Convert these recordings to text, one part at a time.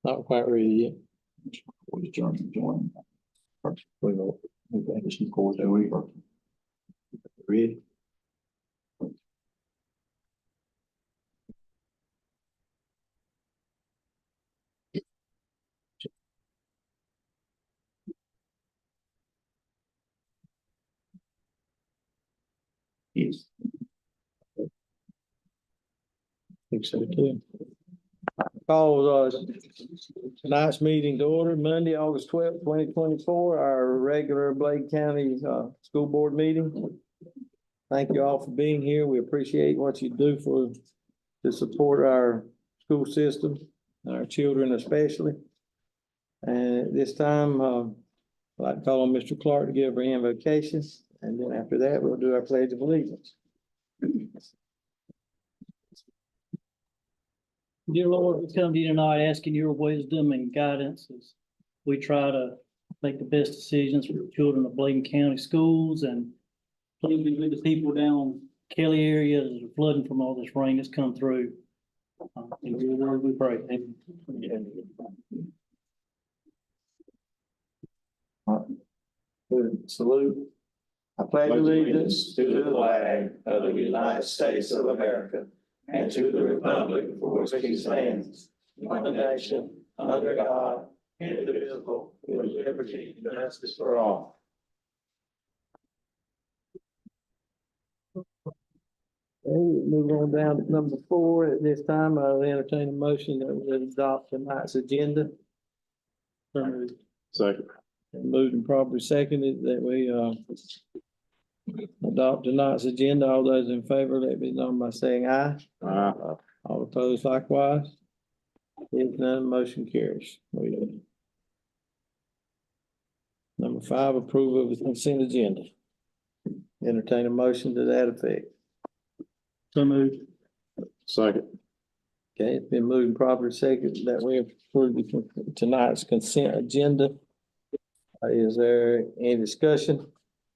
Not quite ready yet. We join. We know, we got this new course that we are. Ready? Yes. Think so too. Call tonight's meeting to order, Monday, August 12th, 2024, our regular Blake County school board meeting. Thank you all for being here. We appreciate what you do to support our school system, our children especially. And at this time, I'd like to call on Mr. Clark to give our invocation, and then after that, we'll do our pledge of allegiance. Dear Lord, we come to you tonight asking your wisdom and guidance as we try to make the best decisions for the children of Bladen County schools, and please be with the people down Kelly area that are flooding from all this rain that's come through. In your word we pray. Amen. Salute. I pledge Allegiance to the flag of the United States of America and to the republic for which it stands, one nation, under God, indivisible, with liberty and justice for all. Okay, move on down to number 4. At this time, I'll entertain a motion that we adopt tonight's agenda. Second. Moved and properly seconded that we adopt tonight's agenda. All those in favor, let me know by saying aye. Aye. All opposed likewise. If none, motion carries. Number 5, approval of the consent agenda. Entertain a motion to that effect. So moved. Second. Okay, it's been moved and properly seconded that we approve tonight's consent agenda. Is there any discussion?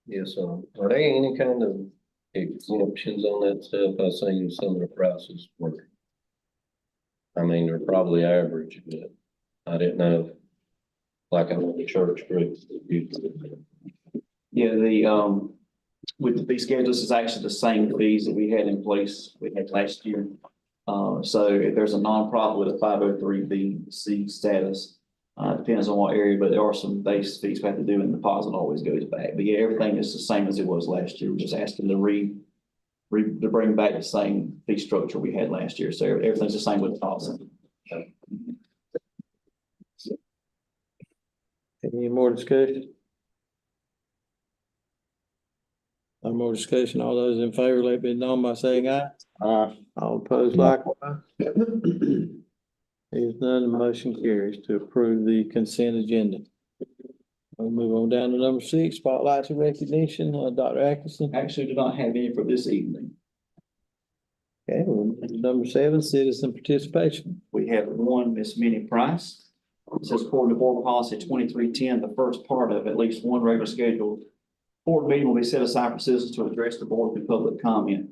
Yes, are there any kind of exemptions on that stuff? I've seen some of the prices were. I mean, they're probably average, but I didn't know. If, like I know the church groups. Yeah, the with the fee schedules, it's actually the same fees that we had in place we had last year. So if there's a nonprofit with a 503(b)(c) status, depends on what area, but there are some base fees we have to do, and the deposit always goes back. But yeah, everything is the same as it was last year. We're just asking to bring back the same fee structure we had last year. So everything's the same with deposit. Any more discussion? No more discussion. All those in favor, let it be known by saying aye. Aye. All opposed likewise. Here's none, the motion carries to approve the consent agenda. We'll move on down to number 6, spotlights and recognition. Dr. Atkinson. Actually, do not have any for this evening. Okay, we'll move to number 7, citizen participation. We have one, Miss Minnie Price. It says according to board policy 2310, the first part of at least one regular scheduled board meeting will be set aside for citizens to address the board through public comment.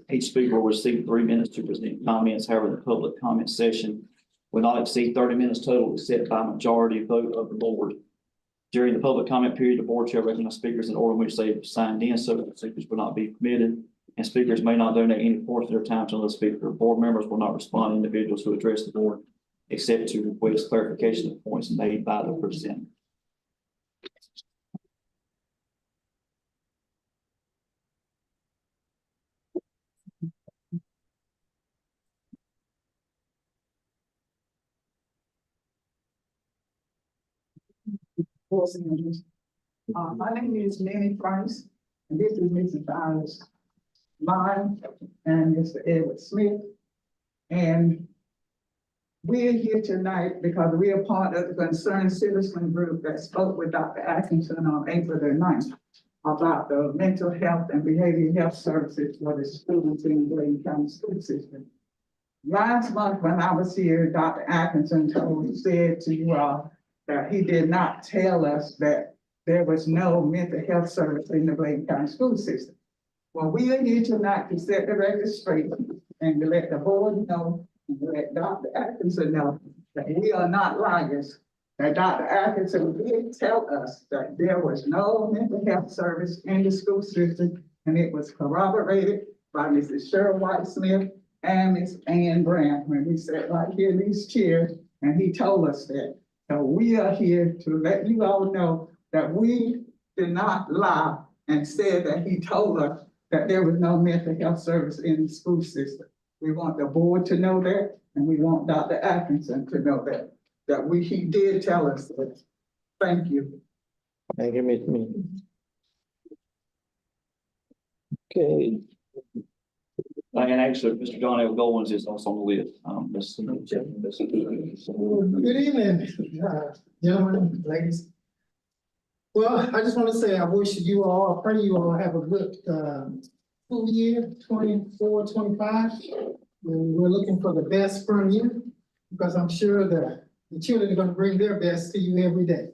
Each speaker will receive 3 minutes to present comments. However, the public comment session will not exceed 30 minutes total, except by majority vote of the board. During the public comment period, the board shall recognize speakers in order in which they have signed in, so speakers will not be permitted, and speakers may not donate any portion of their time to another speaker. Board members will not respond to individuals who address the board, except to request clarification of points made by the presenter. My name is Minnie Price, and this is Mrs. Iris Mine and Mr. Edward Smith. And we're here tonight because we are part of the concerned citizen group that spoke with Dr. Atkinson on April the 9th about the mental health and behavioral health services for the students in the Bladen County school system. Last month when I was here, Dr. Atkinson said to you all that he did not tell us that there was no mental health service in the Bladen County school system. Well, we are here tonight to set the record straight and to let the board know, and to let Dr. Atkinson know that we are not liars. That Dr. Atkinson did tell us that there was no mental health service in the school system, and it was corroborated by Mrs. Cheryl White Smith and Miss Ann Brand when we sat right here in these chairs, and he told us that. So we are here to let you all know that we did not lie and said that he told us that there was no mental health service in the school system. We want the board to know that, and we want Dr. Atkinson to know that he did tell us this. Thank you. Thank you, Ms. Minnie. Okay, And actually, Mr. John L. Goins is also on the list. Good evening, gentlemen, ladies. Well, I just want to say I wish you all, I pray you all have a good school year, 24-25. We're looking for the best from you, because I'm sure that the children are going to bring their best to you every day.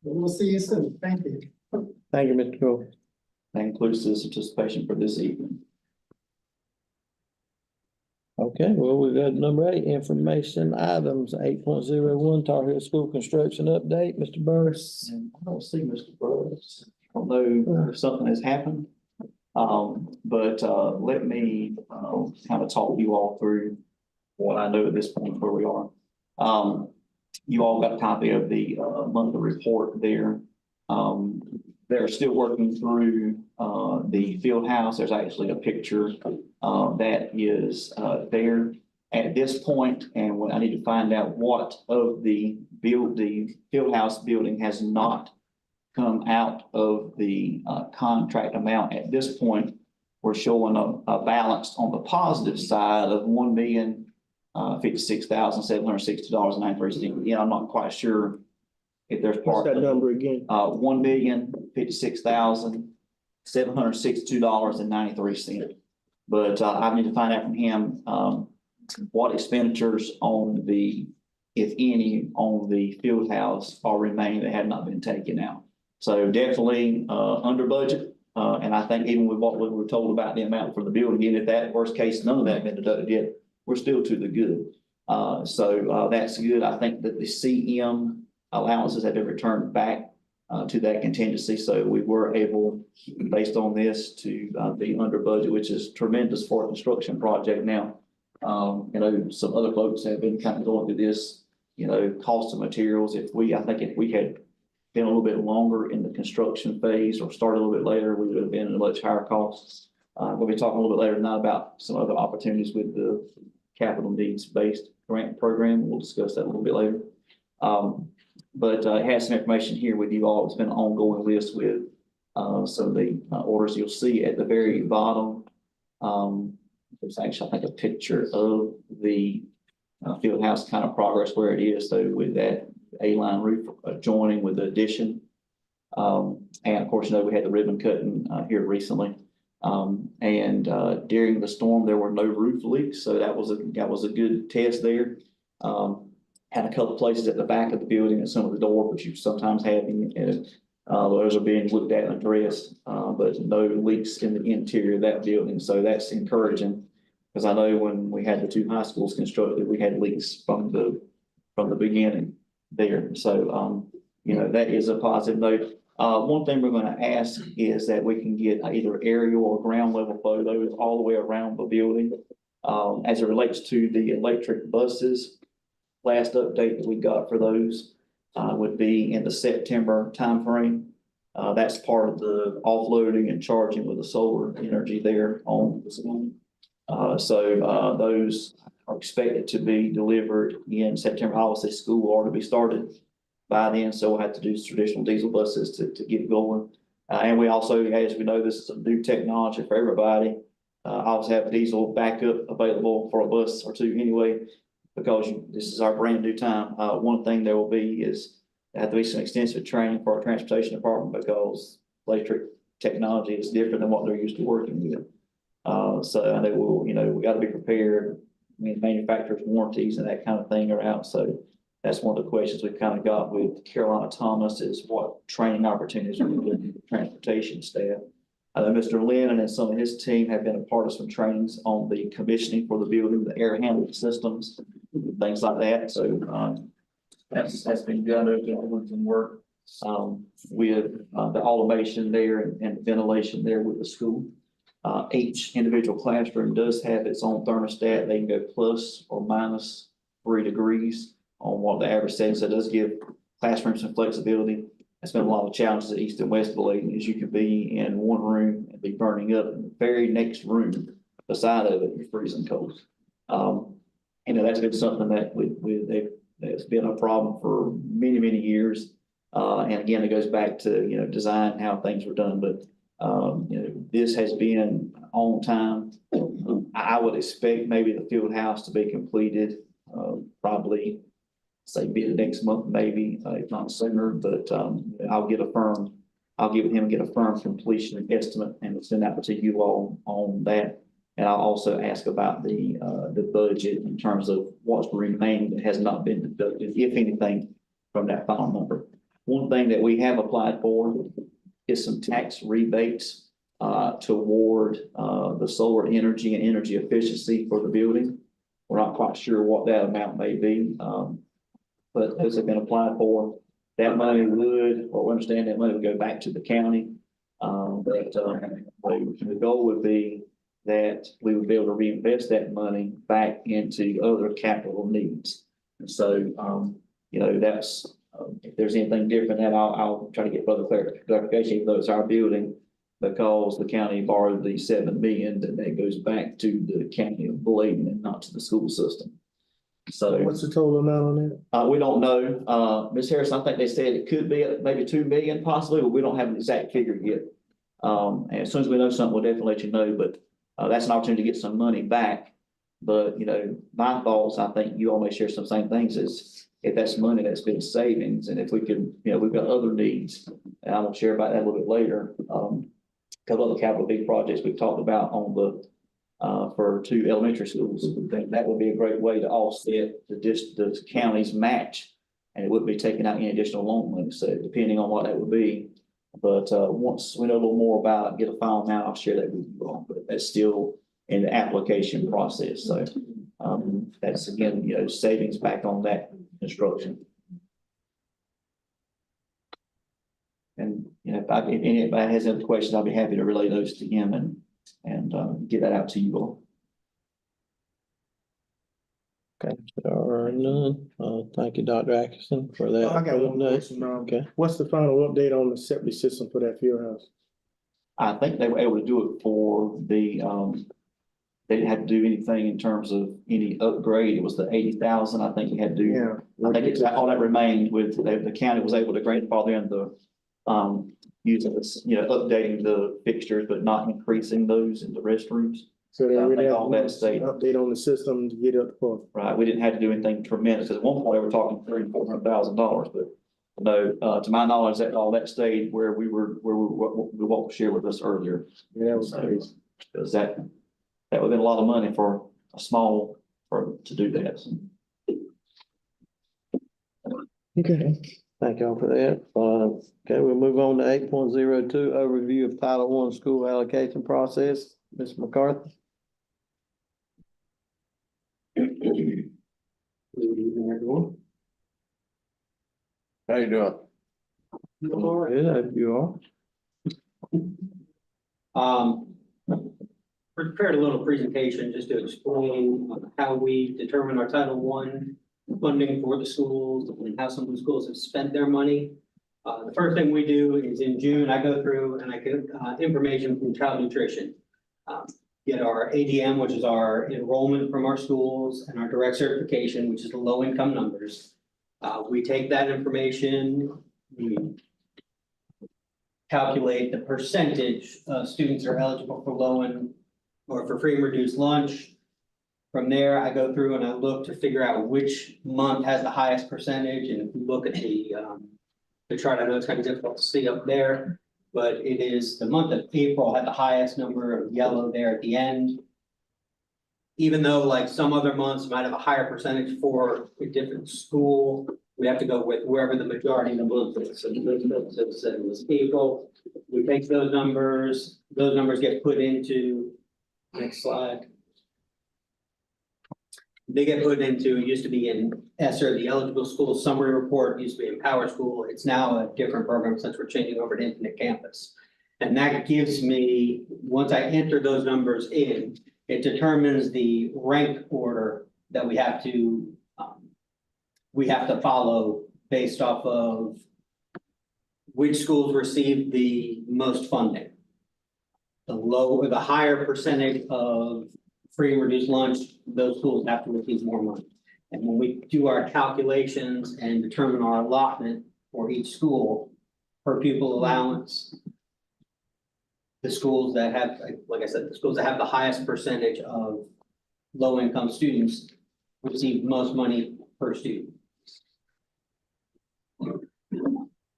But we'll see you soon. Thank you. thank you, Mr. Cole. That includes the participation for this evening. Okay, well, we got number 8, information items, 8.01, Tar Heel School construction update, Mr. Burris. And I don't see Mr. Burrows. I don't know if something has happened. But let me kind of talk you all through what I know at this point where we are. You all got a copy of the monthly report there. They're still working through the field house. There's actually a picture that is there at this point, and I need to find out what of the field house building has not come out of the contract amount. At this point, we're showing a balance on the positive side of $1,056,760.93. Yeah, I'm not quite sure if there's What's part that of number again? $1,056,762.93. But I need to find out from him what expenditures on if any, on the field house are remaining that have not been taken out. So definitely under budget. And I think even with what we were told about the amount for the building, even if that worst case, none of that had been deducted yet, we're still to the good. So that's good. I think that the CM allowances have been returned back to that contingency. So we were able, based on this, to be under budget, which is tremendous for a construction project now. You know, some other folks have been kind of going through this, you know, cost of materials. I think if we had been a little bit longer in the construction phase or started a little bit later, we would have been at a much higher cost. We'll be talking a little bit later tonight about some other opportunities with the capital needs based grant program. We'll discuss that a little bit later. But it has some information here with you all. It's been an ongoing list with some of the orders you'll see at the very bottom. There's actually, I think, a picture of the field house kind of progress where it is. So with that A-line roof joining with the addition. And of course, you know, we had the ribbon cutting here recently. And during the storm, there were no roof leaks. So that was a good test there. Had a couple places at the back of the building and some of the door, but you sometimes have, and those are being looked at and addressed, but no leaks in the interior of that building. So that's encouraging, because I know when we had the 2 high schools constructed, we had leaks from the beginning there. So, you know, that is a positive note. One thing we're going to ask is that we can get either aerial or ground level photos all the way around the building. As it relates to the electric buses, last update that we got for those would be in the September timeframe. That's part of the offloading and charging with the solar energy there on the school. So those are expected to be delivered in September. Obviously, school will already be started by then, so we'll have to do traditional diesel buses to get going. And we also, as we know, this is a new technology for everybody. I always have diesel backup available for a bus or two anyway, because this is our brand new time. One thing there will be is there have to be some extensive training for our transportation department, because electric technology is different than what they're used to working with. So I know we got to be prepared. I mean, manufacturers' warranties and that kind of thing are out. So that's one of the questions we've kind of got with Carolina Thomas, is what training opportunities are with the transportation staff. Mr. Lennon and some of his team have been a part of some trainings on the commissioning for the building, the air handling systems, things like that. So, that's been done, doing some work, with, the automation there and ventilation there with the school. Each individual classroom does have its own thermostat. They can go plus or minus 3 degrees on what the average setting. So it does give classrooms some flexibility. There's been a lot of challenges at East and West Bladen, is you can be in one room and be burning up in the very next room beside of it, you're freezing cold. That's been something that that's been a problem for many, many years. And again, it goes back to, design, how things were done, but this has been on time. I would expect maybe the field house to be completed, probably say mid next month, maybe, if not sooner, but, I'll give him a firm completion estimate and send that to you all on that. And I'll also ask about the budget in terms of what's remaining that has not been deducted, if anything, from that final number. One thing that we have applied for is some tax rebates toward the solar energy and energy efficiency for the building. We're not quite sure what that amount may be, but those have been applied for. That money would, or we understand that money would go back to the county. The goal would be that we would be able to reinvest that money back into other capital needs. And so, that's, if there's anything different, that I'll try to get further clarification, even though it's our building, because the county borrowed the $7 million, that goes back to the county of Bladen and not to the school system. So What's the total amount on that? we don't know. Ms. Harris, I think they said it could be maybe 2 million possibly, but we don't have an exact figure yet. And as soon as we know something, we'll definitely let you know, but that's an opportunity to get some money back. But, my thoughts, I think you all may share some same things, is if that's money that's been savings, and if we can, we've got other needs, and I will share about that a little bit later. A couple of the capital big projects we've talked about on the, for 2 elementary schools. I think that would be a great way to offset the county's match, and it wouldn't be taking out any additional loan money. So depending on what that would be. But once we know a little more about it, get a final amount, I'll share that with you all, but that's still in the application process. So that's again, savings back on that construction. And, if anybody has any questions, I'll be happy to relay those to him and get that out to you all. Okay, there are none. Thank you, Dr. Atkinson, for that. I got one question. Okay. What's the final update on the septic system for that field house? I think they were able to do it for the, they didn't have to do anything in terms of any upgrade. It was the 80,000. I think you had to do. Yeah. I think it's all that remained with the county was able to grandfather in the, using this, updating the fixtures, but not increasing those in the restrooms. So they I really think have all that stayed. update on the system to get up for. Right, we didn't have to do anything tremendous, because at one point we were talking $300,000-400,000, but no, to my knowledge, that all that stayed where we what was shared with us earlier. Yeah, that was crazy. Because that would have been a lot of money for to do that. Okay, thank y'all for that. Okay, we'll move on to 8.02, overview of Title I school allocation process. Ms. McCarthy. Good evening, everyone. How you doing? Good, I hope you are. Prepared a little presentation just to explain how we determine our Title I funding for the schools and how some of the schools have spent their money. The first thing we do is in June, I go through and I get information from child nutrition. Get our ADM, which is our enrollment from our schools, and our direct certification, which is the low income numbers. We take that information, we calculate the percentage of students that are eligible for low and or for free and reduced lunch. From there, I go through and I look to figure out which month has the highest percentage. And if you look at the chart, I know it's kind of difficult to see up there, but it is the month of April had the highest number of yellow there at the end. Even though like some other months might have a higher percentage for a different school, we have to go with wherever the majority of the month is. So Elizabeth said it was April. We take those numbers get put into, next slide. They get put into, it used to be in ESSER, the eligible school summary report, used to be in Power School. It's now a different program since we're changing over to Infinite Campus. And that gives me, once I enter those numbers in, it determines the rank order that we have to follow based off of which schools receive the most funding. The lower, the higher percentage of free and reduced lunch, those schools have to receive more money. And when we do our calculations and determine our allotment for each school per pupil allowance, the schools that have, like I said, the schools that have the highest percentage of low-income students receive most money per student.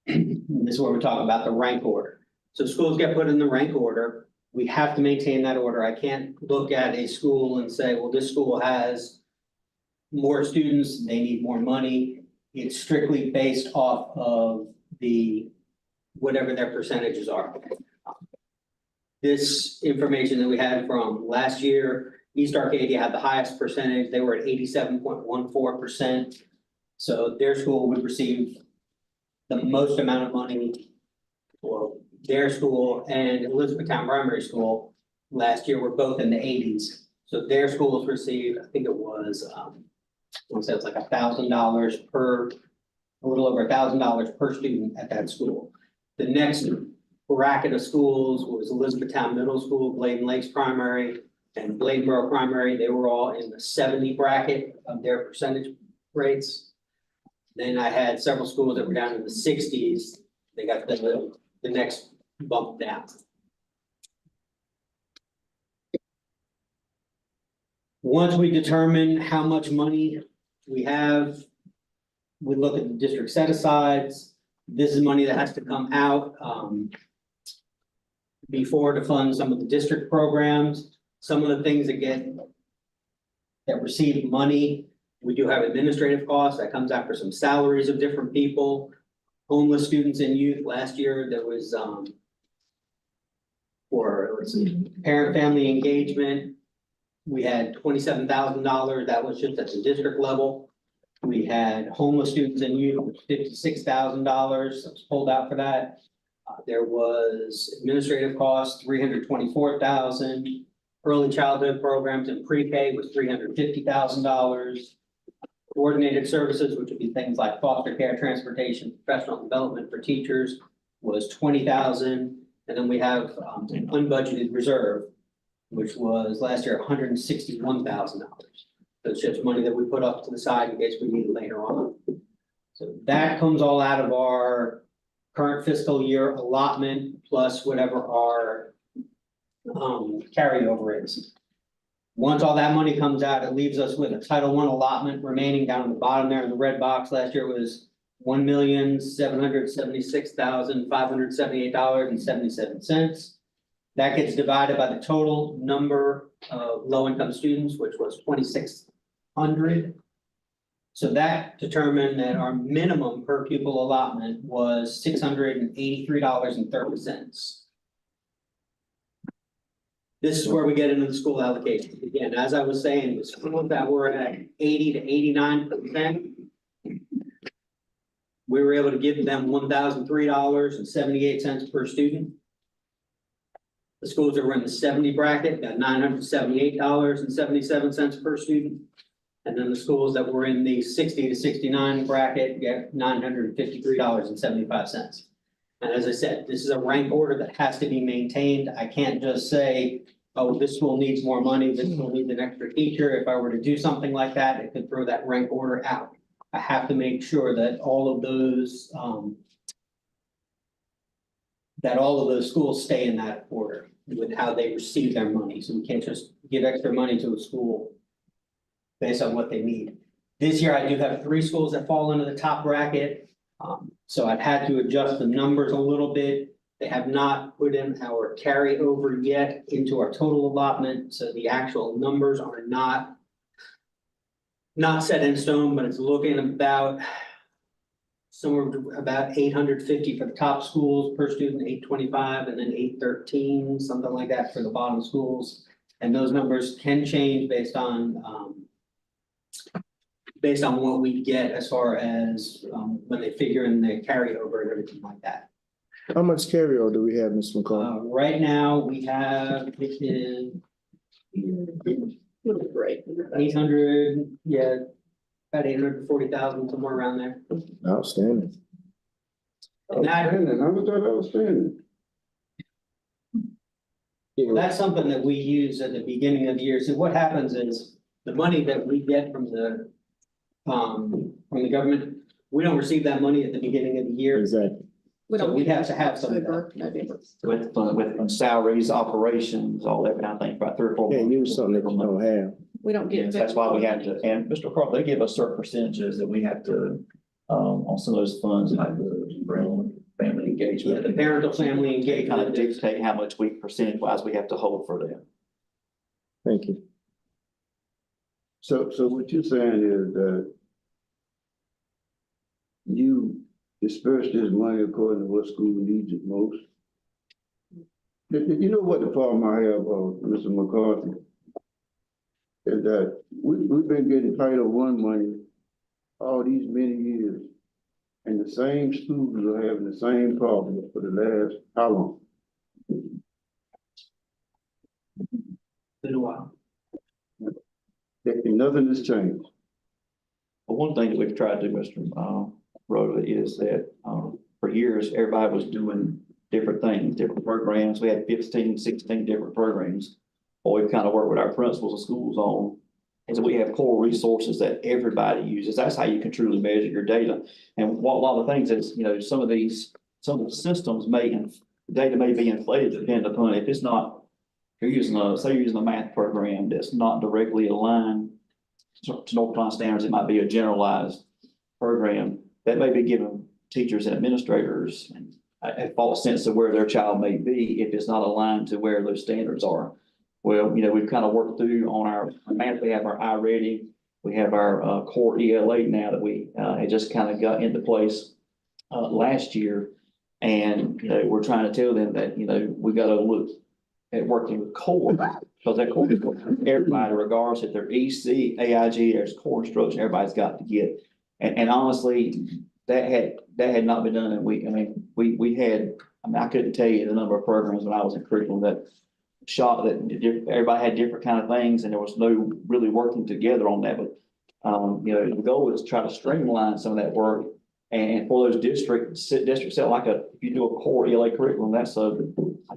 This is where we talk about the rank order. So schools get put in the rank order. We have to maintain that order. I can't look at a school and say, well, this school has more students, they need more money. It's strictly based off of the, whatever their percentages are. This information that we had from last year, East Arcadia had the highest percentage. They were at 87.14%. So their school would receive the most amount of money. Well, their school and Elizabethtown Primary School last year were both in the 80s. So their schools received, I think it was, I want to say it was like $1,000 per, a little over $1,000 per student at that school. The next bracket of schools was Elizabethtown Middle School, Bladen Lakes Primary, and Bladenboro Primary. They were all in the 70 bracket of their percentage rates. Then I had several schools that were down in the 60s. They got the next bump down. Once we determine how much money we have, we look at the district set-asides. This is money that has to come out before to fund some of the district programs. Some of the things that receive money, we do have administrative costs that comes after some salaries of different people. Homeless students and youth, last year there was for, let's see, parent family engagement, we had $27,000. That was just at the district level. We had homeless students and youth, $56,000 that was pulled out for that. There was administrative costs, $324,000. Early childhood programs and pre-K was $350,000. Coordinated services, which would be things like foster care, transportation, professional development for teachers, was $20,000. And then we have an unbudgeted reserve, which was last year $161,000. So it's just money that we put up to the side in case we need it later on. So that comes all out of our current fiscal year allotment plus whatever our carryover is. Once all that money comes out, it leaves us with a Title I allotment remaining down at the bottom there in the red box. Last year it was $1,776,578.77. That gets divided by the total number of low-income students, which was 2,600. So that determined that our minimum per pupil allotment was $683.30. This is where we get into the school allocation. Again, as I was saying, the schools that were at 80 to 89%, we were able to give them $1,003.78 per student. The schools that were in the 70 bracket got $978.77 per student. And then the schools that were in the 60 to 69 bracket get $953.75. And as I said, this is a rank order that has to be maintained. I can't just say, oh, this school needs more money, this school needs an extra teacher. If I were to do something like that, it could throw that rank order out. I have to make sure that all of those schools stay in that order with how they receive their money. So we can't just give extra money to a school based on what they need. This year, I do have 3 schools that fall into the top bracket. So I've had to adjust the numbers a little bit. They have not put in our carryover yet into our total allotment. So the actual numbers are not set in stone, but it's looking about somewhere about 850 for the top schools per student, 825, and then 813, something like that for the bottom schools. And those numbers can change based on what we get as far as when they figure in the carryover and everything like that. How much carryover do we have, Mr. McCall? Right now, we have, it is 800, yeah, about 840,000, somewhere around there. Outstanding. And that, How much are they spending? that's something that we use at the beginning of the year. So what happens is the money that we get from the government, we don't receive that money at the beginning of the year. Exactly. So we have to have some of that. With salaries, operations, all that kind of thing, about 3 or 4. Can't use something that you don't have. We don't get. Yes, that's why we have to, and Mr. Carter, they give us certain percentages that we have to, on some of those funds, like the parental family Yeah, engagement. the parental family They kind of engagement. dictate how much we percentage wise we have to hold for them. Thank you. So what you're saying is that you disperse this money according to what school needs it most? You know what the problem I have, Mr. McCarthy? Is that we've been getting Title I money all these many years. And the same schools are having the same problem for the last, how long? Been a while. And nothing has changed. But one thing that we've tried to do, Mr. Rhoda, is that, for years, everybody was doing different things, different programs. We had 15, 16 different programs. Or we've kind of worked with our principals and schools on. And so we have core resources that everybody uses. That's how you can truly measure your data. And what a lot of the things is, some of the systems data may be inflated depending upon if it's not, you're using say you're using a math program that's not directly aligned to North Carolina standards. It might be a generalized program that may be giving teachers and administrators a false sense of where their child may be if it's not aligned to where those standards are. Well, we've kind of worked through on our math. We have our iReady. We have our core ELA now that we had just kind of got into place last year. And, we're trying to tell them that, we got to look at working with core because that core is for everybody, regardless if they're EC, AIG, there's core instruction everybody's got to get. And honestly, that had not been done. And we had, I couldn't tell you the number of programs when I was in curriculum that shot that everybody had different kind of things and there was no really working together on that. But, the goal is to try to streamline some of that work. And for those districts, if you do a core ELA curriculum, that's a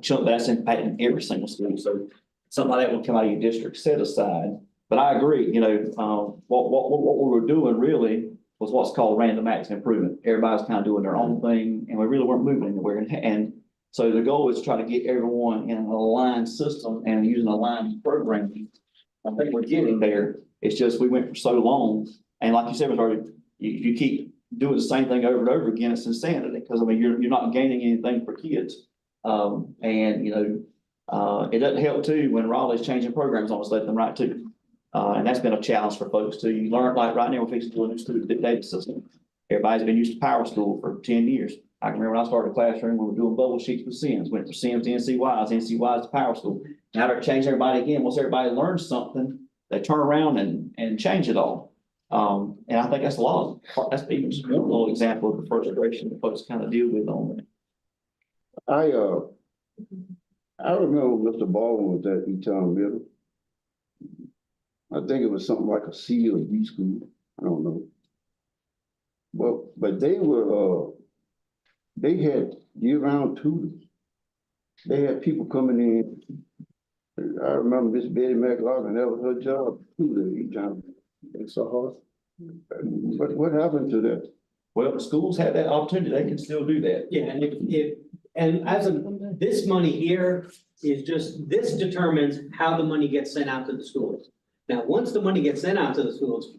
chunk that's impacting every single school. So something like that will come out of your district set aside. But I agree, what we were doing really was what's called random acts of improvement. Everybody's kind of doing their own thing and we really weren't moving anywhere. And so the goal is to try to get everyone in an aligned system and using aligned programming. I think we're getting there. It's just we went for so long. And like you said, you keep doing the same thing over and over again, it's insanity. Because you're not gaining anything for kids. It doesn't help too when Raleigh's changing programs on us, let them write too. And that's been a challenge for folks too. You learn, like right now, we're fixing to do a new student data system. Everybody's been used to Power School for 10 years. I can remember when I started a classroom, we were doing bubble sheets with Sims, went from Sims to NCYs, NCYs to Power School. Now they're changing everybody again. Once everybody learns something, they turn around and change it all. And I think that's that's even just one little example of the frustration that folks kind of deal with on that. I remember Mr. Baldwin was at Eton Middle. I think it was something like a C or B school. I don't know. But they had year-round tutors. They had people coming in. I remember Miss Betty McLaughlin, that was her job, tutor each time. It's so hard. But what happened to that? Well, the schools have that opportunity. They can still do that. Yeah, and this money here is this determines how the money gets sent out to the schools. Now, once the money gets sent out to the schools,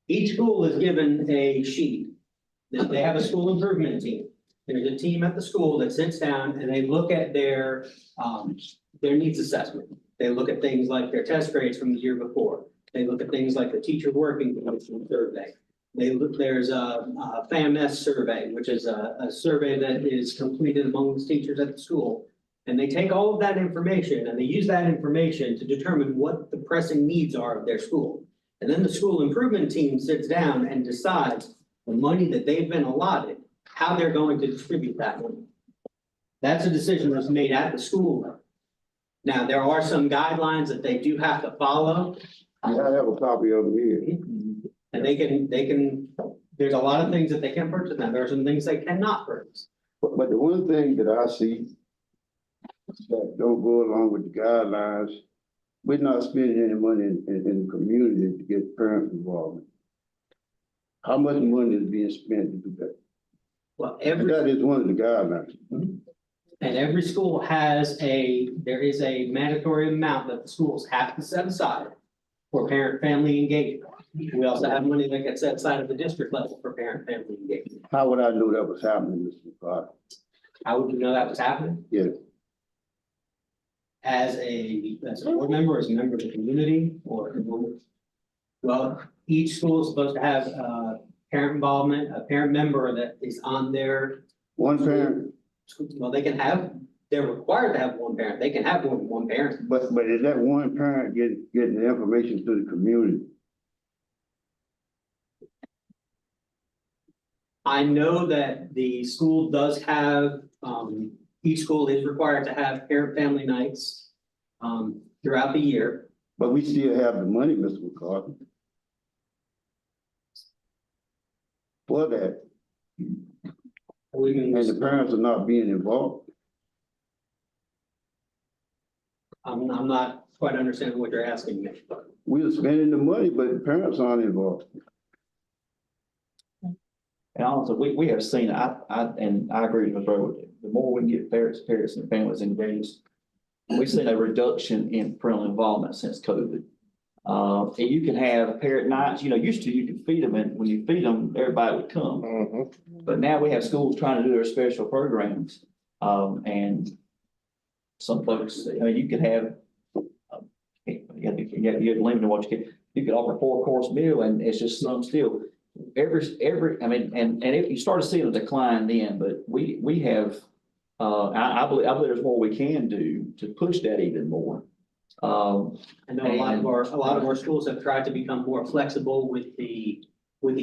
each school is given a sheet. They have a school improvement team. There's a team at the school that sits down and they look at their needs assessment. They look at things like their test grades from the year before. They look at things like the teacher working condition survey. There's a FAMS survey, which is a survey that is completed among the teachers at the school. And they take all of that information and they use that information to determine what the pressing needs are of their school. And then the school improvement team sits down and decides the money that they've been allotted, how they're going to distribute that money. That's a decision that's made at the school level. Now, there are some guidelines that they do have to follow. I have a copy of it here. And they can, there's a lot of things that they can purchase now. There are some things they cannot purchase. But the one thing that I see that don't go along with the guidelines, we're not spending any money in the community to get parent involvement. How much money is being spent to do that? Well, And that is one of the guidelines. and every school has there is a mandatory amount that the schools have to set aside for parent-family engagement. We also have money that gets set aside at the district level for parent-family engagement. How would I know that was happening, Mr. McCarthy? How would you know that was happening? Yeah. As a board member, as a member of the community, or, well, each school is supposed to have, parent involvement, a parent member that is on their, One parent, well, they're required to have one parent. They can have more than one parent. but is that one parent getting the information to the community? I know that the school does have, each school is required to have parent-family nights, throughout the year. But we still have the money, Mr. McCarthy. For that, and the parents are not being involved. I'm not quite understanding what you're asking me. We're spending the money, but the parents aren't involved. And also, we have seen, I agree with Bro, the more we can get parents and families engaged, we've seen a reduction in parental involvement since COVID. And you can have parent nights, used to you could feed them, and when you feed them, everybody would come. But now we have schools trying to do their special programs. And some folks, you could have, you have limited what you could offer a 4-course meal, and it's just some still. And if you start to see a decline then, but we have, I believe there's more we can do to push that even more. I know a lot of our schools have tried to become more flexible with the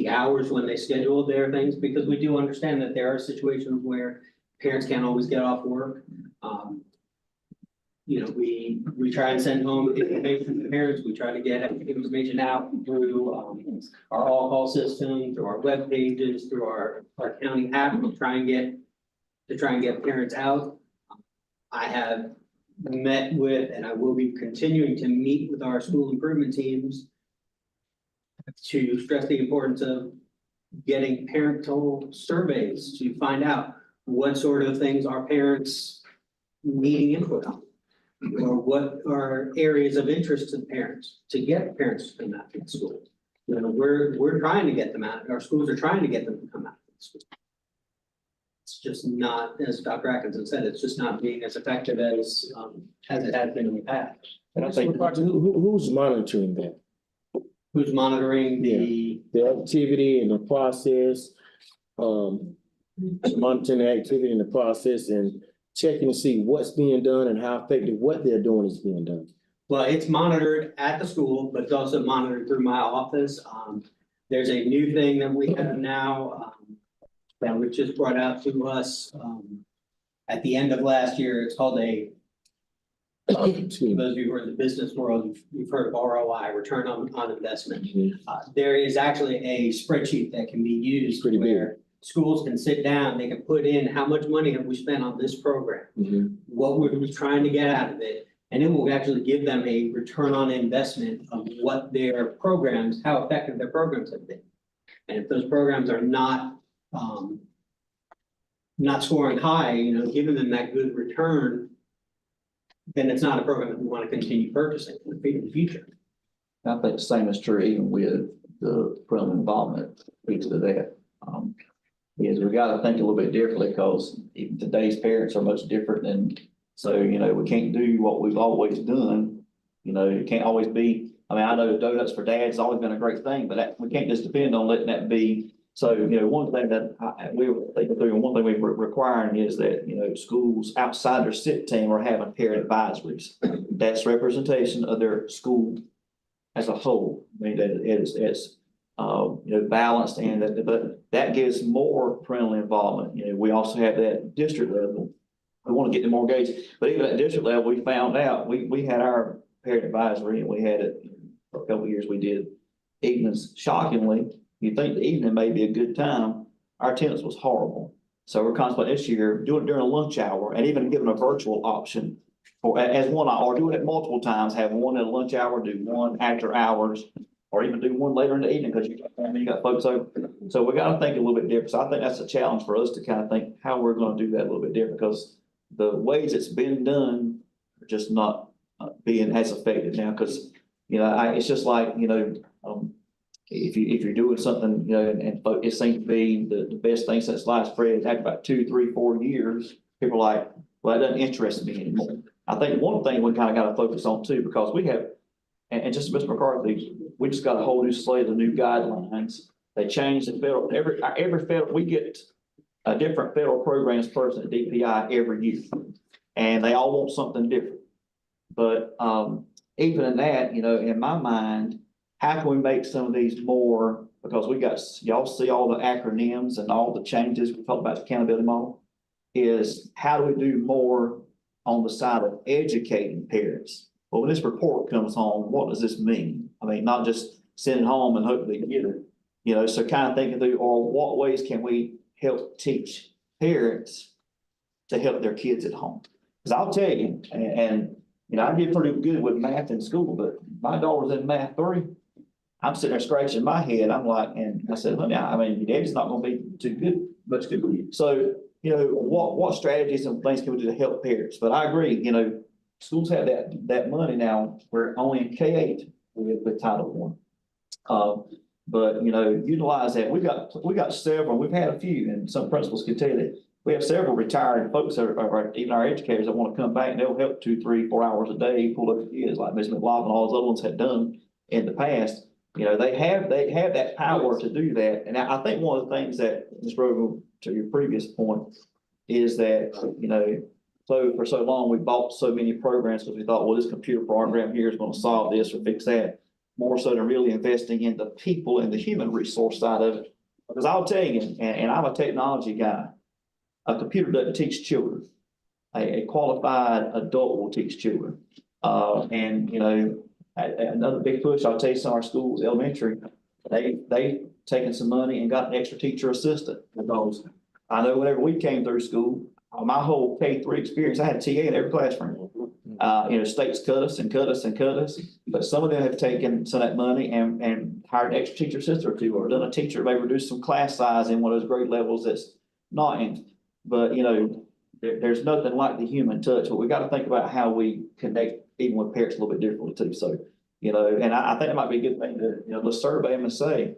hours when they schedule their things, because we do understand that there are situations where parents can't always get off work. We try and send home information to parents. We try to get information out through our all-call system, through our web pages, through our county app, to try and get parents out. I have met with, and I will be continuing to meet with our school improvement teams to stress the importance of getting parental surveys to find out what sort of things are parents needing input on, or what are areas of interest to the parents, to get parents to come out to the school. We're trying to get them out. Our schools are trying to get them to come out to the school. It's just not, as Dr. Atkinson said, it's just not being as effective as it has been in the past. And I think Who's monitoring that? Who's monitoring the activity and the process, monitoring the activity and the process, and checking to see what's being done and how effective what they're doing is being done. Well, it's monitored at the school, but it's also monitored through my office. There's a new thing that we have now that was just brought out to us at the end of last year. It's called for those of you who are in the business world, you've heard of ROI, return on investment. There is actually a spreadsheet that can be used where schools can sit down, they can put in how much money have we spent on this program? What were we trying to get out of it? And it will actually give them a return on investment of what their programs, how effective their programs have been. And if those programs are not scoring high, giving them that good return, then it's not a program that we want to continue purchasing in the future. I think the same is true even with the parental involvement piece of that. Is we got to think a little bit differently, because even today's parents are much different, and so we can't do what we've always done. It can't always be I mean, I know donuts for dads has always been a great thing, but we can't just depend on letting that be. So, one thing that we were thinking through, and one thing we're requiring is that, schools outside their SIP team are having parent advisories. That's representation of their school as a whole. I mean, that it's balanced, and but that gives more parental involvement. We also have that district level. We want to get them more engaged, but even at district level, we found out, we had our parent advisory, and we had it for a couple of years. We did evenings. Shockingly, you think the evening may be a good time, our attendance was horrible. So we're contemplating this year doing it during a lunch hour, and even giving a virtual option for as one, or doing it multiple times, have one at a lunch hour, do one after hours, or even do one later in the evening, because you got folks over. So we got to think a little bit different. So I think that's a challenge for us to kind of think how we're going to do that a little bit different, because the ways it's been done are just not being as effective now. Because it's just like if you're doing something and it seems to be the best thing since sliced bread, after about 2, 3, 4 years, people are like, well, that doesn't interest me anymore. I think one thing we kind of got to focus on too, because we have, and just Mr. McCarthy, we just got a whole new slate of new guidelines. They changed the federal, every federal, we get a different federal programs person at DPI every year, and they all want something different. But even in that, in my mind, how can we make some of these more, because y'all see all the acronyms and all the changes, we talked about the accountability model, is how do we do more on the side of educating parents? Well, when this report comes home, what does this mean? I mean, not just send it home and hope they get it, so kind of thinking through, or what ways can we help teach parents to help their kids at home? Because I'll tell you, and I did pretty good with math in school, but my daughter was in math 3. I'm sitting there scratching my head. I'm like, and I said, honey, I mean, your daddy's not going to be too good, much good with you. So, what strategies and things can we do to help parents? But I agree, schools have that money now. We're only in K-8 with Title I. But utilize that. We got several. We've had a few, and some principals can tell you that we have several retired folks that are even our educators that want to come back, and they'll help 2, 3, 4 hours a day pull up the kids, like Ms. McLaughlin and all those other ones had done in the past. They have that power to do that. And I think one of the things that, Ms. Rogan, to your previous point, is that so for so long we bought so many programs because we thought, well, this computer program here is going to solve this or fix that, more so than really investing in the people and the human resource side of it. Because I'll tell you, and I'm a technology guy, a computer doesn't teach children. A qualified adult will teach children. Another big push, I'll tell you, some of our schools, elementary, they taken some money and got an extra teacher assistant, because I know whenever we came through school, my whole K-3 experience, I had a TA in every classroom. States cut us and cut us and cut us, but some of them have taken some of that money and hired an extra teacher assistant or two, or done a teacher, maybe reduced some class size in one of those grade levels that's not in. But there's nothing like the human touch, but we got to think about how we connect even with parents a little bit differently too. So, and I think it might be a good thing to, let's survey them and say,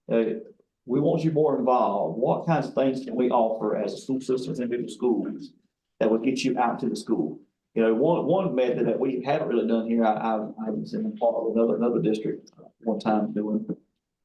we want you more involved. What kinds of things can we offer as a school system, individual schools, that would get you out to the school? One method that we haven't really done here, I was in part of another district one time doing,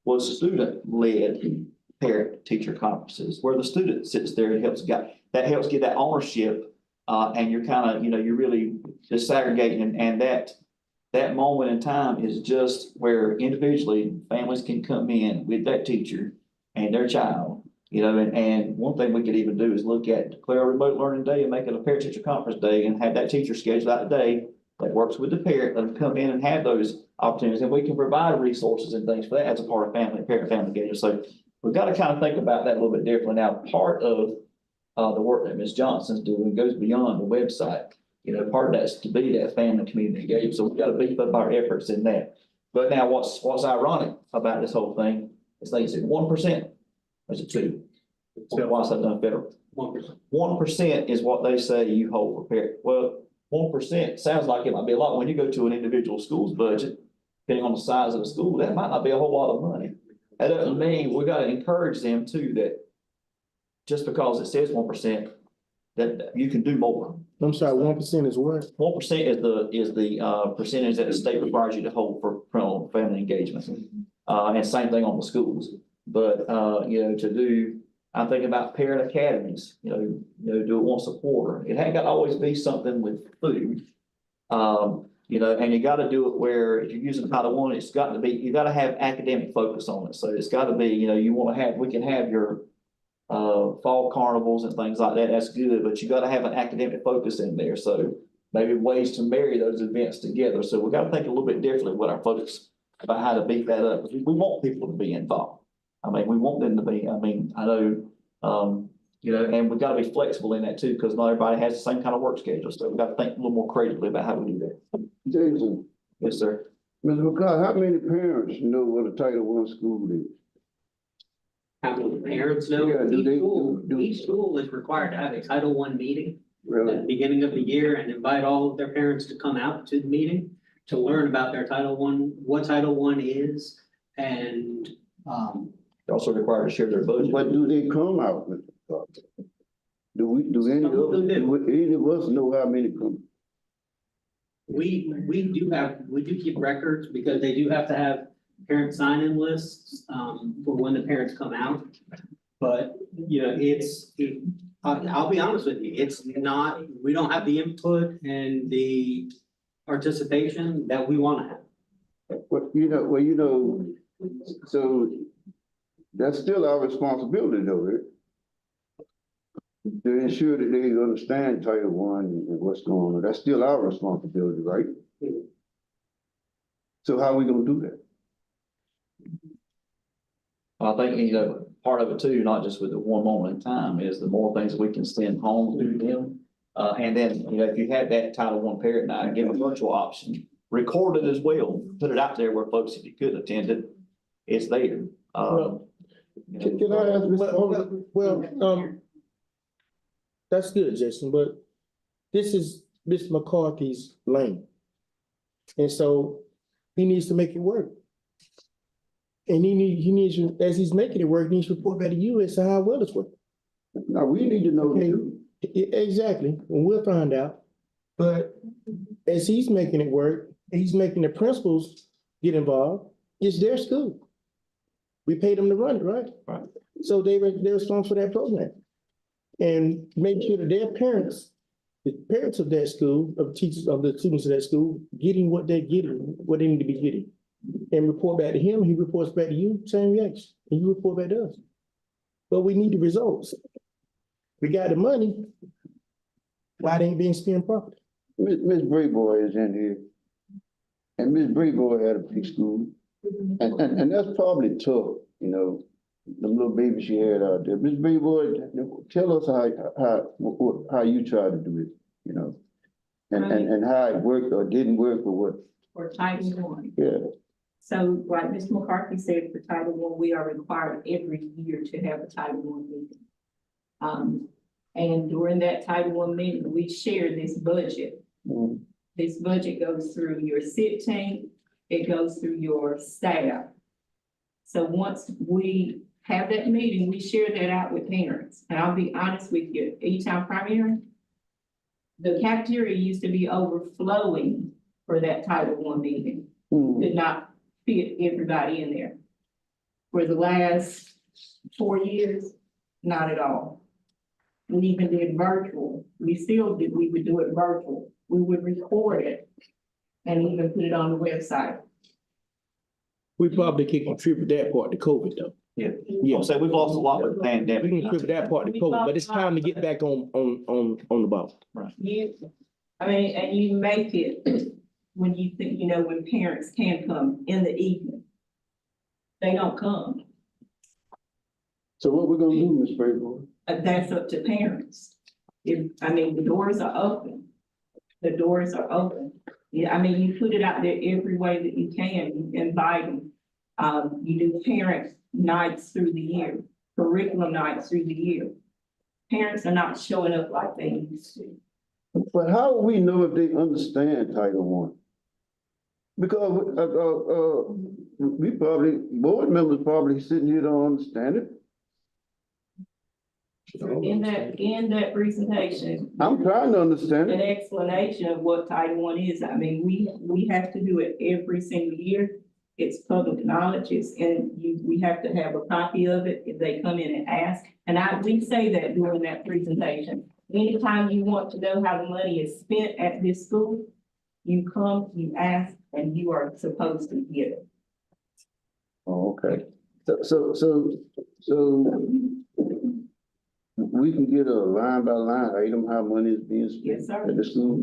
was student-led parent-teacher conferences, where the student sits there and helps get that ownership, and you're kind of, you're really disaggregating, and that moment in time is just where individually families can come in with that teacher and their child, and one thing we could even do is look at declare a remote learning day and make it a parent-teacher conference day, and have that teacher schedule out a day that works with the parent, let them come in and have those opportunities, and we can provide resources and things for that as a part of parent-family engagement. So we've got to kind of think about that a little bit differently. Now, part of the work that Ms. Johnson's doing goes beyond the website. Part of that's to be that family community engagement. So we've got to beef up our efforts in that. But now what's ironic about this whole thing is they said 1%. Or is it 2%? Why is that done federal? 1%. 1% is what they say you hold for parent. Well, 1% sounds like it might be a lot. When you go to an individual school's budget, depending on the size of the school, that might not be a whole lot of money. That doesn't mean we got to encourage them too, that just because it says 1%, that you can do more. I'm sorry, 1% is what? 1% is the percentage that the state requires you to hold for parental and family engagement. And same thing on the schools. But, you know, to do, I'm thinking about parent academies, do it once a quarter. It ain't got to always be something with food. And you got to do it where if you're using Title I, it's got to be, you got to have academic focus on it. So it's got to be, you want to have, we can have your fall carnivals and things like that. That's good, but you got to have an academic focus in there. So maybe ways to marry those events together. So we got to think a little bit differently with our focus about how to beat that up. We want people to be involved. I mean, we want them to be. I mean, I know, and we've got to be flexible in that too, because not everybody has the same kind of work schedule. So we've got to think a little more creatively about how we do that. Jason, Yes, sir. Mr. McCall, how many parents know what a Title I school is? How many parents know? Yeah, do they- Each school is required to have a Title I meeting at Really? the beginning of the year and invite all of their parents to come out to the meeting to learn about their Title I, what Title I is, and, They're also required to share their budget. But do they come out, Mr. McCall? Do any Some of them do. do any of us know how many come? we do keep records because they do have to have parent sign-in lists, for when the parents come out. But, I'll be honest with you, it's not, we don't have the input and the participation that we want to have. So that's still our responsibility though, right? To ensure that they understand Title I and what's going on. That's still our responsibility, right? So how are we gonna do that? I think, part of it too, not just with the one moment in time, is the more things we can send home to them. And then, if you had that Title I parent night, give them a virtual option, record it as well, put it out there where folks, if you could attend it, it's there. Can I ask Mr. Well, that's good, Jason, but this is Ms. McCarthy's lane. And so he needs to make it work. And he needs, as he's making it work, he needs to report back to you as to how well it's working. Now, we need to know Okay. too. Exactly, and we'll find out. But as he's making it work, he's making the principals get involved. It's their school. We paid them to run it, right? Right. So they're responsible for that program. And make sure that their parents, the parents of that school, of teachers, of the students of that school, getting what they're getting, what they need to be getting. And report back to him, he reports back to you, same reaction, and you report back to us. But we need the results. We got the money. Why they ain't being spent properly? Miss Brayboy is in here. And Miss Brayboy had a big school. And that's probably tough, the little baby she had out there. Miss Brayboy, tell us how you try to do it, and how it worked or didn't work or what. For Title I. Yeah. So like Ms. McCarthy said, for Title I, we are required every year to have a Title I meeting. And during that Title I meeting, we share this budget. Mhm. This budget goes through your SIP team, it goes through your staff. So once we have that meeting, we share that out with parents. And I'll be honest with you, E-Town Primary, the cafeteria used to be overflowing for that Title I meeting. Mhm. Could not fit everybody in there. For the last 4 years, not at all. We even did virtual. We would do it virtual. We would record it and even put it on the website. We probably can contribute that part to COVID though. Yeah. Yeah. So we've lost a lot with the We pandemic. can contribute that part to COVID, but it's time to get back on the ball. And you make it when you think, when parents can come in the evening. They don't come. So what we're gonna do, Miss Brayboy? That's up to parents. The doors are open. The doors are open. Yeah, you put it out there every way that you can. You invite them. You do parent nights through the year, curriculum nights through the year. Parents are not showing up like they used to. But how will we know if they understand Title I? Because board members probably sitting here don't understand it. in that presentation, I'm trying to understand an it. explanation of what Title I is. I mean, we have to do it every single year. It's public knowledge, we have to have a copy of it if they come in and ask. And we say that during that presentation. Anytime you want to know how the money is spent at this school, you come, you ask, and you are supposed to get it. Oh, okay. So we can get a line by line item, how money is being Yes, spent sir. at the school?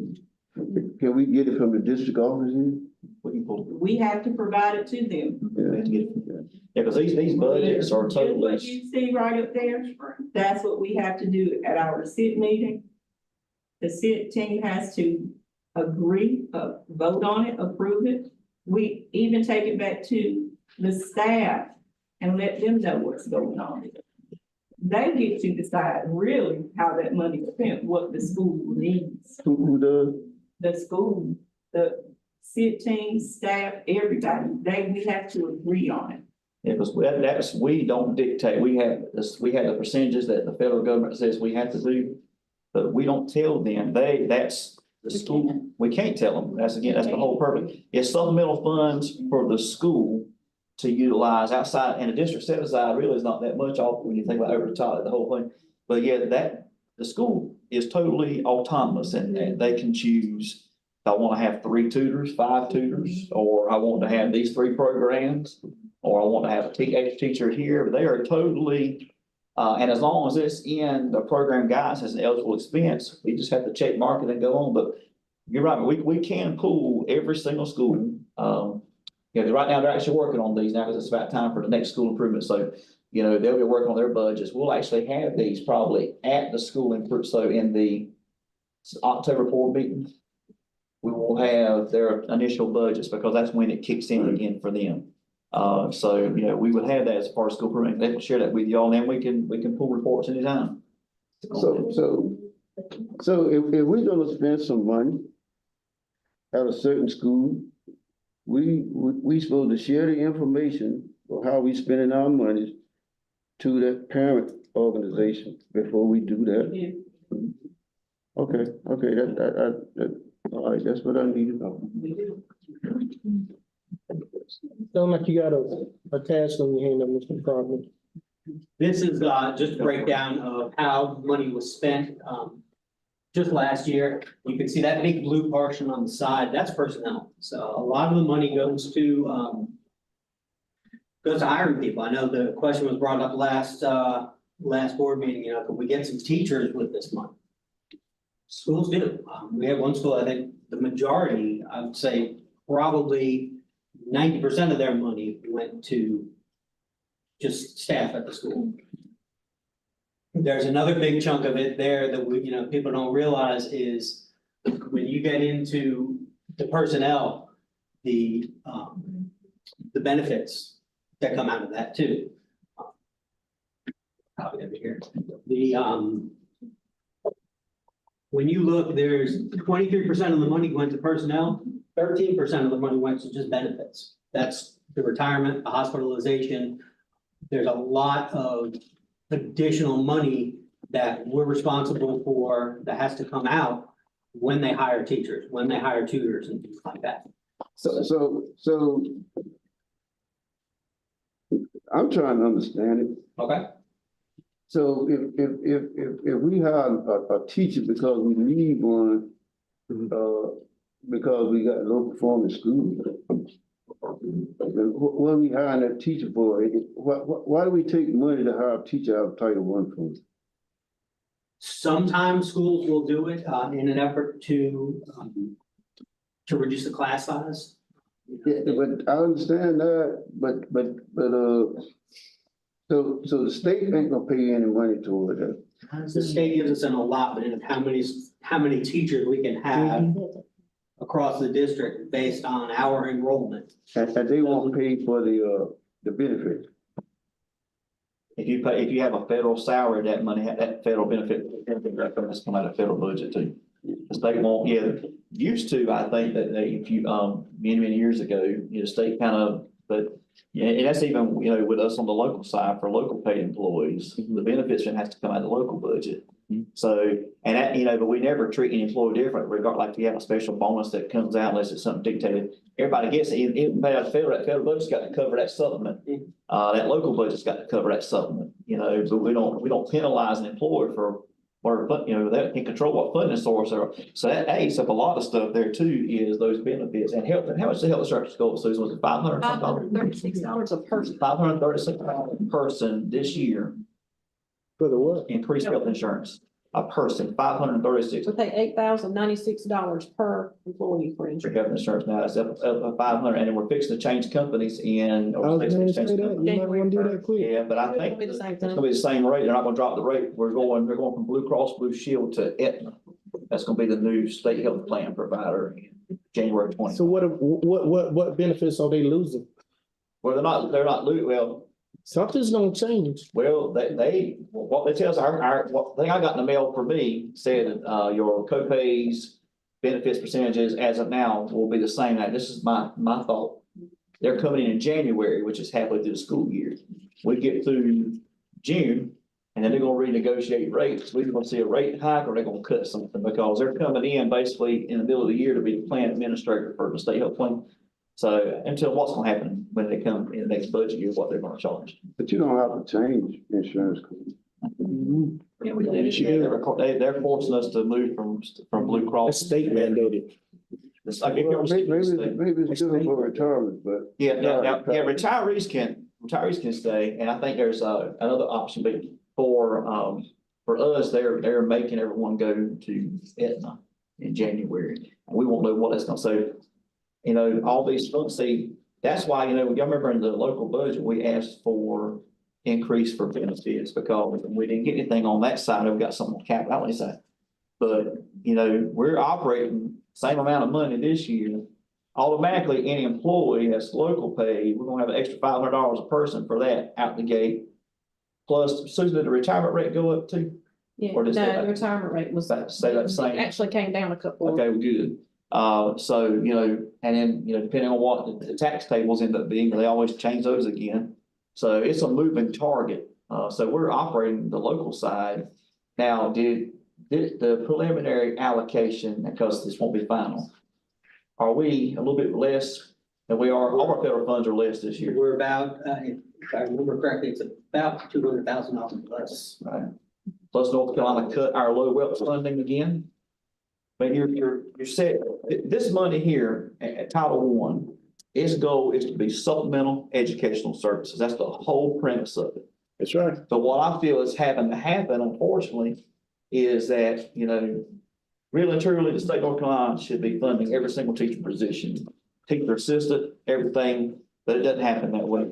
Can we get it from the district office here? We have to provide it to them. We have to get it. Yeah, because these budgets are Just totally. what you see right up there, that's what we have to do at our SIT meeting. The SIT team has to agree, vote on it, approve it. We even take it back to the staff and let them know what's going on. They get to decide really how that money is spent, what the school needs. Who does? The school, the SIT team, staff, everybody, we have to agree on it. Yeah, because we don't dictate, we have the percentages that the federal government says we have to do, but we don't tell them, that's the school, we can't tell them, that's the whole purpose. It's supplemental funds for the school to utilize outside, and the district set aside really is not that much off when you think about over the top, the whole thing. But yeah, the school is totally autonomous and they can choose, if I want to have 3 tutors, 5 tutors, or I want to have these 3 programs, or I want to have a extra teacher here, they are totally, and as long as it's in the program guides as an eligible expense, we just have to check mark it and go on. But you're right, we can pool every single school. Yeah, right now they're actually working on these now because it's about time for the next school improvement. So, they'll be working on their budgets. We'll actually have these probably at the school improvement. So in the October board meeting, we will have their initial budgets because that's when it kicks in again for them. So, we would have that as part of school improvement. They can share that with y'all, and then we can pull reports anytime. So if we're gonna spend some money at a certain school, we supposed to share the information of how we spending our money to that parent organization before we do that. Okay, that, all right, that's what I need to know. Sound like you got a task on your hand, Mr. Crawford. This is just a breakdown of how money was spent just last year. You can see that big blue portion on the side, that's personnel. So a lot of the money goes to hiring people. I know the question was brought up last board meeting, could we get some teachers with this money? Schools do. We have one school, I think the majority, I would say probably 90% of their money went to just staff at the school. There's another big chunk of it there that people don't realize is when you get into the personnel, the benefits that come out of that too. Copy over here. When you look, there's 23% of the money went to personnel, 13% of the money went to just benefits. That's the retirement, the hospitalization. There's a lot of additional money that we're responsible for that has to come out when they hire teachers, when they hire tutors and things like that. So I'm trying to understand it. Okay. So if we hire a teacher because we need one, because we got low performing schools, what are we hiring that teacher for? Why do we take money to hire a teacher out of Title I for? Sometimes schools will do it in an effort to reduce the class size. Yeah, but I understand that, but so the state ain't gonna pay any money toward that. The state gives us an allotment of how many teachers we can have across the district based on our enrollment. And they won't pay for the benefit. If you have a federal salary, that money, that federal benefit, that's come out of federal budget too. The state won't, used to, I think that if you, many years ago, the state kind of But, yeah, and that's even, you know, with us on the local side for local paid employees, the benefits has to come out of the local budget. So, and that, you know, but we never treat any employee different, regard, like if you have a special bonus that comes out unless it's something dictated. Everybody gets it, even pay out the federal budget's got to cover that supplement. That local budget's got to cover that supplement, you know, but we don't penalize an employer for where, you know, they can control what funding source are. So that aids up a lot of stuff there too, is those benefits and health. And how much the health insurance go, Susan? Was it $536 a person. $536 a person this year, For the what? increased health insurance, a person, $536 We pay $8,096 per employee for for insurance. health insurance now. It's up 500, and then we're fixing to change companies in. I was gonna say that, you might wanna do that quick. Yeah, but I think It'll be the same it's thing. gonna be the same rate. They're not gonna drop the rate. They're going from Blue Cross Blue Shield to Aetna. That's gonna be the new state health plan provider in January 20. So what benefits are they losing? Well, well, Something's gonna change. what they tell us, what thing I got in the mail for me said, your co-pays, benefits percentages as of now will be the same. Now, this is my thought. They're coming in January, which is halfway through the school year. We get through June, and then they're gonna renegotiate rates. We're gonna see a rate hike, or they're gonna cut something, because they're coming in basically in the middle of the year to be the plan administrator for the state health plan. So until what's gonna happen when they come in the next budget year, what they're gonna charge. But you don't have to change insurance. Yeah, we do. They're forcing us to move from Blue That's Cross. state mandated. It's like, Well, maybe it's good for retirement, but. Yeah, retirees can stay, and I think there's another option, but for us, they're making everyone go to Aetna in January. And we won't know what that's gonna say. You know, all these folks see, that's why, you know, y'all remember in the local budget, we asked for increase for benefits because we didn't get anything on that side. We've got something on capital outlay side. But, you know, we're operating same amount of money this year. Automatically, any employee that's local pay, we're gonna have an extra $500 a person for that out the gate. Plus, Susan, did the retirement rate go up too? Yeah, Or no, does that- the retirement rate was. Stay that same? Actually came down a couple. Okay, well, good. So, you know, and then, you know, depending on what the tax tables end up being, they always change those again. So it's a moving target. So we're operating the local side. Now, did the preliminary allocation, because this won't be final, are we a little bit less than we are? All our federal funds are less this year. We're about, if I remember correctly, it's about $200,000 less. Right. Plus North Carolina cut our low wealth funding again. But you're set, this money here at Title I, its goal is to be supplemental educational services. That's the whole premise of it. That's right. But what I feel is having to happen, unfortunately, is that, you know, really and truly, the state of North Carolina should be funding every single teacher position, teacher assistant, everything, but it doesn't happen that way.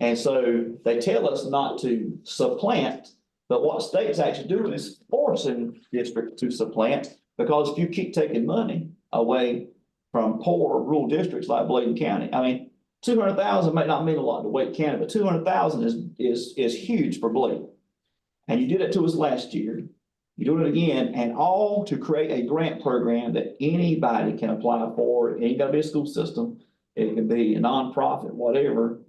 And so they tell us not to supplant, but what state's actually doing is forcing districts to supplant, because if you keep taking money away from poor rural districts like Bladen County, I mean, 200,000 may not mean a lot to Wake County, but 200,000 is huge for Bladen. And you did it to us last year. You're doing it again, and all to create a grant program that anybody can apply for. It ain't gotta be a school system. It can be a nonprofit, whatever.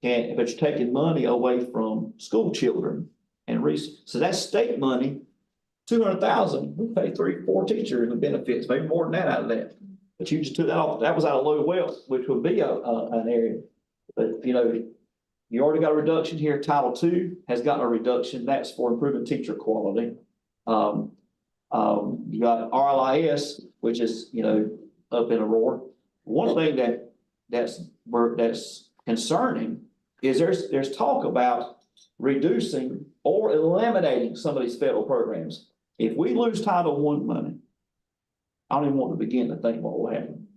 And but you're taking money away from school children and so that's state money. 200,000, we pay 3, 4 teachers in benefits, maybe more than that out of that. But you just took that off. That was out of low wealth, which would be an area. But, you know, you already got a reduction here. Title II has gotten a reduction. That's for improving teacher quality. You got RLIS, which is, you know, up in Aurora. One thing that's concerning is there's talk about reducing or eliminating some of these federal programs. If we lose Title I money, I don't even want to begin to think what will happen.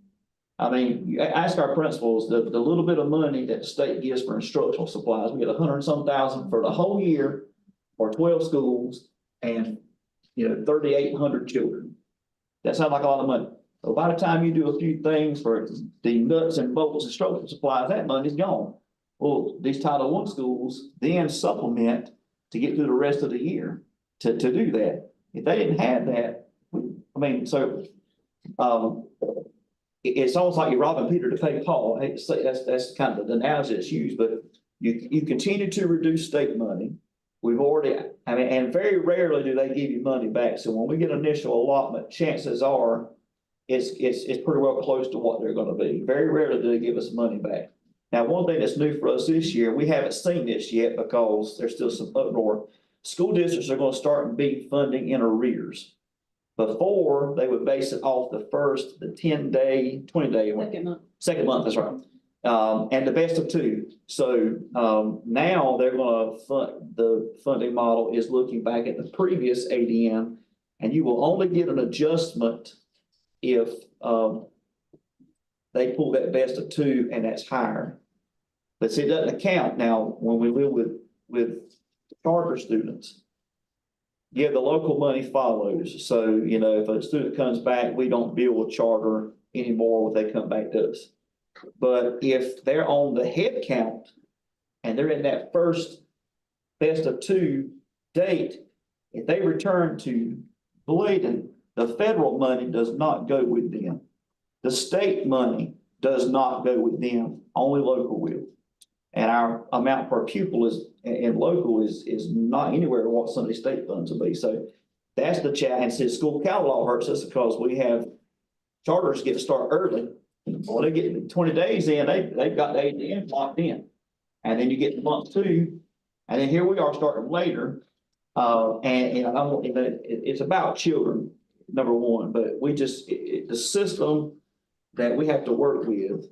I mean, you ask our principals, the little bit of money that the state gives for instructional supplies, we get 100 and some thousand for the whole year for 12 schools and, you know, 3,800 children. That sounds like a lot of money. So by the time you do a few things for the nuts and bolts instructional supplies, that money's gone. Well, these Title I schools then supplement to get through the rest of the year to do that. If they didn't have that, I mean, so it's almost like you're robbing Peter to pay Paul. I hate to say, that's kind of the analogy that's used, but you continue to reduce state money. We've already, I mean, and very rarely do they give you money back. So when we get initial allotment, chances are it's pretty well close to what they're gonna be. Very rarely do they give us money back. Now, one thing that's new for us this year, we haven't seen this yet because there's still some uproar. School districts are gonna start being funding in arrears. Before, they would base it off the 10-day, 20-day. Second month. Second month, that's right. And the best of two. So, now they're gonna the funding model is looking back at the previous ADM. And you will only get an adjustment if, they pull that best of two and that's higher. But see, it doesn't account now when we live with charter students. Yeah, the local money follows. So, you know, if a student comes back, we don't bill with charter anymore when they come back to us. But if they're on the head count and they're in that first best of two date, if they return to Bladen, the federal money does not go with them. The state money does not go with them, only local will. And our amount per pupil in local is not anywhere what some of these state funds will be. So that's the challenge. And since school catalog hurts us because we have charters get to start early. Well, they get 20 days in, they've got the ADM locked in. And then you get to month two, and then here we are starting later. And you know, it's about children, number one, but we just, the system that we have to work with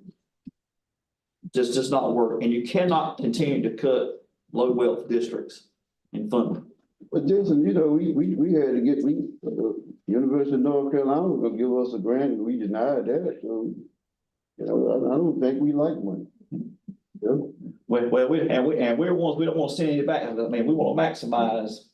just does not work. And you cannot continue to cut low wealth districts in funding. But Jason, you know, we had to get, University of North Carolina was gonna give us a grant, and we denied that, so, you know, I don't think we like money. Yeah. Well, we're ones, we don't want to send any back. I mean, we want to maximize,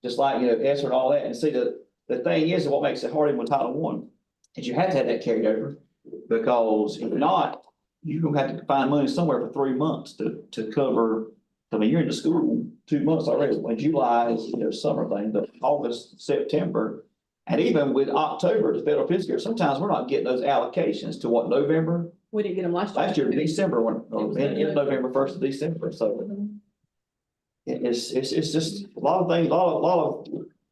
just like, you know, ESSER and all that. And see, the thing is, what makes it hard with Title I is you have to have that carried over, because if not, you're gonna have to find money somewhere for 3 months to cover. I mean, you're in the school 2 months already. When July is, you know, summer thing, but August, September, and even with October, the federal fiscal year, sometimes we're not getting those allocations to what, November? We didn't get them last year. Last year, December, in November 1st of December, so. It's just a lot of things, a lot of,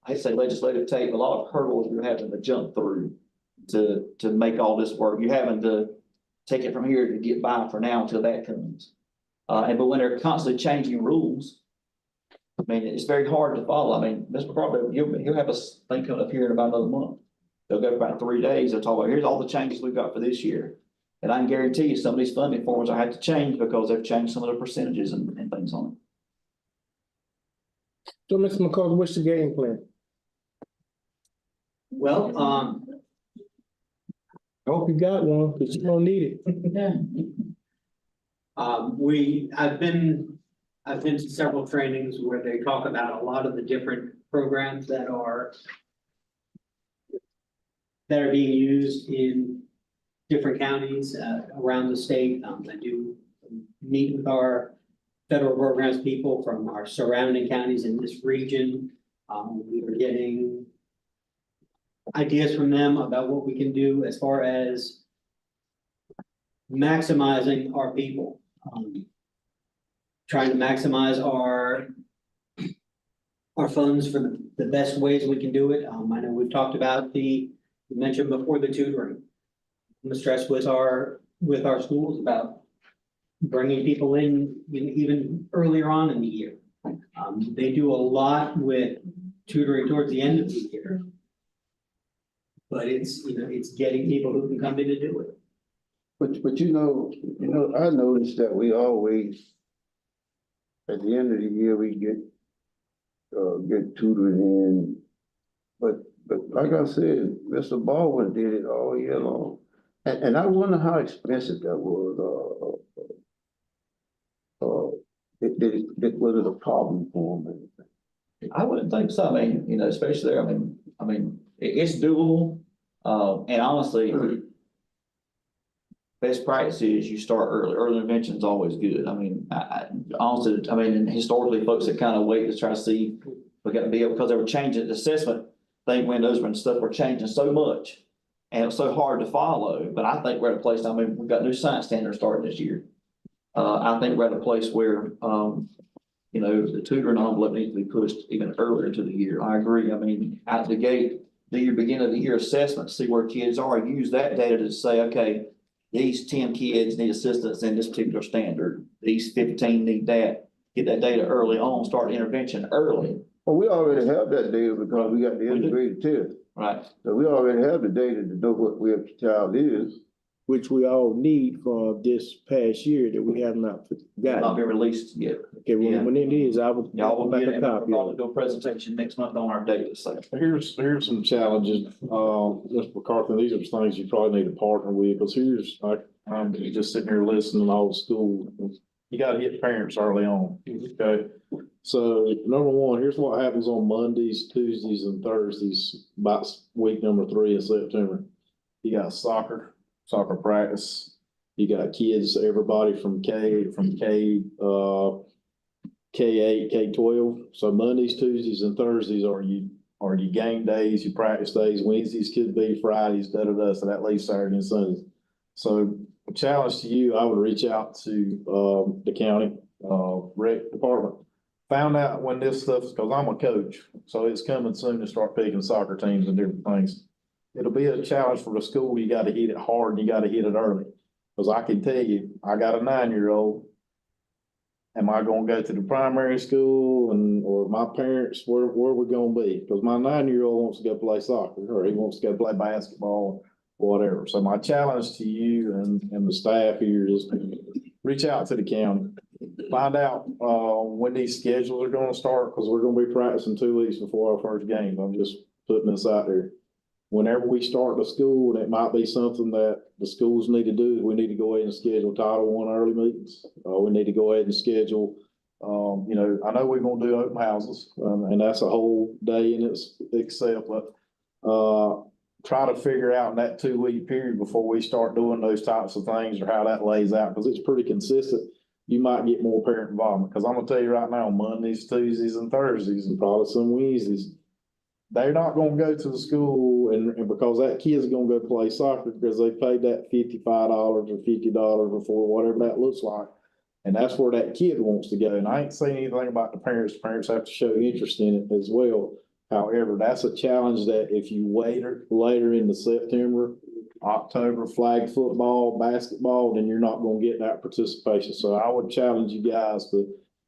I hate to say legislative tape, a lot of hurdles you're having to jump through to make all this work. You're having to take it from here to get by for now until that comes. But when they're constantly changing rules, I mean, it's very hard to follow. I mean, Mr. McCarthy, you'll have a thing coming up here in about another month. They'll go for about 3 days. They'll talk about, here's all the changes we've got for this year. And I can guarantee you some of these funding forms I had to change because they've changed some of the percentages and things on it. So, Mr. McCarthy, what's the game plan? Well, I hope you got one, because you're gonna need it. I've been to several trainings where they talk about a lot of the different programs that are being used in different counties around the state. I do meet with our federal programs people from our surrounding counties in this region. We are getting ideas from them about what we can do as far as maximizing our people. Trying to maximize our funds for the best ways we can do it. I know we've talked about you mentioned before the tutoring. I'm stressed with our schools about bringing people in even earlier on in the year. They do a lot with tutoring towards the end of the year. But it's getting people who can come in to do it. But you know, I noticed that we always, at the end of the year, we get tutoring in. But like I said, Mr. Baldwin did it all year long. And I wonder how expensive that was. Was it a problem for him? I wouldn't think so. I mean, you know, especially there, I mean, it's doable. And honestly, best practice is you start early. Early intervention is always good. I mean, honestly, and historically, folks that kind of wait to try to see, we got to be able, because they were changing the assessment thing, windows and stuff were changing so much And it was so hard to follow, but I think we're at a place, I mean, we've got new science standards starting this year. I think we're at a place where, you know, the tutoring envelope needs to be pushed even earlier into the year. I agree. I mean, out the gate, do your beginning of the year assessment, see where kids are, use that data to say, okay, these 10 kids need assistance in this particular standard. These 15 need that. Get that data early on, start intervention early, Well, we already have that data because we got the We do. integrated test. right? So we already have the data to know where the child is. which we all need for this past year that we have not Not gotten. been released yet. Okay, when it is, I will. Y'all will make get a it. We're copy going of to it. do a presentation next month on our data, so. Here's some challenges, Mr. McCarthy, these are things you probably need to partner with, because I'm just sitting here listening to all the school. You gotta hit parents early on, okay? So number one, here's what happens on Mondays, Tuesdays, and Thursdays, about week number 3 in September. You got soccer practice. You got kids, everybody from K8, K12. So Mondays, Tuesdays, and Thursdays are your game days, your practice days. Wednesdays could be Fridays, So that leaves Saturday and Sundays. So a challenge to you, I would reach out to the county rec department. Found out when this stuff is, because I'm a coach, so it's coming soon to start picking soccer teams and different things. It'll be a challenge for the school. You got to hit it hard and you got to hit it early. Because I can tell you, I got a 9-year-old. Am I gonna go to the primary school or my parents, where we gonna be? Because my 9-year-old wants to go play soccer, or he wants to go play basketball, or whatever. So my challenge to you and the staff here is reach out to the county. Find out, when these schedules are gonna start, because we're gonna be practicing 2 weeks before our first game. I'm just putting this out there. Whenever we start the school, and it might be something that the schools need to do, we need to go ahead and schedule Title I early meetings. We need to go ahead and schedule, you know, I know we're gonna do open houses, and that's a whole day in itself, but try to figure out in that 2-week period before we start doing those types of things, or how that lays out, because it's pretty consistent. You might get more parent involvement, because I'm gonna tell you right now, Mondays, Tuesdays, and Thursdays, and probably some Wednesdays, they're not gonna go to the school and because that kid's gonna go play soccer because they paid that $55 or $50 before, whatever that looks like. And that's where that kid wants to go. And I ain't saying anything about the parents. The parents have to show interest in it as well. However, that's a challenge that if you wait later into September, October, flag football, basketball, then you're not gonna get that participation. So I would challenge you guys to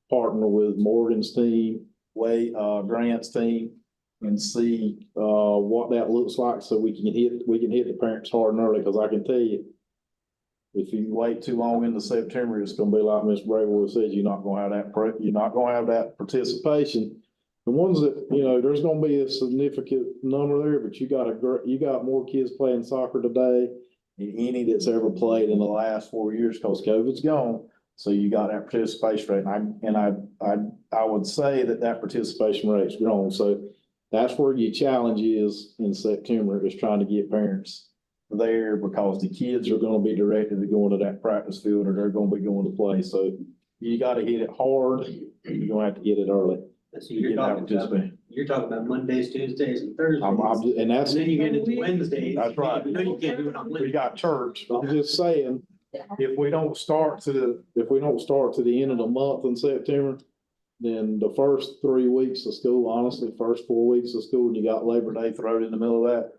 partner with Morgan's team, Grant's team, and see what that looks like, so we can hit the parents hard and early. Because I can tell you, if you wait too long into September, it's gonna be like Ms. Braywood said, you're not gonna have that participation. The ones that, you know, there's gonna be a significant number there, but you got more kids playing soccer today than any that's ever played in the last 4 years, because COVID's gone. So you got that participation rate, I would say that participation rate's grown. So that's where your challenge is in September, is trying to get parents there, because the kids are gonna be directed to going to that practice field, or they're gonna be going to play. So you gotta hit it hard, you're gonna have to get it early. So you're talking about Mondays, Tuesdays, and Thursdays. And that's. And then you get into Wednesdays. That's right. You know you can't do it on We Wednesday. got church. I'm just saying, if we don't start to the end of the month in September, then the first 3 weeks of school, honestly, first 4 weeks of school, and you got Labor Day thrown in the middle of that,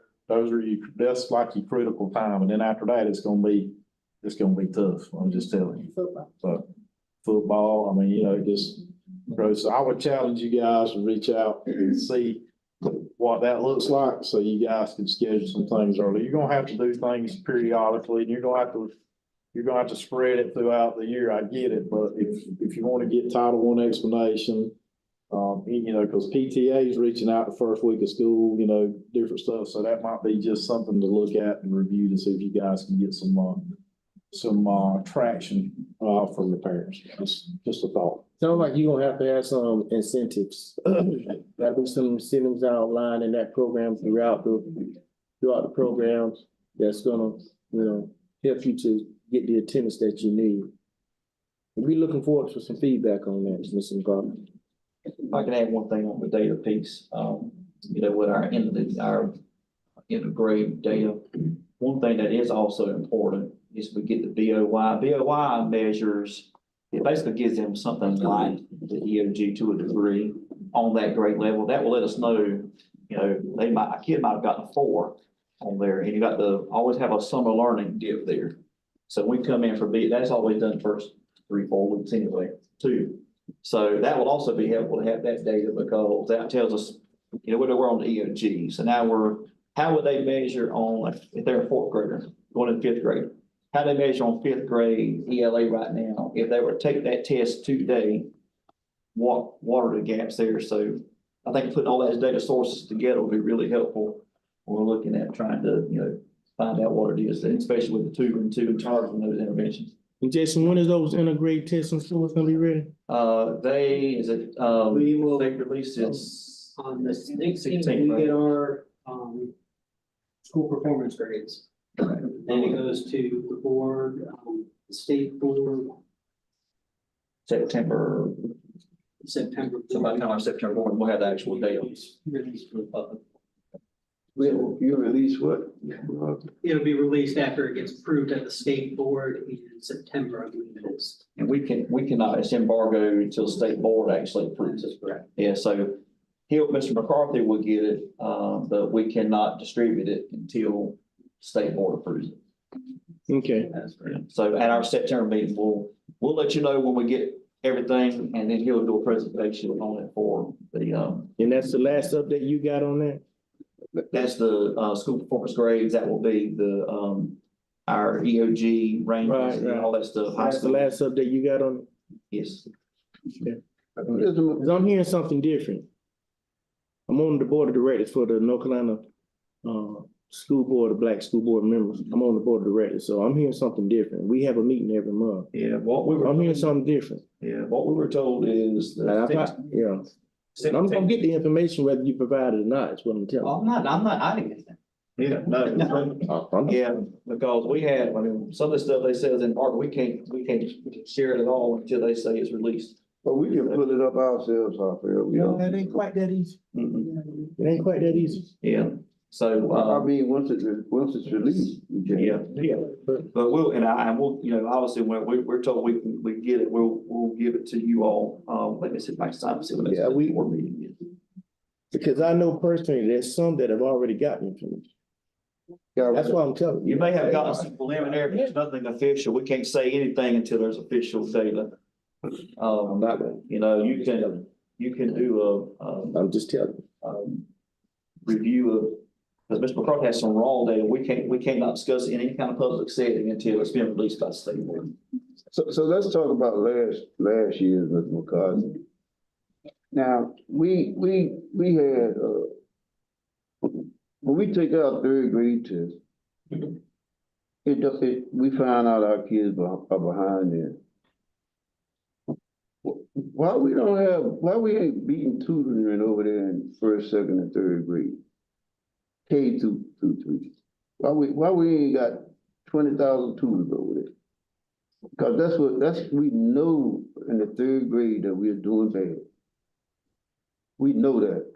that's like your critical time. And then after that, it's gonna be tough. I'm just telling you. So football, I mean, you know, just gross. So I would challenge you guys to reach out and see what that looks like, so you guys can schedule some things early. You're gonna have to do things periodically, and you're gonna have to spread it throughout the year. I get it, but if you want to get Title I explanation, you know, because PTA is reaching out the first week of school, you know, different stuff. So that might be just something to look at and review to see if you guys can get some traction from the parents. Just a thought. Sounds like you're gonna have to have some incentives. Gotta be some incentives outlined in that program throughout the programs that's gonna, you know, help you to get the attendance that you need. We're looking forward to some feedback on that, Mr. McCarthy. If I can add one thing on the data piece, you know, with our integrate data. One thing that is also important is we get the BOY. BOY measures, it basically gives them something like the EOG to a degree on that grade level. That will let us know, you know, a kid might have gotten a 4 on there, and you got to always have a summer learning dip there. So we come in for that's always done first 3-4 weeks anyway, too. So that will also be helpful to have that data, because that tells us, you know, whether we're on the EOG. So now how would they measure on, if they're a 4th grader going to 5th grade? How do they measure on 5th grade ELA right now? If they were to take that test today, what are the gaps there? So I think putting all those data sources together will be really helpful when we're looking at trying to, you know, find out what it is, especially with the 2 and 2 and targeting those interventions. And Jason, when is those integrated tests and schools gonna be ready? We will- They release it On the 16th, 16th, we right? get our, school performance grades. Then it goes to the board, the state board, September, September. so by the time our September board, we'll have the actual data. Released for the public. You release what? It'll be released after it gets approved at the state board in September, I believe it is. And we cannot, it's embargoed until the state board actually approves it. Correct. Yeah, so Mr. McCarthy will get it, but we cannot distribute it until state board approves it. Okay, So at our September meeting, we'll let you know when we get everything, and then he'll do a presentation on it for the, and that's the last update you got on that? that's the, school performance grades. That will be the, our EOG ranges and all that stuff. High That's the school. last update you got on it? Yes. Cause I'm hearing something different. I'm on the board of directors for the North Carolina, school board of Black school board members. I'm on the board of directors, so I'm hearing something different. We have a meeting every month. Yeah, what we were. I'm hearing something different. Yeah, what we were told is And I that. thought, yeah, and I'm gonna get the information whether you provide it or not, is what I'm telling I'm not hiding anything. Yeah, no. you. Yeah, because some of the stuff they say is in part, we can't share it at all until they say it's released. But we can pull it up ourselves, I feel, you No, know. it ain't quite that easy. Mhm. It ain't quite that easy. Yeah, so, I mean, once it's released, we can. yeah, but we'll, you know, obviously, when we're told we get it, we'll give it to you all, let me sit back, and see what Yeah, next we- board meeting is. Because I know personally, there's some that have already gotten information. That's why I'm telling you. You may have gotten some preliminary, but there's nothing official. We can't say anything until there's official data. You know, you can do I'm just telling you. review of, because Mr. McCarthy has some raw data. We cannot discuss it in any kind of public setting until it's been released by the state board. So let's talk about last year's, Mr. McCarthy. Now, we had, when we take our 3rd grade test, we find out our kids are behind there. Why we ain't beating tutoring over there in 1st, 2nd, and 3rd grade? K through 3. Why we ain't got 20,000 tutors over there? Because we know in the 3rd grade that we're doing bad. We know that.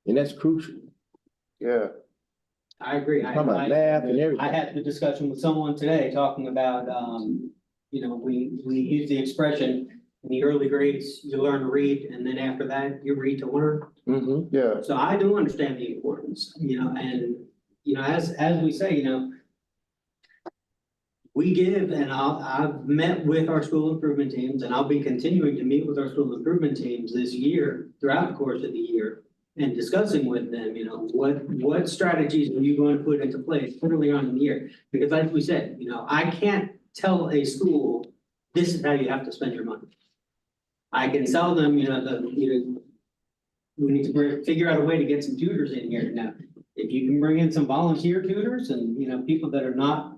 And that's crucial. Yeah. I agree. Talking about math and everything. I had the discussion with someone today talking about, you know, we use the expression, in the early grades, you learn to read, and then after that, you read to learn. Mm-hmm. Yeah. So I do understand the importance, you know, and, you know, as we say, you know, we give, and I've met with our school improvement teams, and I'll be continuing to meet with our school improvement teams this year, throughout the course of the year, and discussing with them, you know, what strategies are you going to put into place early on in the year? Because like we said, you know, I can't tell a school, this is how you have to spend your money. I can tell them, you know, we need to figure out a way to get some tutors in here. Now, if you can bring in some volunteer tutors and, you know, people that are not.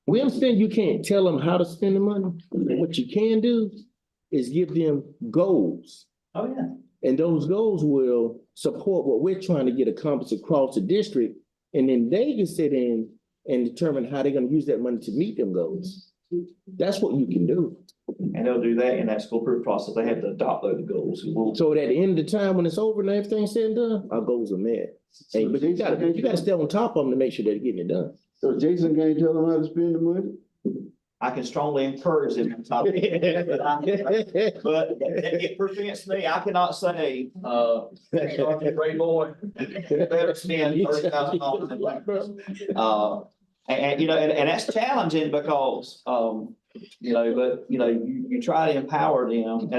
We understand you can't tell them how to spend the money. What you can do is give them goals. Oh, yeah. And those goals will support what we're trying to get accomplished across the district. And then they can sit in and determine how they're gonna use that money to meet them goals. That's what you can do. And they'll do that in that school approval process. They have to adopt those goals. We'll- So at the end of the time, when it's over and everything's said and done, our goals are met. Hey, but you gotta stay on top of them to make sure they're getting it done. So Jason can't tell them how to spend the money? I can strongly encourage them. But it prevents me, I cannot say, great boy, better spend $30,000. And, you know, and that's challenging because, you know, but, you know, you try to empower them,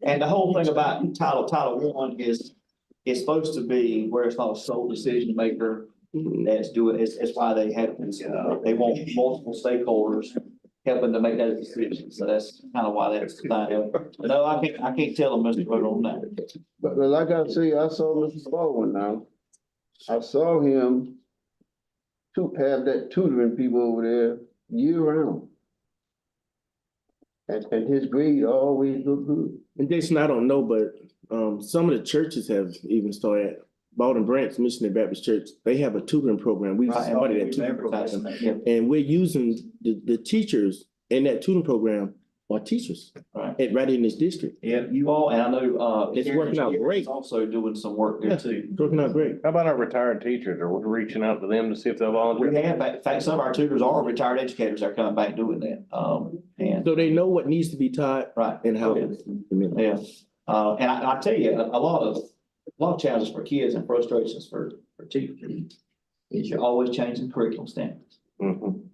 and the whole thing about Title I is, it's supposed to be where it's not a sole decision maker that's doing, it's why they have, they want multiple stakeholders helping to make that decision, so that's kind of why that's designed. But no, I can't tell them, Mr. Roder, on that. But like I say, I saw Mr. Baldwin now. I saw him to have that tutoring people over there year round. And his grade always looked good. And Jason, I don't know, but some of the churches have even started. Baldwin Branch Missionary Baptist Church, they have a tutoring program. We started that tutoring program, and we're using the teachers in that tutoring program are teachers, right in this district. Yeah, you all, and I know, it's working out great. Also doing some work there too. It's working out great. How about our retired teachers? Are we reaching out to them to see if they'll volunteer? We have, in fact, some of our tutors are retired educators that are coming back doing that. And So they know what needs to be taught. Right. And how. Yeah, and I tell you, a lot of challenges for kids and frustrations for teachers is you're always changing curriculum standards.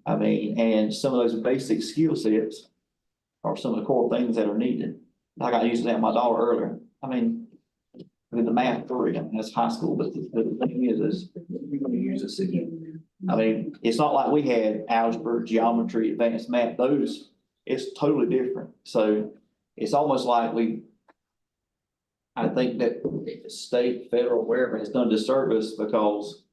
I mean, and some of those basic skill sets are some of the core things that are needed. Like I used to have my daughter earlier. I mean, with the math 3, I mean, that's high school, but the thing is you're going to use this again. I mean, it's not like we had algebra, geometry, advanced math. Those, it's totally different. So it's almost like I think that the state, federal, wherever has done disservice because,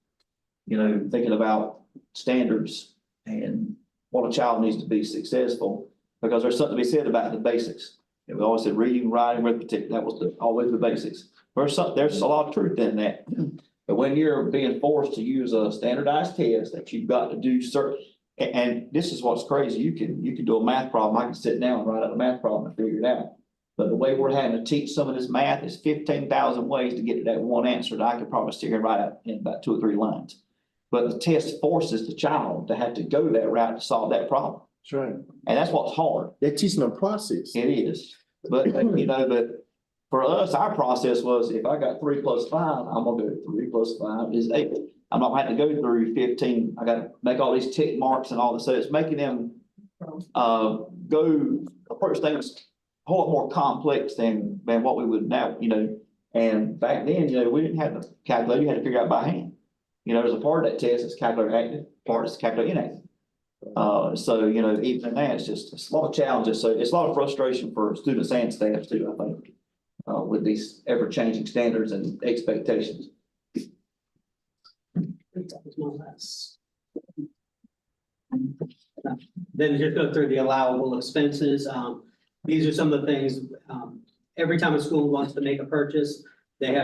you know, thinking about standards and what a child needs to be successful, because there's something to be said about the basics. And we always said reading, writing, arithmetic, that was always the basics. There's a lot of truth in that. But when you're being forced to use a standardized test that you've got to do certain, and this is what's crazy, you can do a math problem. I can sit down and write out a math problem and figure it out. But the way we're having to teach some of this math is 15,000 ways to get to that one answer that I could probably sit here and write out in about 2 or 3 lines. But the test forces the child to have to go that route to solve that problem. That's right. And that's what's hard. They're teaching them process. It is. But, you know, but for us, our process was if I got 3 plus 5, I'm gonna go 3 plus 5 is 8. I'm not having to go through 15. I gotta make all these tick marks and all this. So it's making them go approach things a whole lot more complex than what we would now, you know. And back then, you know, we didn't have the calculator. You had to figure out by hand. You know, there's a part of that test that's calculator active, part is calculator inactive. So, you know, even in that, it's a lot of challenges. So it's a lot of frustration for students and staff too, I think, with these ever-changing standards and expectations. Then just go through the allowable expenses. These are some of the things, every time a school wants to make a purchase, they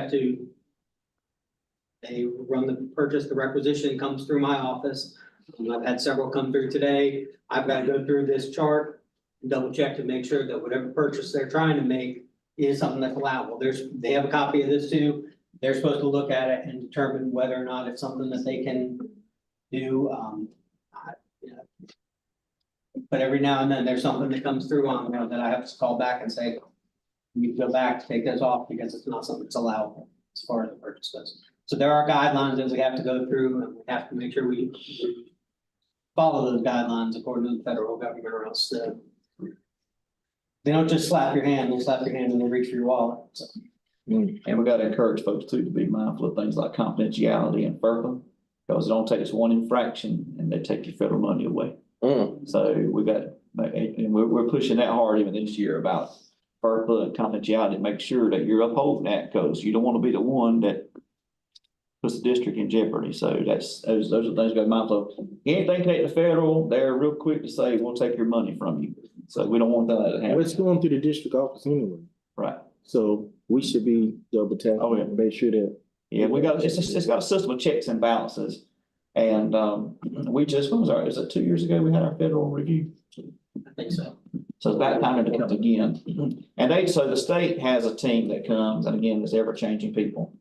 run the purchase, the requisition comes through my office. I've had several come through today. I've got to go through this chart, double check to make sure that whatever purchase they're trying to make is something that's allowable. They have a copy of this too. They're supposed to look at it and determine whether or not it's something that they can do. But every now and then there's something that comes through on there that I have to call back and say, you go back to take this off because it's not something that's allowable as far as the purchase goes. So there are guidelines that we have to go through and we have to make sure we follow those guidelines according to the federal government, or else they don't just slap your hand, they slap your hand and they reach for your wallet. So. And we got to encourage folks too to be mindful of things like confidentiality and FERPA, because it only takes one infraction and they take your federal money away. So we got, and we're pushing that hard even this year about FERPA and confidentiality to make sure that you're upholding that, because you don't want to be the one that puts the district in jeopardy. So those are things we got to be mindful of. Anything connected to federal, they're real quick to say, we'll take your money from you. So we don't want that to happen. Well, it's going through the district office anyway. Right. So we should be double tapping. Oh, yeah. Make sure that. Yeah, it's got a system of checks and balances. And we just, when was is it 2 years ago we had our federal review? I think so. So it's about time to come again. And so the state has a team that comes, and again, it's ever-changing people,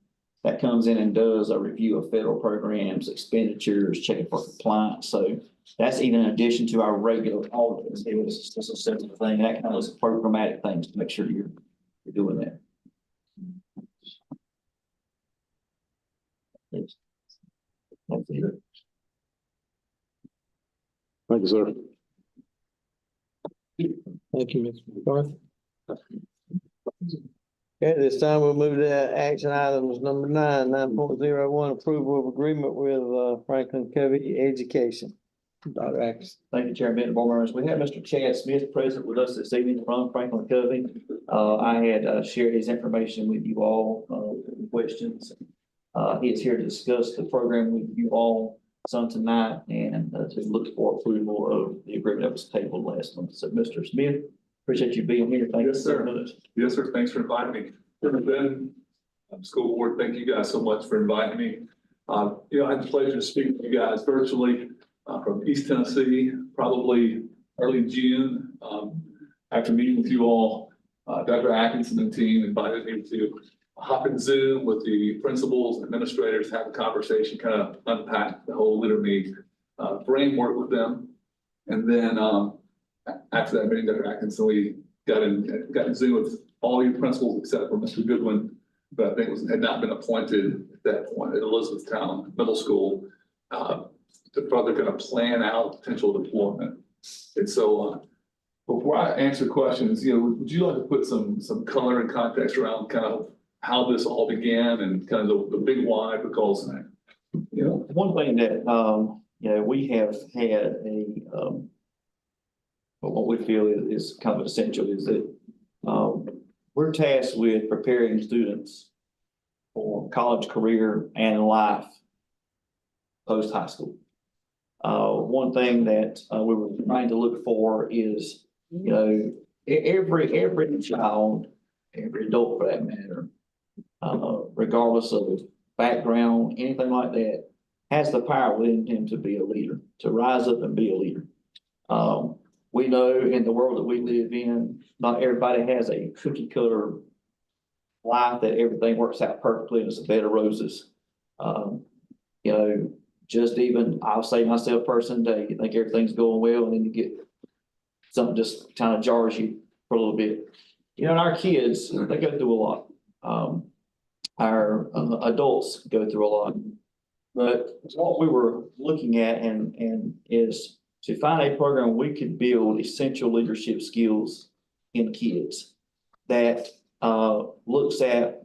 that comes in and does a review of federal programs, expenditures, checking for compliance. So that's even in addition to our regular audits. It was just a separate thing. That kind of is programmatic things to make sure you're doing that. That's it. Thank you, sir. Thank you, Mr. McCarthy. Okay, this time we'll move to action items number 9.01, approval of agreement with Franklin Covey Education. Dr. Atkins. Thank you, Chairman, board members. We have Mr. Chad Smith present with us this evening from Franklin Covey. I had shared his information with you all, questions. He is here to discuss the program with you all some tonight and to look for approval of the agreement that was tabled last month. So, Mr. Smith, appreciate you being here. Thank you. Yes, sir. Yes, sir. Thanks for inviting me. Ben, school board, thank you guys so much for inviting me. I had the pleasure to speak with you guys virtually from East Tennessee, probably early June. After meeting with you all, Dr. Atkinson and team invited me to hop in Zoom with the principals and administrators, have a conversation, kind of unpack the whole literacy framework with them. And then after that meeting, Dr. Atkinson, we got in Zoom with all your principals except for Mr. Goodwin, but I think had not been appointed at that point at Elizabethtown Middle School to further kind of plan out potential deployment. And so before I answer questions, would you like to put some color and context around kind of how this all began and kind of the big why? Because one thing that we have had what we feel is kind of essential is that we're tasked with preparing students for college, career, and life post high school. One thing that we were trying to look for is, every child, every adult for that matter, regardless of background, anything like that, has the power within him to be a leader, to rise up and be a leader. We know in the world that we live in, not everybody has a cookie cutter life that everything works out perfectly and it's a bed of roses. Just even, I'll say myself personally, you think everything's going well and then you get something just kind of jars you for a little bit. And our kids, they go through a lot. Our adults go through a lot. But what we were looking at and is to find a program we could build essential leadership skills in kids that looks at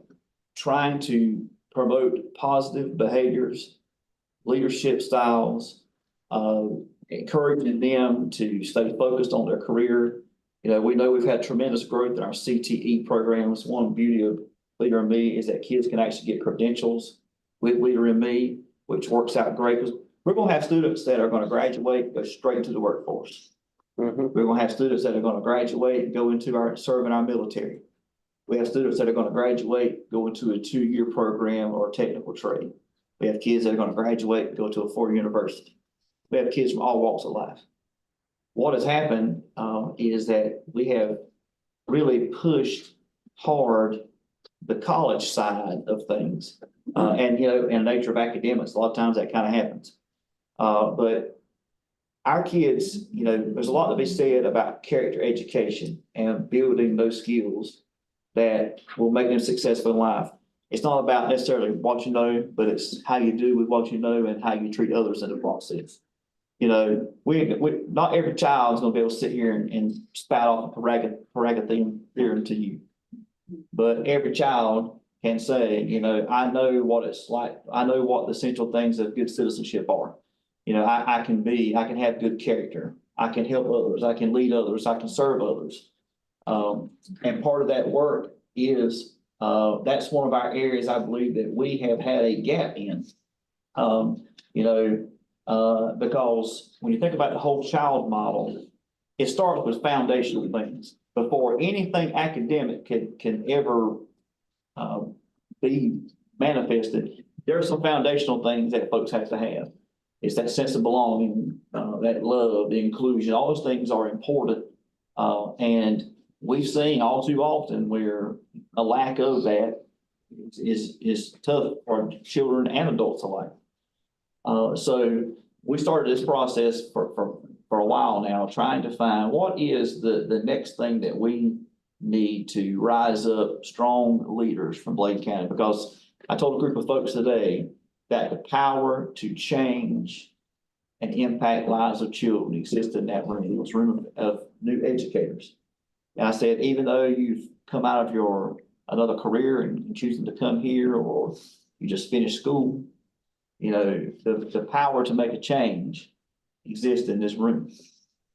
trying to promote positive behaviors, leadership styles, encouraging them to stay focused on their career. We know we've had tremendous growth in our CTE programs. One beauty of Leader in Me is that kids can actually get credentials with Leader in Me, which works out great because we're going to have students that are going to graduate and go straight into the workforce. Mm-hmm. We're going to have students that are going to graduate and go into serve in our military. We have students that are going to graduate, go into a 2-year program or technical trade. We have kids that are going to graduate and go to a 4-year university. We have kids from all walks of life. What has happened is that we have really pushed hard the college side of things. And in the nature of academics, a lot of times that kind of happens. But our kids, there's a lot to be said about character education and building those skills that will make them successful in life. It's not about necessarily what you know, but it's how you do with what you know and how you treat others in the process. We not every child is going to be able to sit here and spout off a Pythagorean theorem to you, but every child can say, I know what it's like. I know what the essential things of good citizenship are. I can have good character. I can help others. I can lead others. I can serve others. And part of that work is, that's one of our areas I believe that we have had a gap in. Because when you think about the whole child model, it starts with foundational things. Before anything academic can ever be manifested, there are some foundational things that folks have to have. It's that sense of belonging, that love, the inclusion, all those things are important And we've seen all too often where a lack of that is tough for children and adults alike. So we started this process for a while now, trying to find what is the next thing that we need to rise up strong leaders from Bladen County. Because I told a group of folks today that the power to change and impact lives of children exists in that room. It was a room of new educators. And I said, even though you've come out of your another career and choosing to come here, or you just finished school, you know, the power to make a change exists in this room.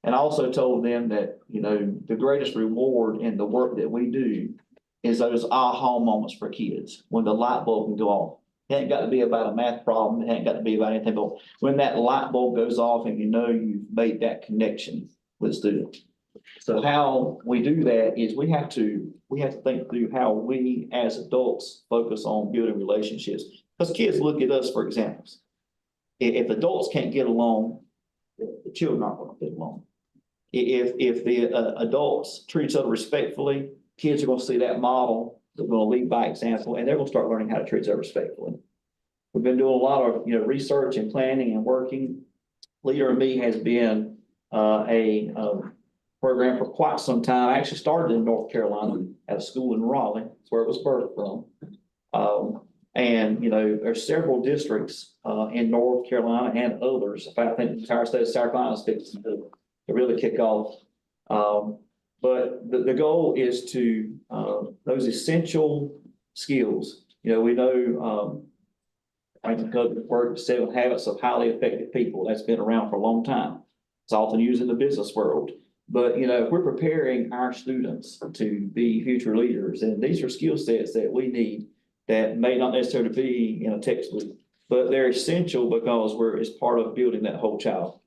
And I also told them that, you know, the greatest reward in the work that we do is those aha moments for kids, when the light bulb can go off. It ain't got to be about a math problem. It ain't got to be about anything, but when that light bulb goes off and you know you've made that connection with the student. So how we do that is we have to think through how we as adults focus on building relationships. Because kids look at us for examples. If adults can't get along, the children aren't going to get along. If the adults treat each other respectfully, kids are going to see that model. They're going to lead by example, and they're going to start learning how to treat each other respectfully. We've been doing a lot of research and planning and working. Leader in Me has been a program for quite some time. I actually started in North Carolina at a school in Raleigh. That's where it was birthed from. And there's several districts in North Carolina and others. In fact, I think the entire state of South Carolina is fixing to really kick off. But the goal is to those essential skills. We know Franklin Covey worked 7 Habits of Highly Effective People. That's been around for a long time. It's often used in the business world. But if we're preparing our students to be future leaders, and these are skill sets that we need that may not necessarily be in a textbook, but they're essential because it's part of building that whole child.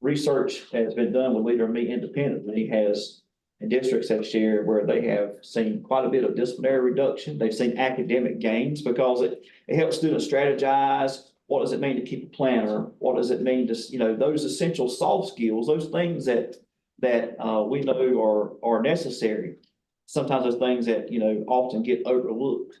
Research has been done with Leader in Me independently, and districts have shared where they have seen quite a bit of disciplinary reduction. They've seen academic gains because it helps students strategize. What does it mean to keep a planner? What does it mean to, those essential soft skills, those things that we know are necessary. Sometimes those things that, often get overlooked.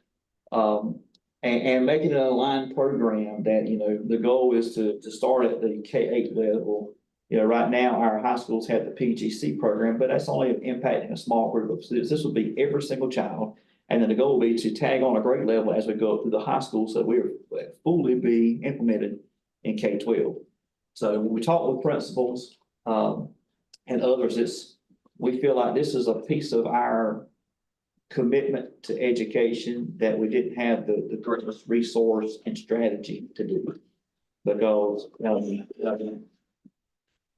And making it an aligned program that, the goal is to start at the K-8 level. Right now our high schools have the PGC program, but that's only impacting a small group of students. This will be every single child. And then the goal will be to tag on a grade level as we go up through the high school, so we're fully be implemented in K-12. So when we talk with principals and others, we feel like this is a piece of our commitment to education that we didn't have the greatest resource and strategy to do. Because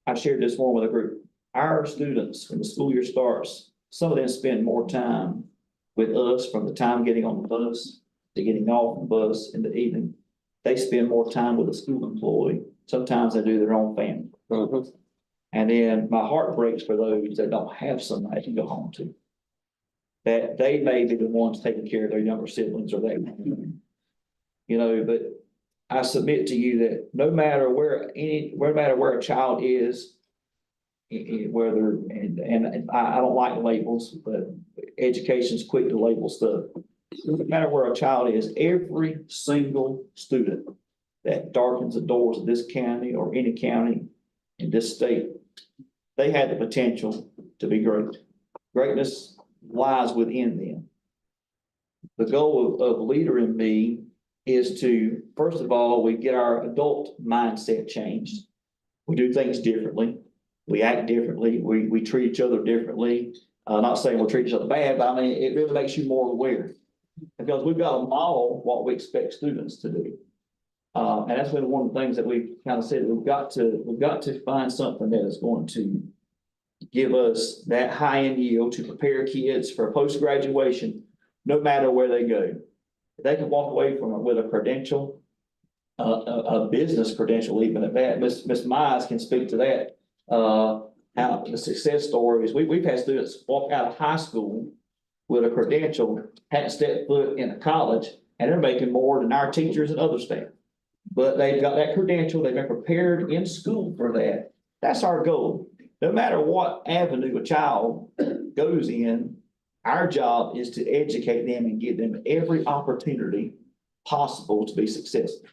I shared this one with a group. Our students, when the school year starts, some of them spend more time with us from the time getting on the bus to getting off the bus in the evening. They spend more time with a school employee. Sometimes they do their own family. Mm-hmm. And then my heart breaks for those that don't have somebody to go home to. That they may be the ones taking care of their younger siblings or that. But I submit to you that no matter where a child is, whether, and I don't like labels, but education's quick to label stuff. No matter where a child is, every single student that darkens the doors of this county or any county in this state, they had the potential to be great. Greatness lies within them. The goal of Leader in Me is to, first of all, we get our adult mindset changed. We do things differently. We act differently. We treat each other differently. Not saying we'll treat each other bad, but I mean, it really makes you more aware because we've got to model what we expect students to do. And that's been one of the things that we kind of said, we've got to find something that is going to give us that high-end yield to prepare kids for post-graduation, no matter where they go. If they can walk away from it with a credential, a business credential even at that. Miss Mize can speak to that. How the success stories. We've had students walk out of high school with a credential, hadn't stepped foot in a college, and they're making more than our teachers and other staff. But they've got that credential, they've been prepared in school for that. That's our goal. no matter what avenue a child goes in, our job is to educate them and give them every opportunity possible to be successful.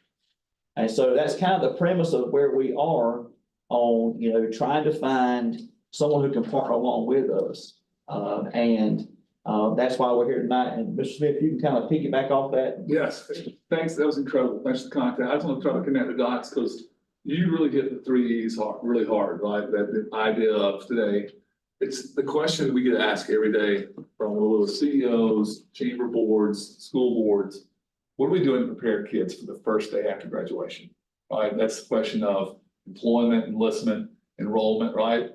And so that's kind of the premise of where we are on, you know, trying to find someone who can partner along with us. That's why we're here tonight. And Mr. Smith, you can kind of piggyback off that. Yes, thanks. That was incredible. Thanks for the content. I just want to try to connect the dots because you really hit the 3 E's hard, really hard, right? That the idea of today, it's the question we get asked every day from the CEOs, chamber boards, school boards. What are we doing to prepare kids for the first day after graduation? Right? That's the question of employment, enlistment, enrollment, right?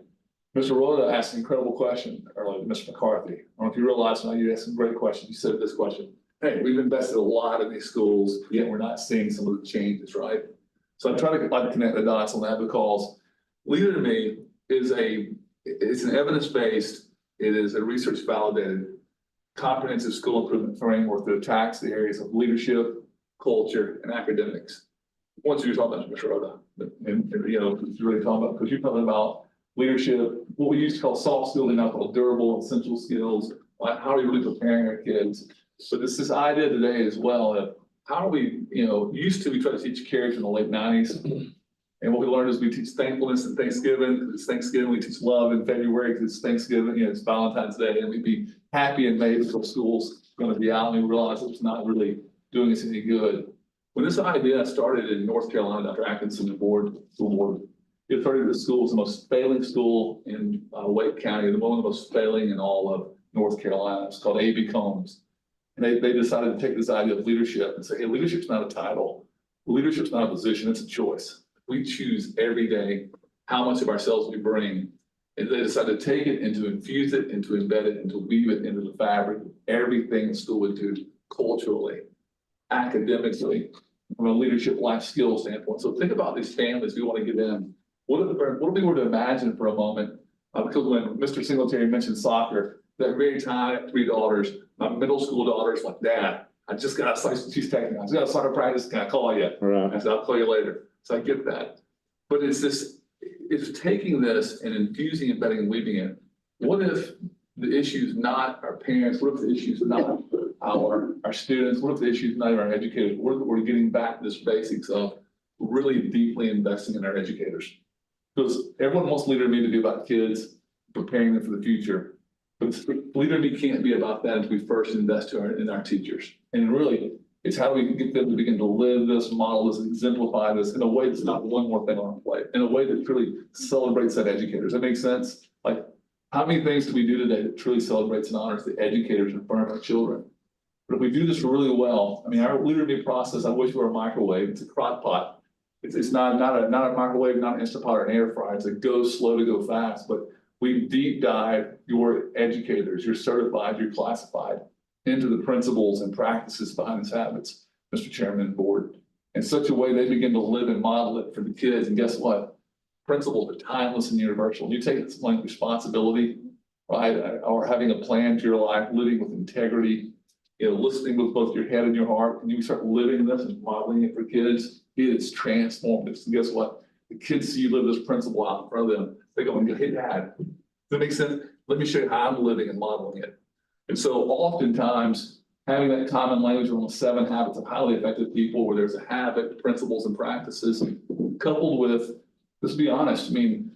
Mr. Rhoda asked an incredible question earlier, Mr. McCarthy. I don't know if you realize now you asked some great questions. You said this question, hey, we've invested a lot in these schools, yet we're not seeing some of the changes, right? So I'm trying to connect the dots on that because Leader to Me is it's an evidence-based, it is a research validated, comprehensive school improvement framework that attacks the areas of leadership, culture, and academics. Once you're talking about Mr. Rhoda, and you know, you're really talking about, because you're talking about leadership, what we used to call soft skills, and now called durable, essential skills. Like how are we really preparing our kids? So this idea today as well of how do we, you know, used to we try to teach character in the late 90s. And what we learned is we teach thankfulness and Thanksgiving, because it's Thanksgiving. We teach love in February because it's Thanksgiving, you know, it's Valentine's Day, and we'd be happy in May because school's going to be out, and we realize it's not really doing us any good. When this idea started in North Carolina, Dr. Atkinson, the school board, it started the school was the most failing school in Wake County, one of the most failing in all of North Carolina. It's called A.B. Combs. And they decided to take this idea of leadership and say, hey, leadership's not a title. Leadership's not a position, it's a choice. We choose every day how much of ourselves we bring. And they decided to take it and to infuse it and to embed it and to weave it into the fabric of everything the school would do culturally, academically, from a leadership life skill standpoint. So think about these families we want to get in. What if we were to imagine for a moment, because when Mr. Singletary mentioned soccer, that very time I have 3 daughters, my middle school daughter's like, Dad, I just got a slice, she's texting, I just got a soccer practice, can I call you? Right. I said, I'll call you later. So I get that. But it's taking this and infusing, embedding, and weaving it. What if the issue is not our parents? What if the issue is not our students? What if the issue is not our educators? What if we're getting back to this basics of really deeply investing in our educators? Because everyone wants Leader to Me to be about kids, preparing them for the future. But Leader to Me can't be about that until we first invest in our teachers. And really, it's how do we get them to begin to live this, model this, exemplify this in a way that's not one more thing on our plate, in a way that truly celebrates that educators. That makes sense? Like, how many things do we do today that truly celebrates and honors the educators in front of our children? But if we do this really well, I mean, our Leader to Me process, I wish we were a microwave. It's a crock pot. It's not a microwave, not an Instapot or an air fryer. It's a go slow to go fast. But we deep dive your educators, you're certified, you're classified into the principles and practices behind these habits, Mr. Chairman and Board, in such a way they begin to live and model it for the kids. And guess what? Principles are timeless and universal. You take it like responsibility, right? Or having a plan for your life, living with integrity, you know, listening with both your head and your heart, and you start living this and modeling it for kids. It is transformative. So guess what? The kids see you live this principle out in front of them. They go and go, hey, Dad, does that make sense? Let me show you how I'm living and modeling it. And so oftentimes having that common language on the 7 habits of highly effective people, where there's a habit, principles, and practices, coupled with, let's be honest, I mean,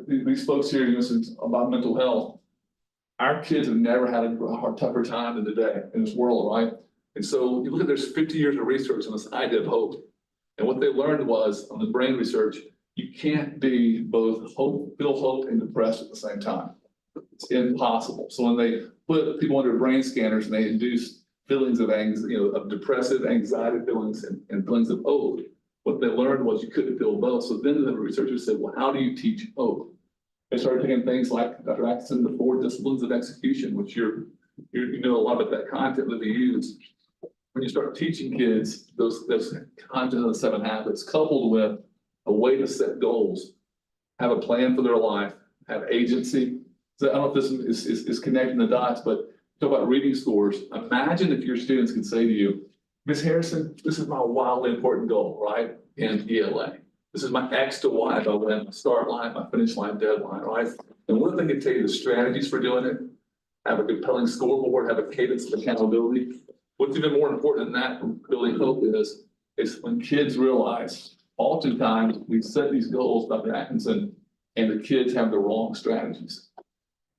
these folks here, you know, about mental health, our kids have never had a tougher time than today in this world, right? And so you look at, there's 50 years of research on this idea of hope. And what they learned was, on the brain research, you can't be both feel hope and depressed at the same time. It's impossible. So when they put people under brain scanners and they induce feelings of anxiety, you know, of depressive anxiety feelings and feelings of hope, what they learned was you couldn't feel both. So then the researchers said, well, how do you teach hope? They started taking things like Dr. Atkinson, the 4 disciplines of execution, which you know a lot about that content that we use. When you start teaching kids those content of the 7 habits, coupled with a way to set goals, have a plan for their life, have agency. So I don't know if this is connecting the dots, but talk about reading scores. Imagine if your students could say to you, Ms. Harrison, this is my wildly important goal, right? In ELA. This is my X to Y by when, my start line, my finish line, deadline, right? And one thing I can tell you, the strategies for doing it, have a compelling scoreboard, have a cadence of accountability. What's even more important than that, building hope is when kids realize, oftentimes we set these goals, Dr. Atkinson, and the kids have the wrong strategies.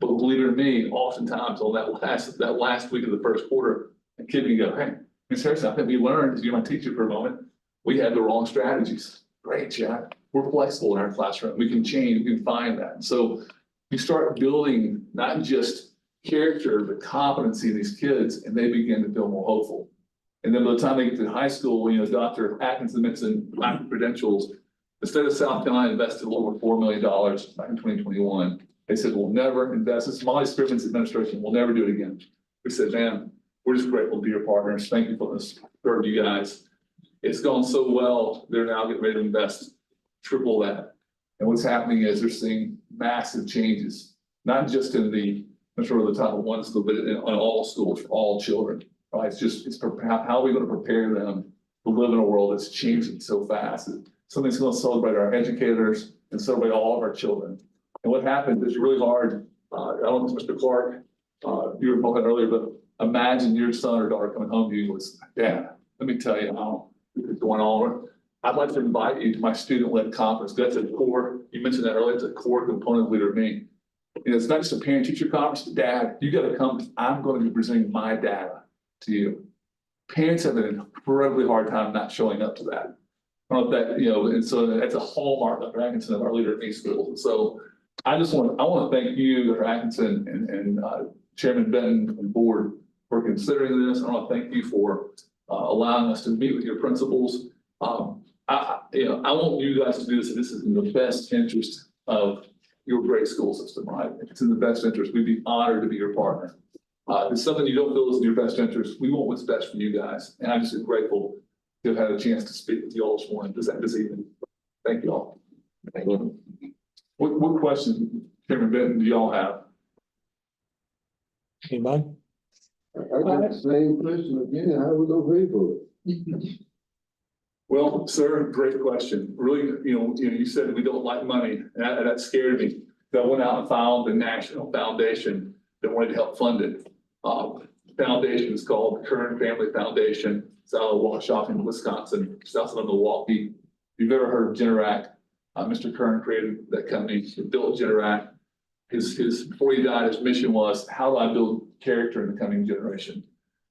But believe it or me, oftentimes on that last week of the first quarter, a kid can go, hey, Ms. Harrison, I think we learned, as you're my teacher for a moment, we had the wrong strategies. Great, Chad. We're flexible in our classroom. We can change, we can find that. And so you start building not just character, but competency in these kids, and they begin to feel more hopeful. And then by the time they get to high school, you know, Dr. Atkinson mentioned lack of credentials. The state of South Carolina invested a little over $4 million back in 2021. They said, we'll never invest. This Molly Scrivens administration will never do it again. We said, man, we're just grateful to be your partners. Thank you for this, for you guys. It's gone so well. They're now getting ready to invest triple that. And what's happening is they're seeing massive changes, not just in the, I'm sure the Title I school, but in all schools for all children. Right? It's how are we going to prepare them to live in a world that's changing so fast? Something's going to celebrate our educators and celebrate all of our children. And what happened is really hard. I don't know, Mr. Clark, you were talking earlier, but imagine your son or daughter coming home to you with, Dad, let me tell you how it's going on. I'd like to invite you to my student-led conference. That's a core, you mentioned that earlier, it's a core component of Leader of Me. You know, it's not just a parent-teacher conference, but Dad, you got to come. I'm going to be presenting my data to you. Parents have an incredibly hard time not showing up to that. I don't know if that, you know, and so that's a hallmark, Dr. Atkinson, of our Leader of Me schools. And so I want to thank you, Dr. Atkinson, and Chairman Benton and the board for considering this. I want to thank you for allowing us to meet with your principals. I want you guys to do this. This is in the best interest of your great school system, right? If it's in the best interest, we'd be honored to be your partner. If it's something you don't feel is in your best interest, we want what's best for you guys. And I'm just grateful to have had a chance to speak with you all this morning, this evening. Thank you all. Thank you. What question, Chairman Benton, do y'all have? Anybody? I got the same question again, how we gonna pay for it? Well, sir, great question. Really, you said we don't like money, and that scared me. I went out and found the national foundation that wanted to help fund it. The foundation is called the Kern Family Foundation. It's out of Washington, Wisconsin, south of Milwaukee. If you've ever heard of Generac, Mr. Kern created that company, he built Generac. Before he died, his mission was, how do I build character in the coming generation?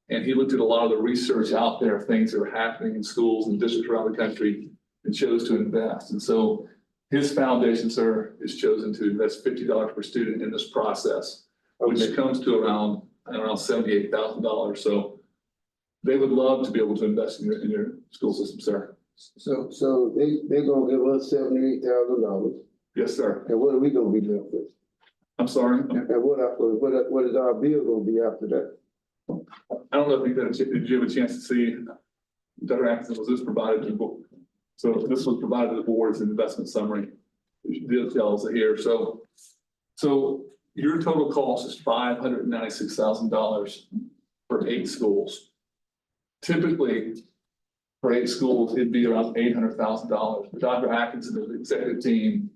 And he looked at a lot of the research out there, things that are happening in schools and districts around the country, and chose to invest. And so his foundation, sir, is chosen to invest $50 per student in this process, which comes to around $78,000. So they would love to be able to invest in your school system, sir. So they're gonna give us $78,000. Yes, sir. And what are we gonna be left with? I'm sorry. And what is our bill gonna be after that? I don't know if did you have a chance to see, Dr. Atkinson, was this provided to the board? So this was provided to the board as an investment summary. Details are here. So your total cost is $596,000 for 8 schools. Typically, for 8 schools, it'd be around $800,000. But Dr. Atkinson and the executive team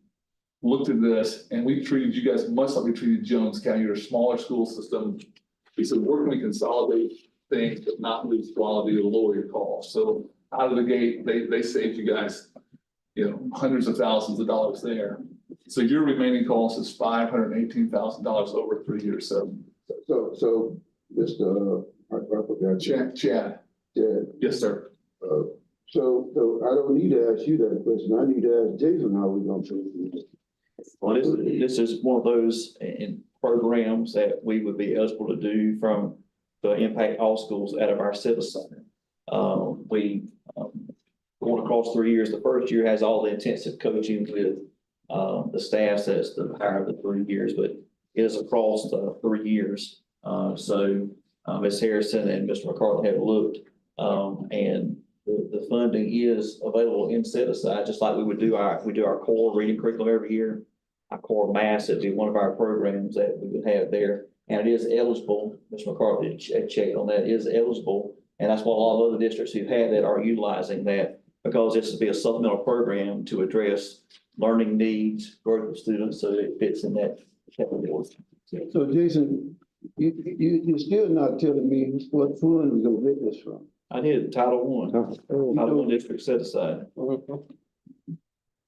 looked at this, and we treated you guys much like we treated Jones County, your smaller school system. We said, where can we consolidate things but not lose quality or lower your cost? So out of the gate, they saved you guys, hundreds of thousands of dollars there. So your remaining cost is $518,000 over 3 years. So Mr. I forgot. Chad. Yeah. Yes, sir. So I don't need to ask you that question. I need to ask Jason how we gonna pay for it. Well, this is one of those programs that we would be eligible to do from the impact all schools out of our center. Going across 3 years, the first year has all the intensive coaching with the staff, that's the higher of the 3 years, but it is across the 3 years. So Ms. Harrison and Mr. McCarthy have looked, and the funding is available in set aside, just like we do our core reading curriculum every year. Our core math would be one of our programs that we would have there, and it is eligible. Mr. McCarthy checked on that, it is eligible, and that's what a lot of other districts who have that are utilizing that. because this would be a supplemental program to address learning needs, growth of students, so it fits in that category. So Jason, you're still not telling me what fund we're gonna get this from. I did Title I district set aside.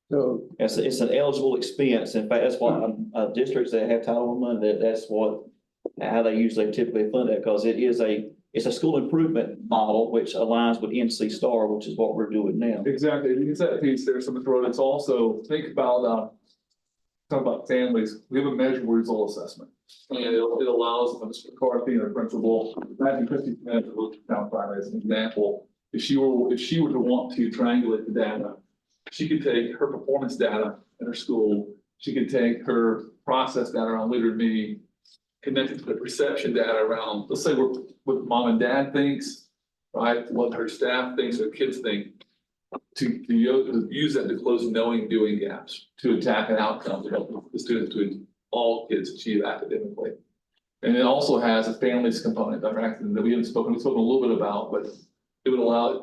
So, It's an eligible expense. In fact, that's what, districts that have Title I money, that's what, how they usually typically fund it, because it's a school improvement model, which aligns with NC Star, which is what we're doing now. Exactly, it's that piece there, so Mr. Road, it's also, think about, talk about families, we have a measurable result assessment. And it allows Mr. McCarthy and the principal, imagine Christie Smith, down primary as an example. If she were to want to triangulate the data, she could take her performance data in her school, she could take her process data around Leader in Me, connect it to the perception data around, let's say what mom and dad thinks, right? What her staff thinks, her kids think. To use that to close knowing doing gaps, to attack an outcome to help the students to all kids achieve academically. And it also has a families component that we haven't spoken a little bit about, but it would allow it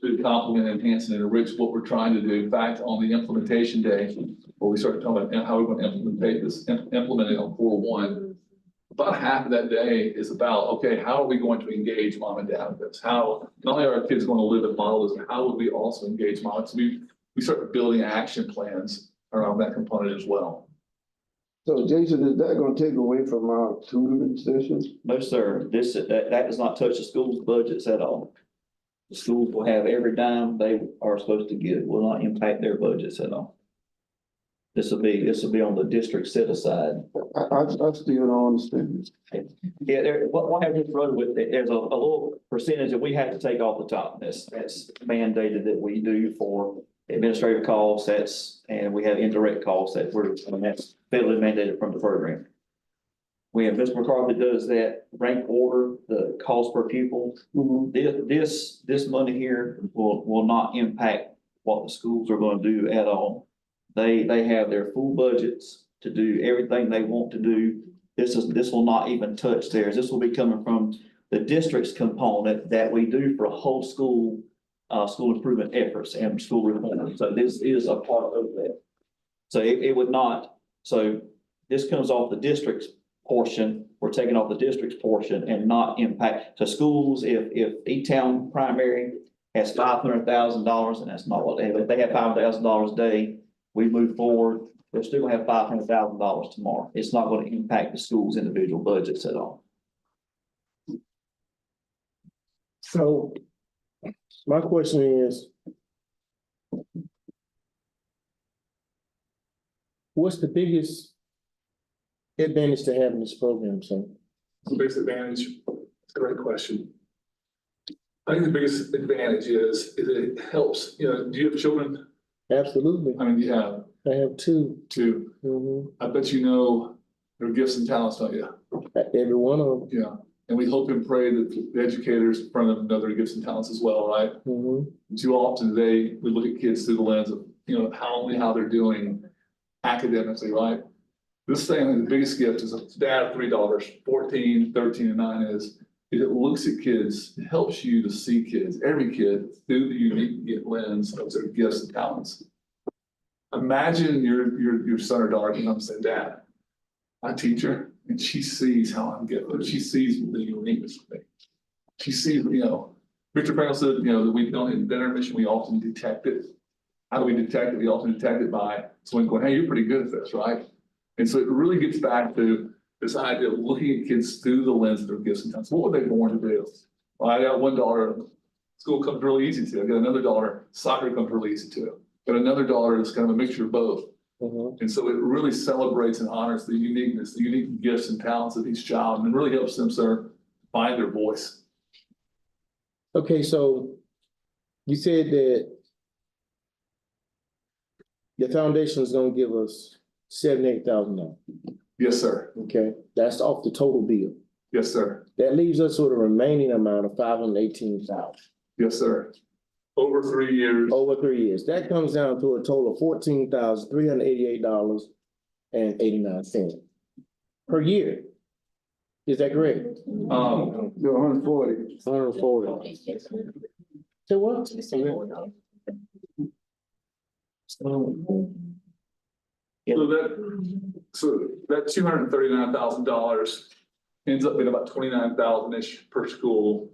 to complement, enhance, and enrich what we're trying to do. In fact, on the implementation day, where we started talking about how we're going to implement it on 4.1, about half of that day is about, okay, how are we going to engage mom and dad with this? How, not only are our kids going to live and model this, but how would we also engage mom? So we start building action plans around that component as well. so Jason, is that gonna take away from our tutoring sessions? No, sir, that does not touch the school's budgets at all. The schools will have every dime they are supposed to get, will not impact their budgets at all. This will be on the district set aside. I still don't understand. Yeah, what happens with it, there's a little percentage that we have to take off the top. That's mandated that we do for administrative costs, and we have indirect costs that's federally mandated from the program. When Ms. McCarthy does that rank order, the cost per pupil, this money here will not impact what the schools are going to do at all. They have their full budgets to do everything they want to do. This will not even touch theirs. This will be coming from the district's component that we do for a whole school improvement efforts and school reform. So this is a part of that. So it would not, so this comes off the district's portion. We're taking off the district's portion and not impact to schools. If E-Town Primary has $500,000, and that's not what they have, if they have $500,000 a day, we move forward, they're still gonna have $500,000 tomorrow. It's not gonna impact the school's individual budgets at all. So my question is, what's the biggest advantage to having this program, son? The biggest advantage, it's a great question. I think the biggest advantage is it helps, do you have children? Absolutely. I mean, you have I have two. I bet you know their gifts and talents, don't you? Every one of them. Yeah, and we hope and pray that the educators in front of them know their gifts and talents as well, right? Too often today, we look at kids through the lens of, how they're doing academically, right? This thing, the biggest gift is a dad of 3 daughters, 14, 13, and 9 is it looks at kids, it helps you to see kids, every kid, through the unique lens of their gifts and talents. Imagine your son or daughter comes and say, Dad, my teacher, and she sees how I'm gifted. She sees the uniqueness of me. She sees, Richard Pringle said, that we don't in intermission, we often detect it. How do we detect it? We often detect it by someone going, hey, you're pretty good at this, right? And so it really gets back to this idea of looking at kids through the lens of their gifts and talents. What were they born to do? Well, I got one daughter, school comes really easy to. I got another daughter, soccer comes really easy to. Got another daughter that's kind of a mixture of both. And so it really celebrates and honors the uniqueness, the unique gifts and talents of each child, and really helps them, sir, find their voice. Okay, so you said that the foundation is gonna give us $78,000. Yes, sir. Okay, that's off the total bill. Yes, sir. That leaves us with a remaining amount of $518,000. Yes, sir. Over 3 years. Over 3 years. That comes down to a total of $14,388.89 per year. Is that correct? 140. 140. So what? So that $239,000 ends up being about 29,000-ish per school.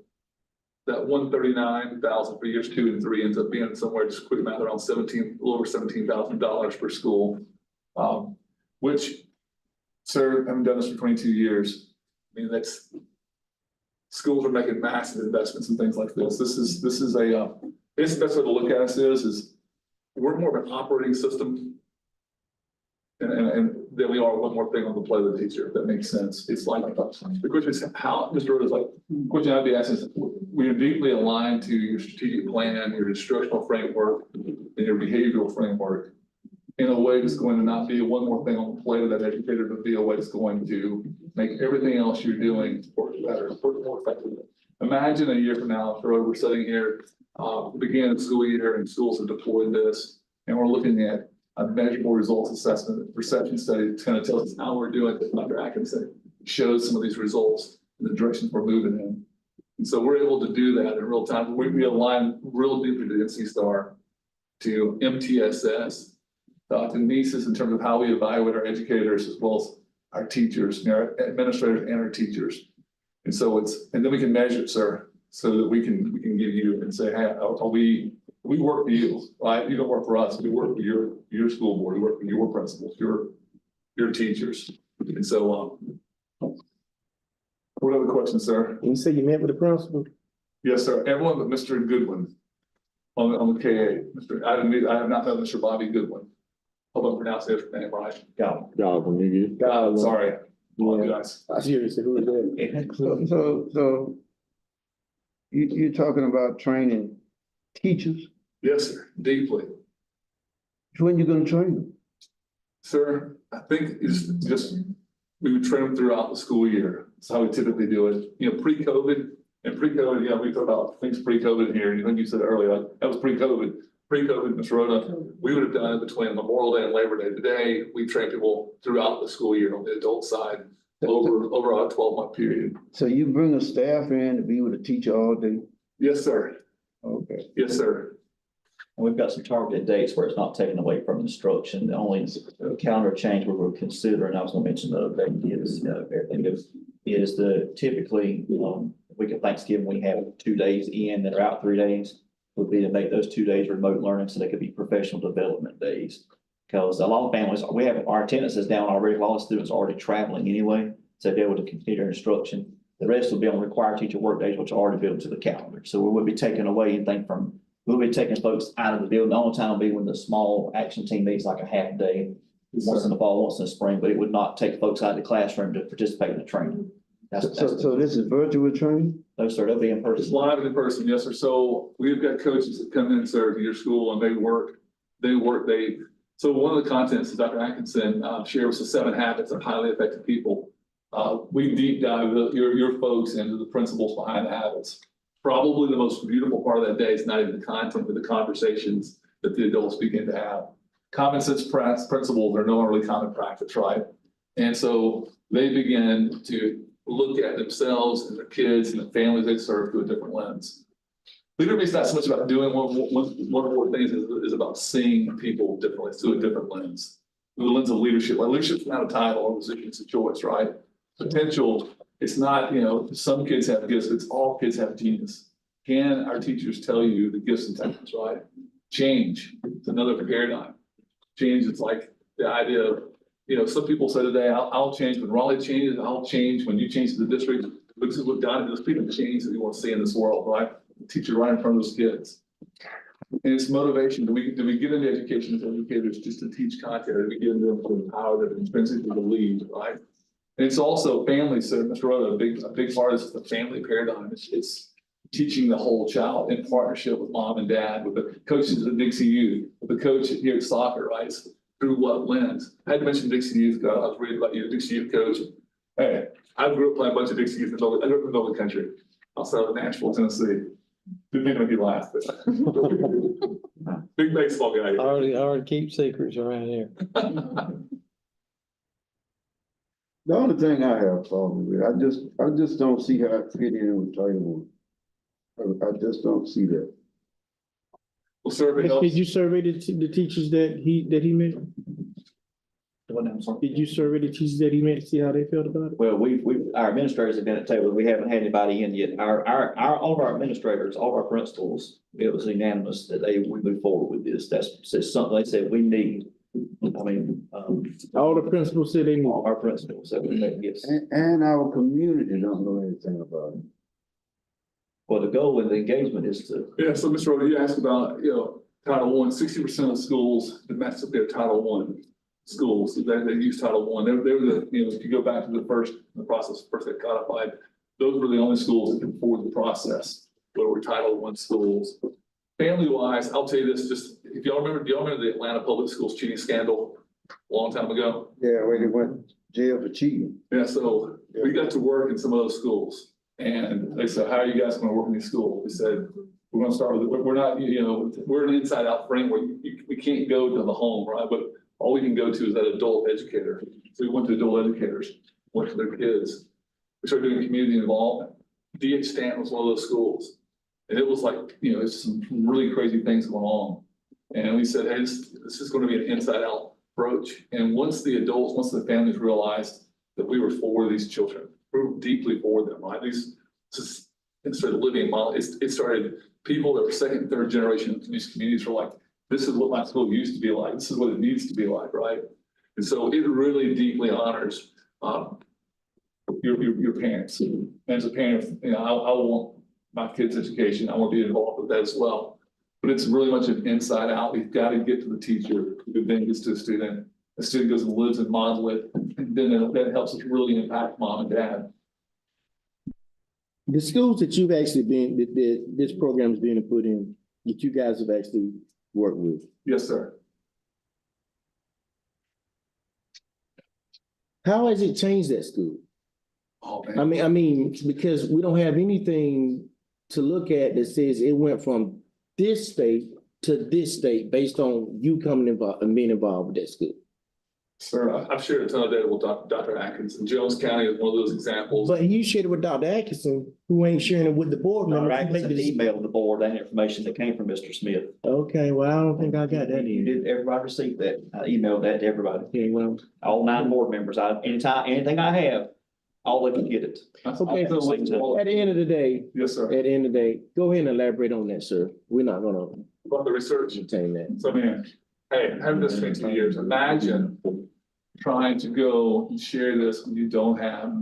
That 139,000 for years 2 and 3 ends up being somewhere, just quick math, around a little over $17,000 per school. Which, sir, I've done this for 22 years. I mean, schools are making massive investments in things like this. This is the best way to look at us is we're more of an operating system. And then we are one more thing on the plate of the teacher, if that makes sense. It's like, the question is how, Mr. Rhoda, is like, the question I'd be asking is, we are deeply aligned to your strategic plan, your instructional framework, and your behavioral framework in a way that's going to not be one more thing on the plate of that educator, but be a way that's going to make everything else you're doing work better, work more effectively. Imagine a year from now, Mr. Rhoda, we're sitting here, beginning of the school year, and schools have deployed this, and we're looking at a measurable results assessment, perception study that's going to tell us how we're doing, as Dr. Atkinson shows some of these results and the directions we're moving in. And so we're able to do that in real time. We align real deeply to NC STAR, to MTSS, to NESIS in terms of how we evaluate our educators as well as our teachers, our administrators and our teachers. And so and then we can measure it, sir, so that we can give you and say, hey, we work for you, right? You don't work for us. We work for your school board. We work for your principals, your teachers. And so, what other questions, sir? You say you met with the principal? Yes, sir. Everyone but Mr. Goodwin on the KA. I have not met Mr. Bobby Goodwin. Hope I'm pronouncing his name right. God, sorry. Apologize. I seriously, who is that? So you're talking about training teachers? Yes, sir. Deeply. When you gonna train them? Sir, I think it's just, we would train them throughout the school year. That's how we typically do it. You know, pre-COVID, we talk about things pre-COVID here, and I think you said earlier, that was pre-COVID. Pre-COVID, Ms. Rhoda, we would have done it between Memorial Day and Labor Day. Today, we train people throughout the school year on the adult side over a 12-month period. So you bring a staff in to be with a teacher all day? Yes, sir. Okay. Yes, sir. And we've got some targeted dates where it's not taken away from instruction. The only calendar change we were considering, I was gonna mention the other day, is typically, week of Thanksgiving, we have 2 days in that are out 3 days. Would be to make those 2 days remote learning so they could be professional development days. Because a lot of families, our attendance is down already. A lot of students are already traveling anyway, so they'll be able to continue their instruction. The rest will be on required teacher work days, which are already built into the calendar. So we would be taking away anything we'll be taking folks out of the building. The only time will be when the small action team meets like a half day, once in the fall, once in the spring, but it would not take folks out of the classroom to participate in the training. So this is virtual training? No, sir, they'll be in It's person. live and in person, yes, sir. So we've got coaches that come in, sir, to your school and so one of the contents that Dr. Atkinson shared was the 7 habits of highly effective people. We deep dive your folks into the principles behind the habits. Probably the most beautiful part of that day is not even the content, but the conversations that the adults begin to have. Common sense principles are no really common practice, right? And so they begin to look at themselves and their kids and the families they serve through a different lens. Leadership is not so much about doing one more things is about seeing people differently through a different lens. Through the lens of leadership. Like leadership's not a title or position, it's a choice, right? Potential, it's not, some kids have gifts, it's all kids have genius. Can our teachers tell you the gifts and talents, right? Change, it's another paradigm. Change, it's like the idea of, some people say today, I'll change when Raleigh changes, I'll change when you change to the district. But this is what God does, people change that we want to see in this world, right? The teacher right in front of those kids. And it's motivation. Do we get into education as educators just to teach content, or do we get into them to empower them intrinsically to lead, right? And it's also family. So Mr. Rhoda, a big part of this is the family paradigm. It's teaching the whole child in partnership with mom and dad, with the coaches at Dixie Youth, with the coach here at soccer, right? So through what lens? I had to mention Dixie Youth because I was reading about you, Dixie Youth coach. Hey, I grew up playing a bunch of Dixie Youth. I grew up in the middle of the country. outside of Nashville, Tennessee. Didn't mean to make you laugh, but big baseball guy. I already keep secrets around here. The only thing I have problem with, I just don't see how it fit in with Title I. I just don't see that. Well, survey helps. Did you survey the teachers that he met? I'm sorry. Did you survey the teachers that he met to see how they felt about it? Well, our administrators have been at the table. We haven't had anybody in yet. All of our administrators, all of our principals, it was unanimous that we move forward with this. That's something they said we need. I mean, All the principals said they knew. all our principals said we need, yes. And our community don't know anything about it. Well, the goal and the engagement is to, Yeah, so Mr. Rhoda, you asked about, Title I, 60% of schools domestically are Title I schools, they use Title I. They were the, if you go back to the process, first they codified, those were the only schools that could afford the process, that were Title I schools. Family wise, I'll tell you this, just, do y'all remember the Atlanta public schools cheating scandal a long time ago? Yeah, where they went to jail for cheating. Yeah, so we got to work in some of those schools. And they said, how are you guys gonna work in these schools? We said, we're gonna start with, we're not, we're an inside out framework. We can't go to the home, right? But all we can go to is that adult educator. So we went to adult educators, went to their kids. We started doing community involvement. DH Stanton was one of those schools. And it was like, it's some really crazy things going on. And we said, hey, this is gonna be an inside out approach. And once the families realized that we were for these children, we were deeply for them, right? It started living model. It started people that were second, third generation in these communities were like, this is what my school used to be like. This is what it needs to be like, right? And so it really deeply honors your parents. And as a parent, I want my kids' education. I want to be involved with that as well. But it's really much an inside out. You've got to get to the teacher who then gets to the student. The student goes and lives and models it. And then that helps us really impact mom and dad. The schools that you've actually been, that this program is being put in, that you guys have actually worked with. Yes, sir. How has it changed that school? Oh, man. I mean, because we don't have anything to look at that says it went from this state to this state based on you coming involved and being involved with that school. Sir, I've shared a ton of data with Dr. Atkins, and Jones County is one of those examples. But you shared it with Dr. Atkinson, who ain't sharing it with the board Dr. members. Atkinson emailed the board that information that came from Mr. Smith. Okay, well, I don't think I got that You in. did, everybody received that. I emailed that to everybody, Okay, well, all 9 board members. Anything I have, all of you get it. okay, I'll send it to- at the end of the day, Yes, sir. at the end of the day, go ahead and elaborate on that, sir. We're not gonna About the research. entertain that. So, man, hey, having this for 2 years, imagine trying to go and share this when you don't have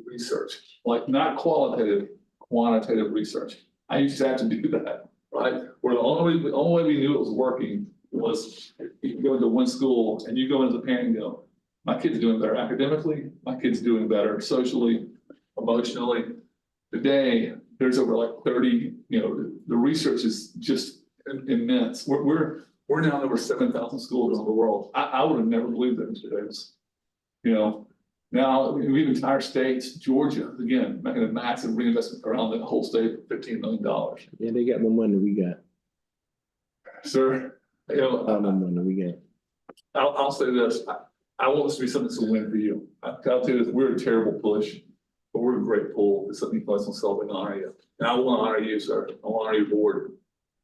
research, like not qualitative, quantitative research. I used to have to do that, right? Where the only way we knew it was working was you can go into one school and you go as a parent and go, my kid's doing better academically, my kid's doing better socially, emotionally. Today, there's over like 30, the research is just immense. We're now in over 7,000 schools around the world. I would have never believed that in today's, now we have entire states, Georgia, again, making a massive reinvestment around the whole state for $15 million. Yeah, they got more money than we got. Sir, More money than we got. I'll say this, I want this to be something that's a win for you. I'll tell you this, we're a terrible push, but we're a great pull. It's something for us to celebrate and honor you. And I want to honor you, sir. I want to honor your board.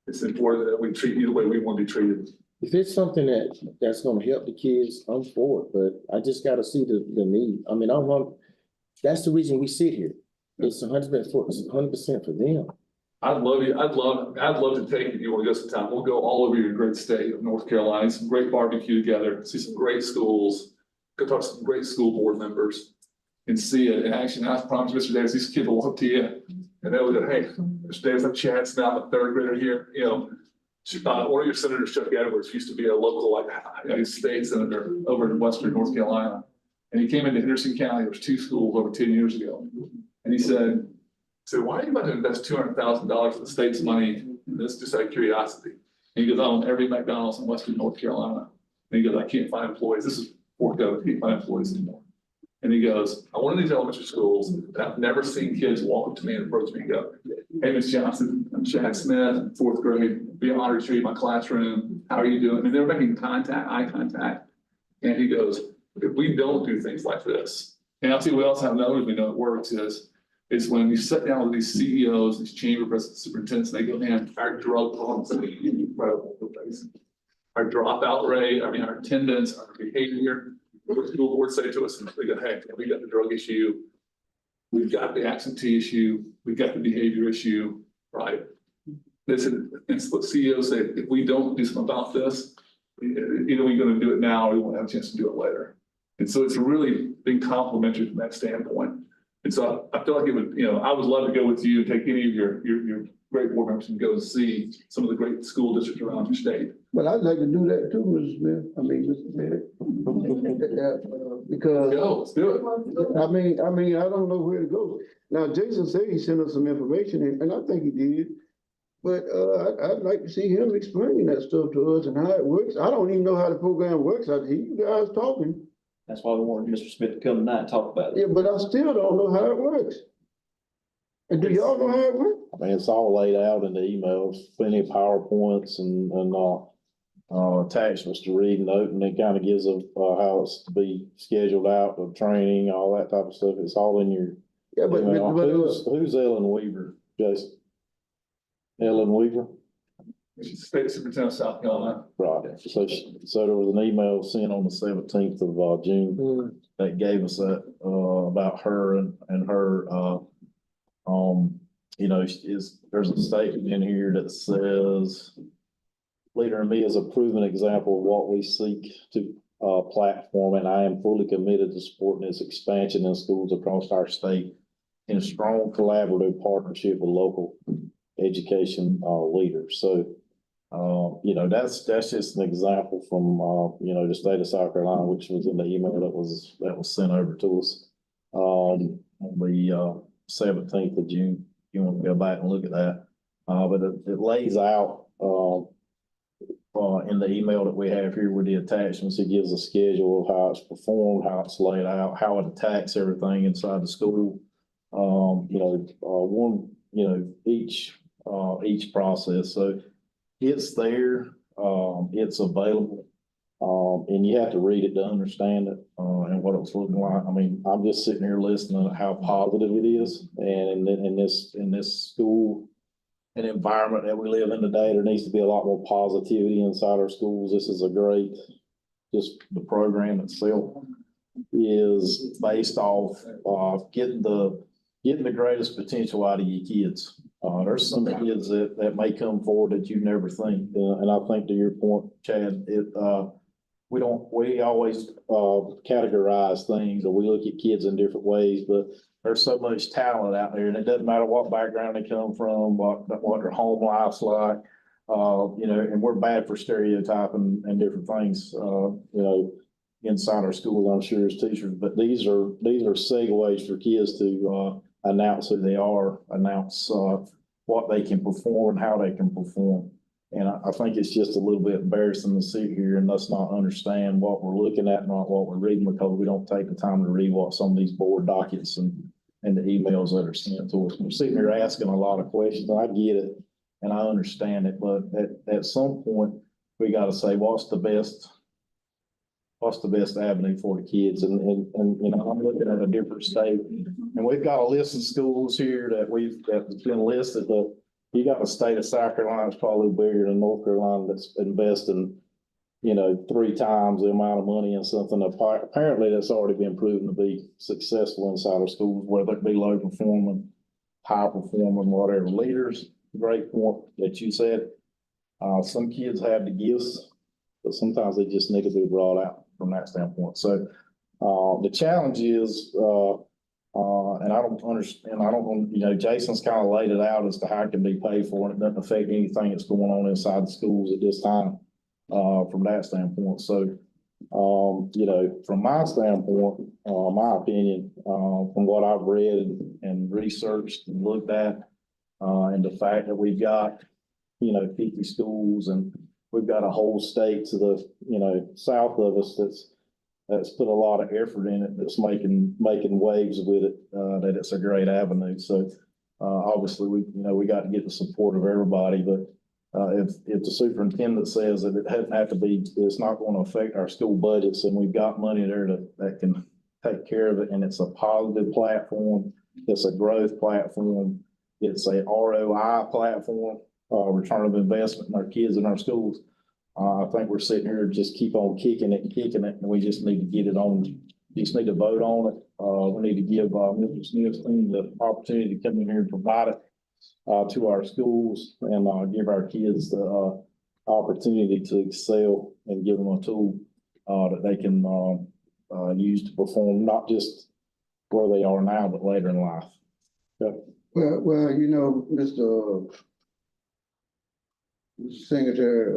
It's important that we treat you the way we want to be treated. If it's something that's gonna help the kids, I'm for it, but I just gotta see the need. I mean, that's the reason we sit here. It's 100% for them. I'd love to take you, if you want to go sometime, we'll go all over your great state of North Carolina, some great barbecue together, see some great schools, go talk to some great school board members and see it in action. I promise Mr. Davis, these kids will walk up to you and they'll go, hey, Mr. Davis, I'm Chad Smith, I'm a 3rd grader here, one of your senators, Chuck Edwards, used to be a local, state senator over in Western North Carolina. And he came into Henderson County, there was 2 schools over 10 years ago. And he said, why are you about to invest $200,000 of the state's money in this, just out of curiosity? And he goes, I own every McDonald's in Western North Carolina. And he goes, I can't find employees. This is forked out, I can't find employees anymore. And he goes, I went to these elementary schools and I've never seen kids walk up to me and approach me and go, hey, Ms. Johnson, I'm Chad Smith, 4th grade, be honored to show you my classroom. How are you doing? And they were making eye contact. And he goes, if we don't do things like this, and I'll tell you what else I know we know it works is is when you sit down with these CEOs, these chamber presidents, superintendents, they go, man, our drug policy is incredible. Our dropout rate, I mean, our attendance, our behavior, what the school board say to us, and they go, hey, we got the drug issue. We've got the absentee issue, we've got the behavior issue, right? This is, it's what CEOs say, if we don't do something about this, either we're gonna do it now or we won't have a chance to do it later. And so it's really been complimentary from that standpoint. And so I feel like it would, I would love to go with you and take any of your great board members and go and see some of the great school districts around your state. Well, I'd like to do that too, Mrs. Smith. I mean, Mr. Smith. Because. Let's do it. I mean, I don't know where to go. Now, Jason said he sent us some information and I think he did. But, I'd like to see him explain that stuff to us and how it works. I don't even know how the program works. I hear you guys talking. That's why we wanted Mr. Smith to come tonight and talk about it. Yeah, but I still don't know how it works. And do y'all know how it works? I mean, it's all laid out in the emails, plenty of PowerPoints and attachments to read and note, and it kind of gives a, how it's to be scheduled out, the training, all that type of stuff. It's all in your. Yeah, but Who's Ellen Weaver, Jason? Ellen Weaver? She's state superintendent of South Carolina. Right, so there was an email sent on the 17th of June that gave us that, about her and her, there's a statement in here that says, Leader in Me is a proven example of what we seek to, platform, and I am fully committed to supporting its expansion in schools across our state in a strong collaborative partnership with local education, leaders. So, that's just an example from, the state of South Carolina, which was in the email that was sent over to us, on the, 17th of June. You want to go back and look at that. But it lays out, in the email that we have here with the attachments, it gives a schedule of how it's performed, how it's laid out, how it attacks everything inside the school. Each process. So it's there, it's available. And you have to read it to understand it, and what it's looking like. I mean, I'm just sitting here listening to how positive it is. And in this school and environment that we live in today, there needs to be a lot more positivity inside our schools. This is a great, just the program itself is based off, getting the greatest potential out of your kids. There's some kids that may come forward that you never think. And I think to your point, Chad, we always categorize things, or we look at kids in different ways, but there's so much talent out there, and it doesn't matter what background they come from, what their home life's like, and we're bad for stereotyping and different things, inside our schools, I'm sure, as teachers, but these are segues for kids to, announce who they are, announce, what they can perform and how they can perform. And I think it's just a little bit embarrassing to sit here and us not understand what we're looking at, not what we're reading, because we don't take the time to read what some of these board dockets and the emails that are sent to us. We're sitting here asking a lot of questions. I get it and I understand it, but at some point we got to say, what's the best avenue for the kids? And I'm looking at a different state, and we've got a list of schools here that's been listed, but you got a state of South Carolina that's probably bigger than North Carolina that's investing, 3 times the amount of money in something. Apparently that's already been proven to be successful inside of schools, whether it be low performing, high performing, whatever. Leaders, great point that you said. Some kids have the gifts, but sometimes they just need to be brought out from that standpoint. So, the challenge is, and I don't understand, Jason's kind of laid it out as to how it can be paid for, and it doesn't affect anything that's going on inside the schools at this time, from that standpoint. So, from my standpoint, my opinion, from what I've read and researched and looked at, and the fact that we've got, 50 schools, and we've got a whole state to the, south of us that's put a lot of effort in it, that's making waves with it, that it's a great avenue. So, obviously we got to get the support of everybody, but, if the superintendent says that it doesn't have to be, it's not going to affect our school budgets, and we've got money there that can take care of it, and it's a positive platform, It's a growth platform. It's a ROI platform, return of investment in our kids in our schools. I think we're sitting here just keep on kicking it, and we just need to get it on. Just need to vote on it. We need to give, Mr. Smith's team the opportunity to come in here and provide it, to our schools and, give our kids the, opportunity to excel and give them a tool, that they can, use to perform, not just where they are now, but later in life. Well, you know, Mr. Secretary,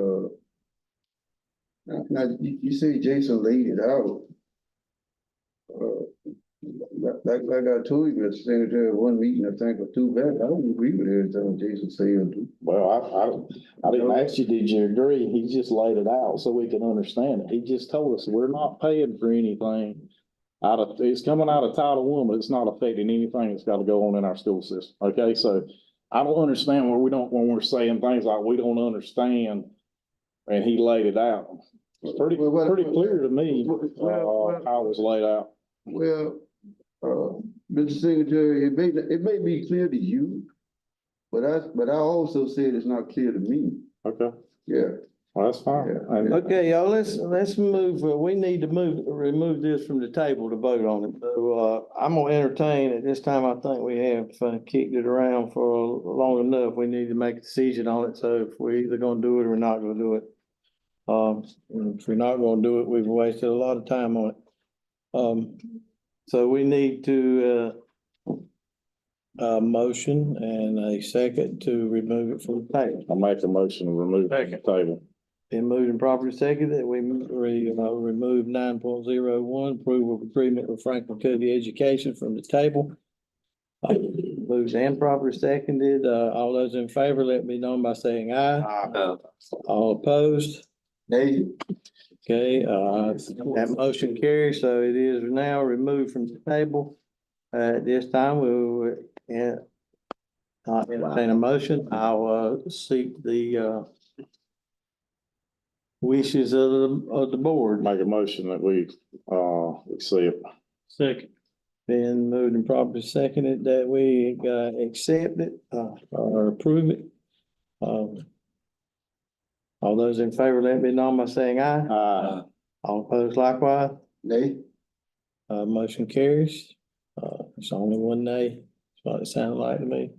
now, you say Jason laid it out. Like I told you, Mr. Secretary, one meeting, I think, or two back, I don't agree with everything Jason said. Well, I didn't ask you, did you agree? He just laid it out so we can understand it. He just told us we're not paying for anything it's coming out of Title I, but it's not affecting anything that's got to go on in our school system. Okay, so I don't understand when we're saying things like we don't understand, and he laid it out. It's pretty clear to me, how it was laid out. Well, Mr. Secretary, it may be clear to you, but I also said it's not clear to me. Okay, Yeah. well, that's fine. Yeah. And- Okay, y'all, let's move, we need to remove this from the table to vote on it. So, I'm gonna entertain, at this time, I think we have kicked it around for long enough. We need to make a decision on it, so if we're either gonna do it or we're not gonna do it. If we're not gonna do it, we've wasted a lot of time on it. So we need to, motion and a second to remove it from the table. I'll make a motion to remove it from the table. Been moved and properly seconded that we remove 9.01, approval of agreement with Franklin Covey Education from the table. Moved and properly seconded. All those in favor, let me know by saying aye. Aye. All opposed? Nay. Okay, that motion carries, so it is now removed from the table. At this time, we will entertain a motion. I'll seek the wishes of the board. Make a motion that we, accept. Second. Been moved and properly seconded that we accept it or approve it. All those in favor, let me know by saying aye. Aye. All opposed likewise. Nay. Motion carries. It's only one nay. That's what it sounded like to me.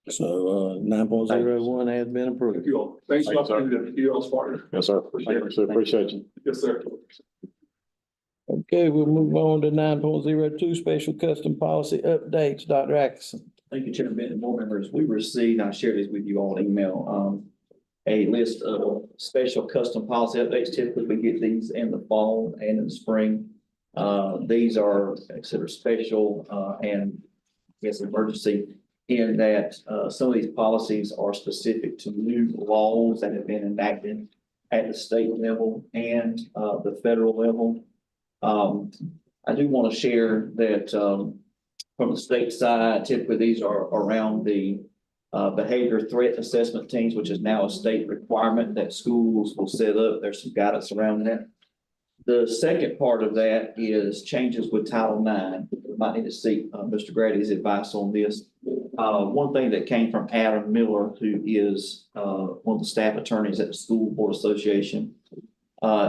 So, 9.01 has been Thank approved. you all. Thanks Thanks, for you all's partner. Yes, sir. Appreciate you. Yes, sir. Okay, we'll move on to 9.02 special custom policy updates. Dr. Atkinson. Thank you, Chairman Benton and board members. We received, I shared this with you all in email, a list of special custom policy updates. Typically, we get these in the fall and in the spring. These are considered special, and I guess emergency in that, some of these policies are specific to new laws that have been enacted at the state level and, the federal level. I do want to share that, from the state side, typically these are around the behavior threat assessment teams, which is now a state requirement that schools will set up. There's some guidance around that. The second part of that is changes with Title IX. We might need to seek Mr. Grady's advice on this. One thing that came from Adam Miller, who is one of the staff attorneys at the School Board Association,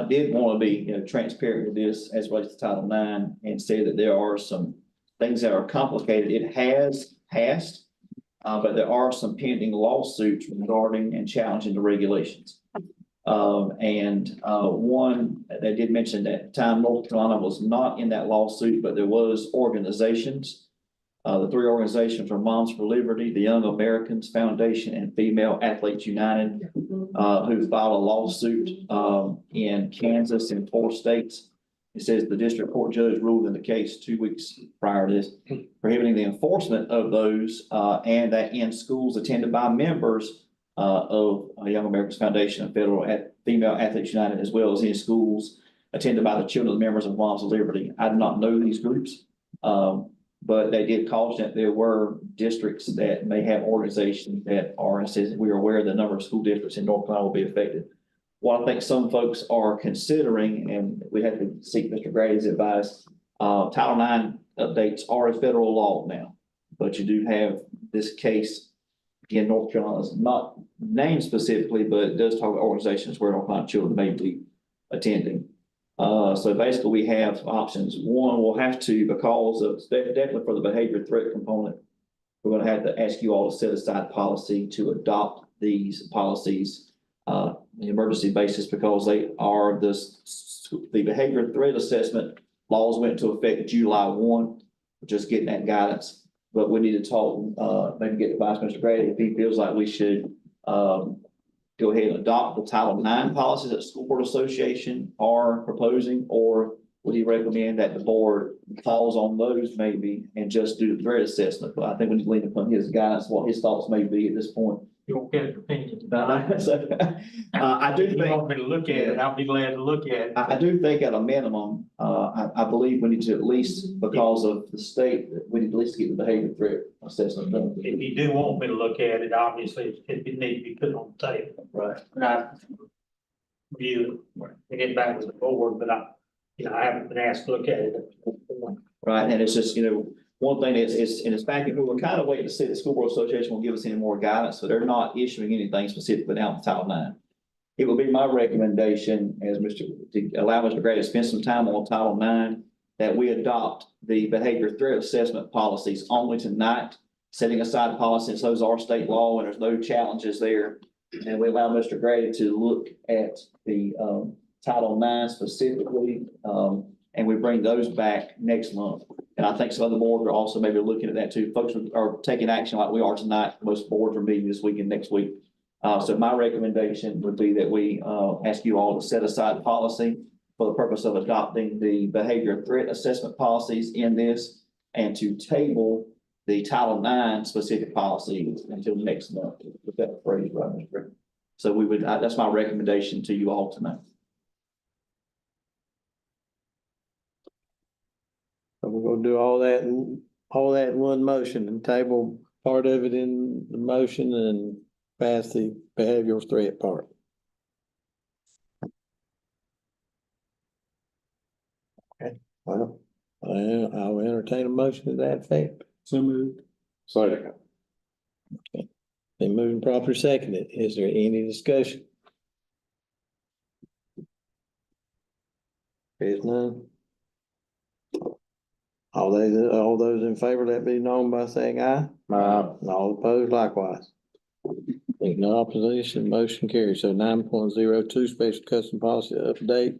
did want to be transparent with this as relates to Title IX and say that there are some things that are complicated. It has passed, but there are some pending lawsuits regarding and challenging the regulations. One, they did mention that at the time North Carolina was not in that lawsuit, but there was organizations. The three organizations are Moms for Liberty, the Young Americans Foundation, and Female Athletes United, who filed a lawsuit in Kansas and 4 states. It says the district court judge ruled in the case 2 weeks prior to this, prohibiting the enforcement of those, and that in schools attended by members of Young Americans Foundation and Female Athletes United, as well as in schools attended by the children of members of Moms of Liberty. I do not know these groups, but they did caution that there were districts that may have organizations that are, and says we are aware the number of school districts in North Carolina will be affected. What I think some folks are considering, and we have to seek Mr. Grady's advice, Title IX updates are a federal law now, but you do have this case. Again, North Carolina is not named specifically, but it does talk about organizations where North Carolina children may be attending. So basically we have options. One, we'll have to, because of, definitely for the behavior threat component, we're gonna have to ask you all to set aside policy to adopt these policies on an emergency basis, because they are the behavior threat assessment laws went into effect July 1. We're just getting that guidance. But we need to talk, maybe get advice, Mr. Grady, if he feels like we should, go ahead and adopt the Title IX policies that the School Board Association are proposing, or would he recommend that the board calls on those maybe and just do the threat assessment? But I think we need to lean upon his guidance, what his thoughts may be at this point. You won't get an opinion. So, I do If you think. want me to look at it, I'll be glad to look at it. I do think at a minimum, I believe we need to at least, because of the state, we need at least get the behavior threat assessment done. If you do want me to look at it, obviously it needs to be put on the table. Right. And I view, to get back with the board, but I haven't been asked to look at it. Right, and it's just, one thing is, and it's back, we're kind of waiting to see the School Board Association will give us any more guidance, so they're not issuing anything specifically now in Title IX. It would be my recommendation to allow Mr. Gray to spend some time on Title IX, that we adopt the behavior threat assessment policies only tonight, setting aside policies, those are state law and there's no challenges there. And we allow Mr. Grady to look at the Title IX specifically, and we bring those back next month. And I think some other boards are also maybe looking at that too. Folks are taking action like we are tonight. Most boards are meeting this week and next week. So my recommendation would be that we ask you all to set aside policy for the purpose of adopting the behavior threat assessment policies in this, and to table the Title IX specific policies until next month, with that phrase, right, Mr. Grady? So we would, that's my recommendation to you all tonight. So we're gonna do all that in one motion and table part of it in the motion and pass the behavioral threat part. Okay, well, I'll entertain a motion to that effect. So moved. Sorry. Been moving proper seconded. Is there any discussion? There's none. All those in favor, let be known by saying aye. Aye. And all opposed likewise. Being no opposition, motion carries. So 9.02 special custom policy update.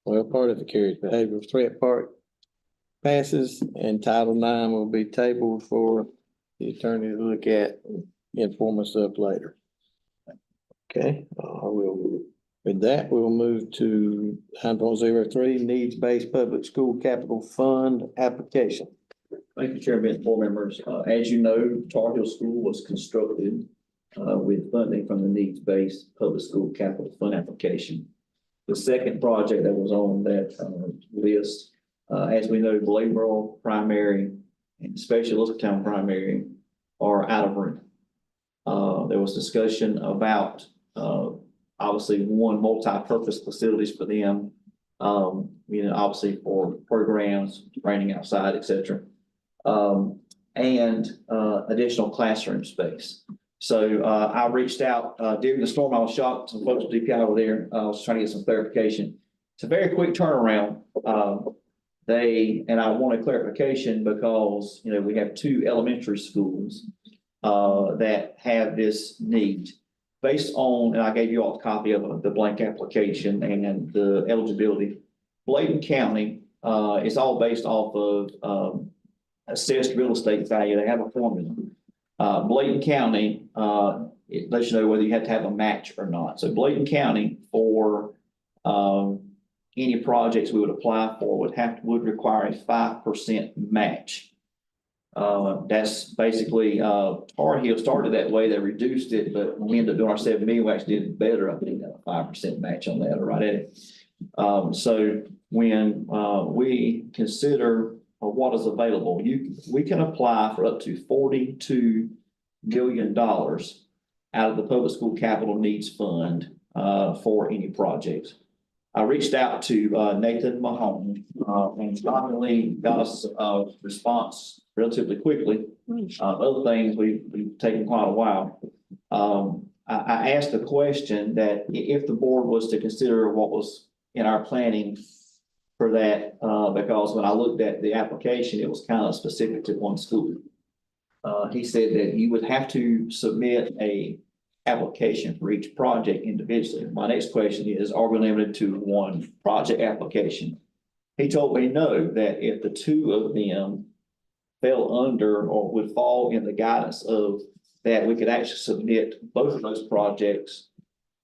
Well, part of it carries behavioral threat part passes, and Title IX will be tabled for the attorney to look at and inform us of later. Okay, with that, we'll move to 9.03 needs-based public school capital fund application. Thank you, Chairman and board members. As you know, Tar Heel School was constructed with funding from the needs-based public school capital fund application. The second project that was on that list, as we know, Bladenboro Primary and especially Elizabethtown Primary are out of room. There was discussion about obviously one multi-purpose facilities for them, obviously for programs, training outside, et cetera, and additional classroom space. So I reached out during the storm. I was shocked. Some folks at DPI were there. I was trying to get some clarification. It's a very quick turnaround. And I want a clarification because, we have two elementary schools that have this need. Based on, and I gave you all a copy of the blank application and the eligibility. Bladen County is all based off of assessed real estate value. They have a formula. Bladen County, it lets you know whether you have to have a match or not. So Bladen County, for any projects we would apply for would require a 5% match. That's basically Tar Heel started that way. They reduced it, but when we ended up doing our 7 million, we actually did it better. I think a 5% match on that, right at it. So when we consider what is available, we can apply for up to $42 million out of the Public School Capital Needs Fund for any projects. I reached out to Nathan Mahone, and finally got us a response relatively quickly. Other things, we've taken quite a while. I asked the question that if the board was to consider what was in our planning for that, because when I looked at the application, it was kind of specific to one school. He said that you would have to submit a application for each project individually. My next question is, are we limited to one project application? He told me no, that if the two of them fell under or would fall in the guidance of that, we could actually submit both of those projects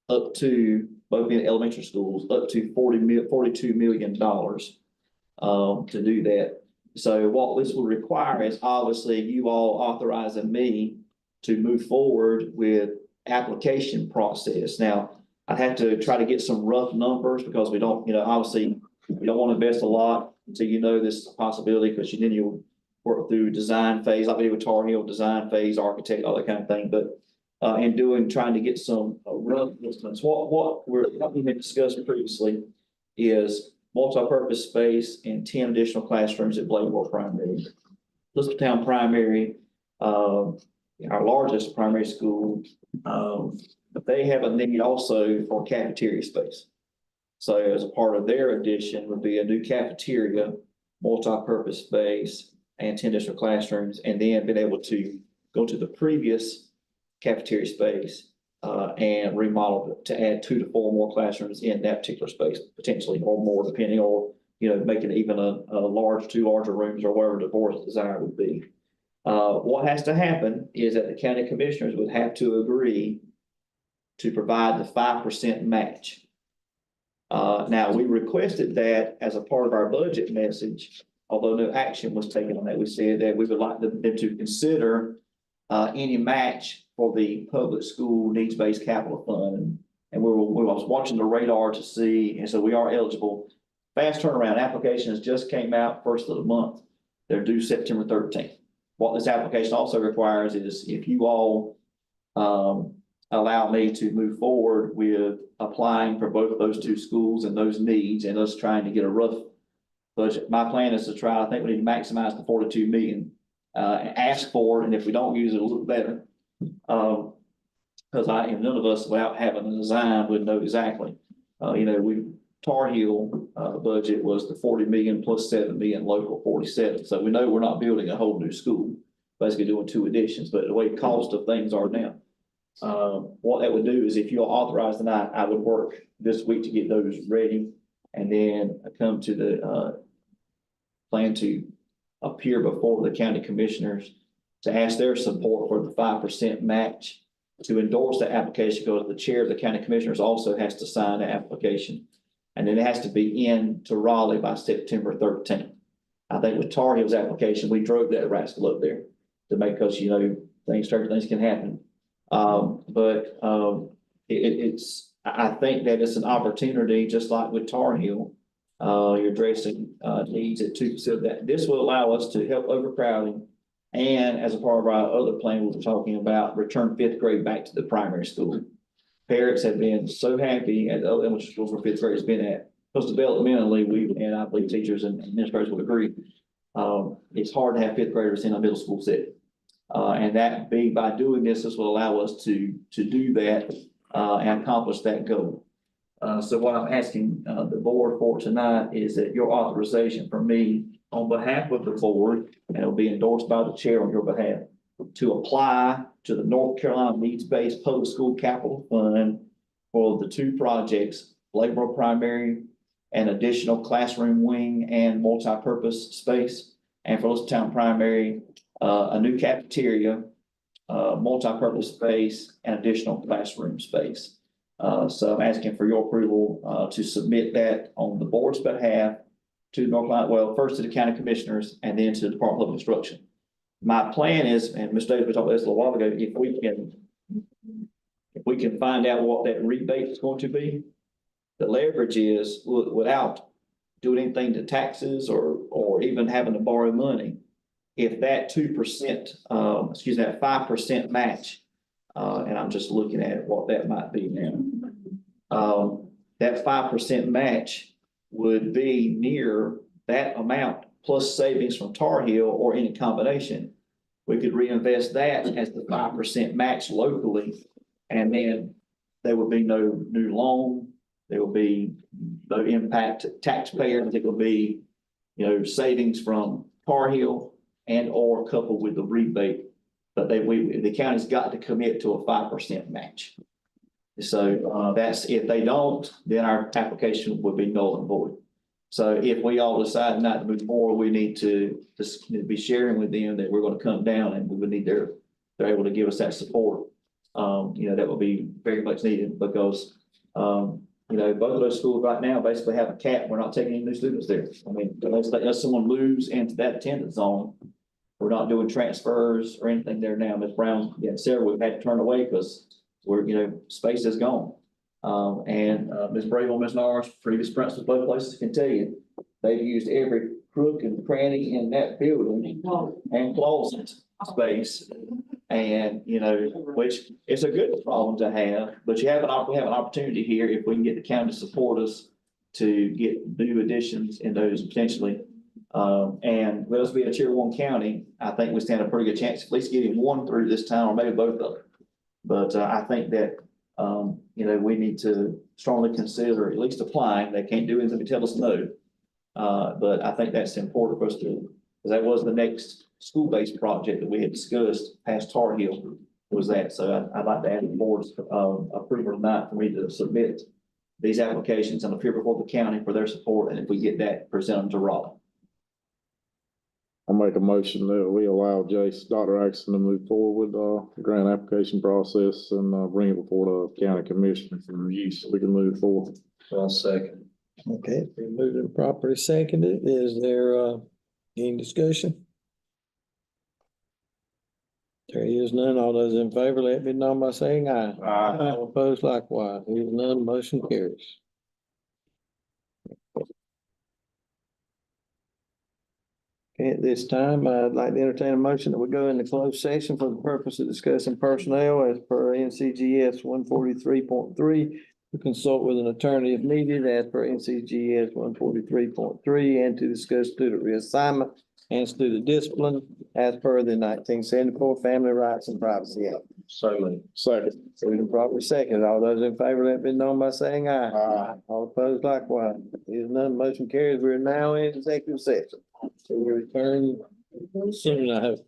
up to, both in elementary schools, up to $42 million to do that. So what this will require is obviously you all authorizing me to move forward with application process. Now, I'd have to try to get some rough numbers because we don't, obviously, we don't want to invest a lot until you know this is a possibility, because then you'll work through design phase, like we did with Tar Heel, design phase, architect, all that kind of thing. But trying to get some rough estimates. What we had discussed previously is multi-purpose space and 10 additional classrooms at Bladewell Primary. Elizabethtown Primary, our largest primary school, but they have a need also for cafeteria space. So as a part of their addition would be a new cafeteria, multi-purpose space, and 10 additional classrooms, and then being able to go to the previous cafeteria space and remodel it to add 2 to 4 more classrooms in that particular space, potentially, or more, depending on, making even a large, 2 larger rooms or whatever the board's desire would be. What has to happen is that the county commissioners would have to agree to provide the 5% match. Now, we requested that as a part of our budget message, although no action was taken on that. We said that we would like them to consider any match for the public school needs-based capital fund. And we was watching the radar to see, and so we are eligible. Fast turnaround applications just came out first of the month. They're due September 13th. What this application also requires is if you all allow me to move forward with applying for both of those 2 schools and those needs, and us trying to get a rough budget. My plan is to try, I think we need to maximize the 42 million, and ask for it, and if we don't use it, a little better. Because none of us, without having a design, would know exactly. Tar Heel budget was the 40 million plus 7 million local 47. So we know we're not building a whole new school, basically doing 2 additions, but the way cost of things are now. What that would do is if you authorize tonight, I would work this week to get those ready, and then come to the plan to appear before the county commissioners to ask their support for the 5% match, to endorse the application, because the chair of the county commissioners also has to sign the application. And then it has to be in to Raleigh by September 13th. I think with Tar Heel's application, we drove that rascal up there to make us, certain things can happen. I think that it's an opportunity, just like with Tar Heel, you're addressing needs at 2 facilities. That this will allow us to help overcrowding, and as a part of our other plan, we were talking about return 5th grade back to the primary school. Parents have been so happy at the elementary schools where 5th grade has been at, because developmentally, and I believe teachers and administrators would agree, it's hard to have 5th graders in a middle school setting. And by doing this will allow us to do that and accomplish that goal. So what I'm asking the board for tonight is that your authorization for me on behalf of the board, and it'll be endorsed by the chair on your behalf, to apply to the North Carolina Needs-Based Public School Capital Fund for the 2 projects, Bladewell Primary, an additional classroom wing and multi-purpose space, and for Elizabethtown Primary, a new cafeteria, multi-purpose space, and additional classroom space. So I'm asking for your approval to submit that on the board's behalf to North Carolina, first to the county commissioners and then to the Department of Instruction. My plan is, and Mr. Davis, we talked about this a little while ago, if we can find out what that rebate is going to be, the leverage is without doing anything to taxes or even having to borrow money. If that 2%, that 5% match, and I'm just looking at what that might be now. that 5% match would be near that amount plus savings from Tar Heel or any combination. We could reinvest that as the 5% match locally, and then there would be no new loan. There will be no impact to taxpayers. It will be, savings from Tar Heel and or coupled with the rebate. But the county's got to commit to a 5% match. So, that's, if they don't, then our application would be null and void. So if we all decide not to move forward, we need to just be sharing with them that we're gonna come down and we would need they're able to give us that support. That would be very much needed because, both of those schools right now basically have a cap. We're not taking any new students there. I mean, unless someone moves into that attendance zone, we're not doing transfers or anything there now. Ms. Brown, Sarah, we've had to turn away because space is gone. Ms. Bravo, Ms. Norris, previous principals, both places can tell you, they've used every crook and cranny in that building and closet space. And, which is a good problem to have, but we have an opportunity here if we can get the county to support us to get new additions in those potentially. And with us being a tier 1 county, I think we stand a pretty good chance of at least getting one through this time or maybe both of them. But I think that, we need to strongly consider at least applying. They can't do anything to tell us no. But I think that's important for us to, because that was the next school-based project that we had discussed past Tar Heel was that. So I'd like to add the board's approval tonight for me to submit these applications and appear before the county for their support. And if we get that, present them to Rob. I'll make a motion that we allow Dr. Axon to move forward with the grant application process and bring it before the county commission for review so we can move forward. I'll second. Okay, been moved and properly seconded. Is there any discussion? There is none. All those in favor, let me know by saying aye. Aye. All opposed likewise. There is none, motion carries. Okay, at this time, I'd like to entertain a motion that we go into closed session for the purpose of discussing personnel as per NCGS 143.3. To consult with an attorney if needed as per NCGS 143.3 and to discuss student reassignment and student discipline as per the 1974 Family Rights and Privacy Act. So moved. Second. Moved and properly seconded. All those in favor, let it be known by saying aye. Aye. All opposed likewise. There is none, motion carries. We're now in executive session. So we return soon, I hope.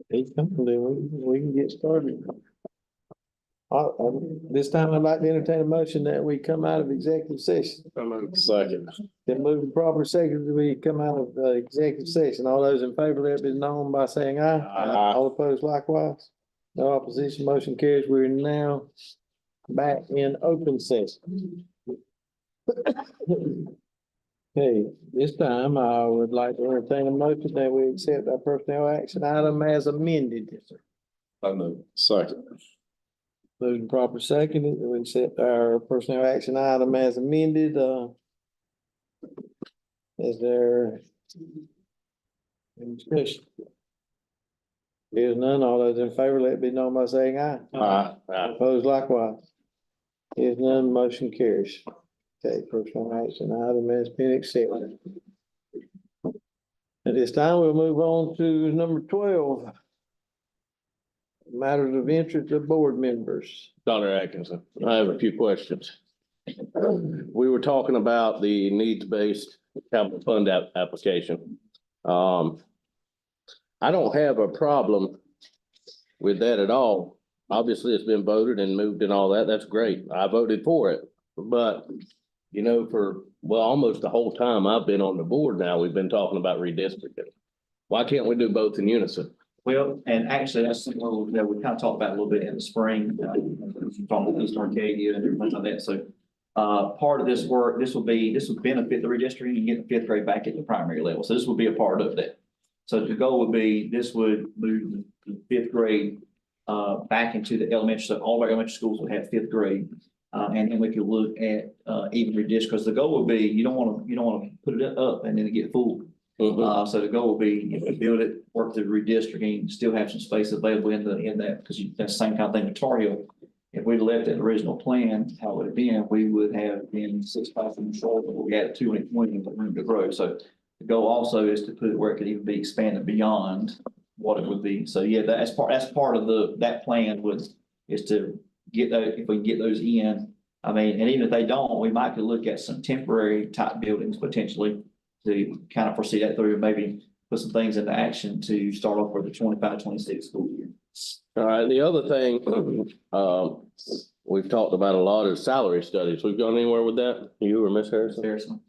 He's coming, then we can get started. This time I'd like to entertain a motion that we come out of executive session. Second. Then move the proper second that we come out of executive session. All those in favor, let it be known by saying aye. Aye. All opposed likewise. No opposition, motion carries. We're now back in open session. Okay, this time I would like to entertain a motion that we accept our personnel action item as amended. Second. Moving proper second, we accept our personnel action item as amended, is there any discussion? Here's none, all those in favor, let it be known by saying aye. Aye. Opposed likewise. Here's none, motion carries. Okay, personnel action item has been accepted. At this time, we'll move on to number 12. Matters of interest of board members. Dr. Atkinson, I have a few questions. We were talking about the needs-based capital fund application. I don't have a problem with that at all. Obviously, it's been voted and moved and all that. That's great. I voted for it. But, you know, for, well, almost the whole time I've been on the board now, we've been talking about redistricting. Why can't we do both in unison? Well, and actually, that's something that we kind of talked about a little bit in the spring, talking about East Arcadia and everything like that. So part of this work, this will benefit the redistricting and get the fifth grade back at the primary level. So this will be a part of that. So the goal would be, this would move the fifth grade back into the elementary. So all of our elementary schools would have fifth grade. And then we could look at even redistrict, because the goal would be, you don't want to put it up and then it get full. So the goal will be, if you build it, work the redistricting, still have some space available in that, because that's the same kind of thing with Tar Heel. If we'd left that original plan, how it would have been, we would have been 6 classrooms short, but we had 220 with room to grow. So the goal also is to put it where it could even be expanded beyond what it would be. So yeah, that's part of that plan is to get those, if we can get those in. I mean, and even if they don't, we might could look at some temporary type buildings potentially to kind of foresee that through, and maybe put some things into action to start off for the 25-26 school year. All right, the other thing, we've talked about a lot of salary studies. We've gone anywhere with that? You or Miss Harrison?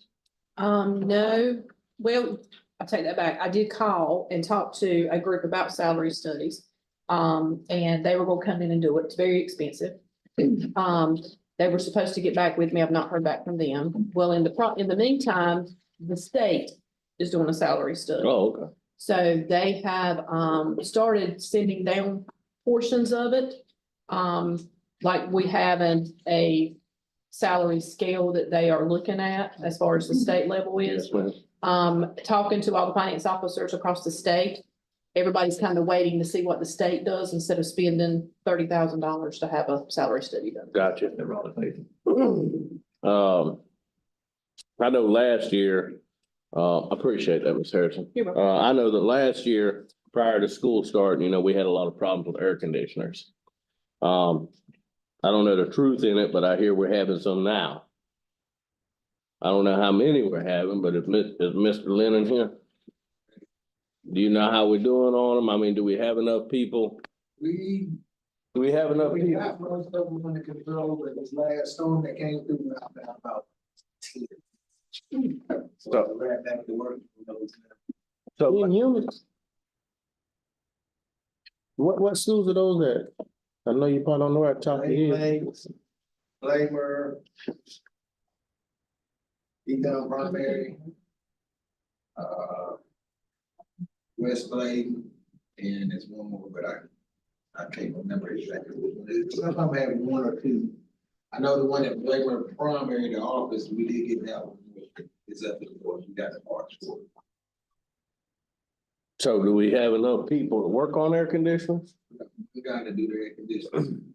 No, well, I take that back. I did call and talk to a group about salary studies. And they were gonna come in and do it. It's very expensive. They were supposed to get back with me. I've not heard back from them. Well, in the meantime, the state is doing a salary study. Oh, okay. So they have started sending down portions of it. Like we have a salary scale that they are looking at as far as the state level is. Talking to all the finance officers across the state, everybody's kind of waiting to see what the state does instead of spending $30,000 to have a salary study done. Gotcha. I know last year, appreciate that, Ms. Harrison. You're welcome. I know that last year, prior to school starting, you know, we had a lot of problems with air conditioners. I don't know the truth in it, but I hear we're having some now. I don't know how many we're having, but is Mr. Lennon here? Do you know how we're doing on them? I mean, do we have enough people? We Have enough people? got most of them under control, but this last storm that came through, about 10. So we're back to work. So, Inhumans. What schools are those at? I know you probably don't know at top of your head. Labor. Eton Primary. West Blade, and there's one more, but I can't remember exactly. Some of them have one or two. I know the one at Labor Primary, the office, we did get that one. It's up to the board. We got the parts for it. so do we have enough people to work on air conditioners? We got to do the air conditioning.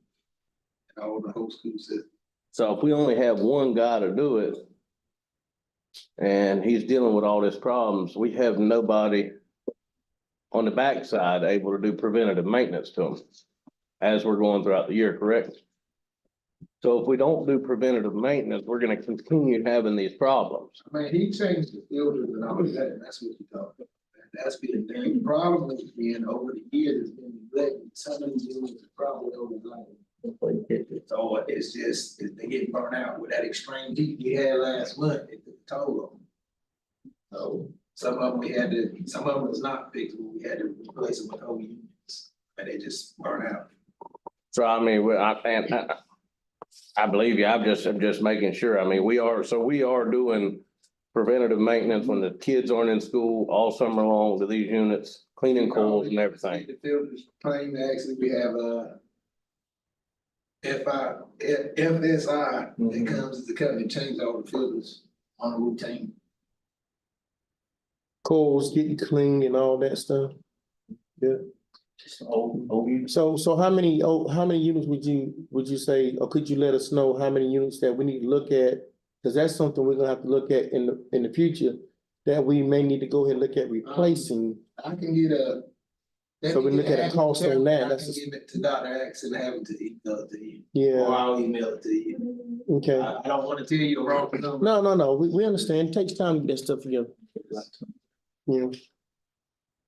And all the whole school system. So if we only have one guy to do it, and he's dealing with all these problems, we have nobody on the backside able to do preventative maintenance to them as we're going throughout the year, correct? So if we don't do preventative maintenance, we're gonna continue having these problems. I mean, he changed the filters and all of that, and that's what he talked about. that's been done. Problem has been over the years, it's been neglected. Some of these units are probably overgrown. So it's just, they get burnt out with that extreme heat we had last month, it took a toll on them. So some of them some of them was not fixable, we had to replace them with whole units, and they just burn out. So I mean, I believe you. I'm just making sure. I mean, we are doing preventative maintenance when the kids aren't in school all summer long to these units, cleaning coils and everything. The filters plain, actually, we have FSI that comes as the company, change all the filters on a routine. Coals getting cleaned and all that stuff. Yeah. Just old units. So how many units would you say, or could you let us know how many units that we need to look at? Cause that's something we're gonna have to look at in the future, that we may need to go ahead and look at replacing. I can get So we look at a cost on that. I can give it to Dr. X and have him to email it to you. Yeah. Or I'll email it to you. Okay. I don't wanna tell you the wrong number. No, we understand. It takes time to get that stuff together. Yeah.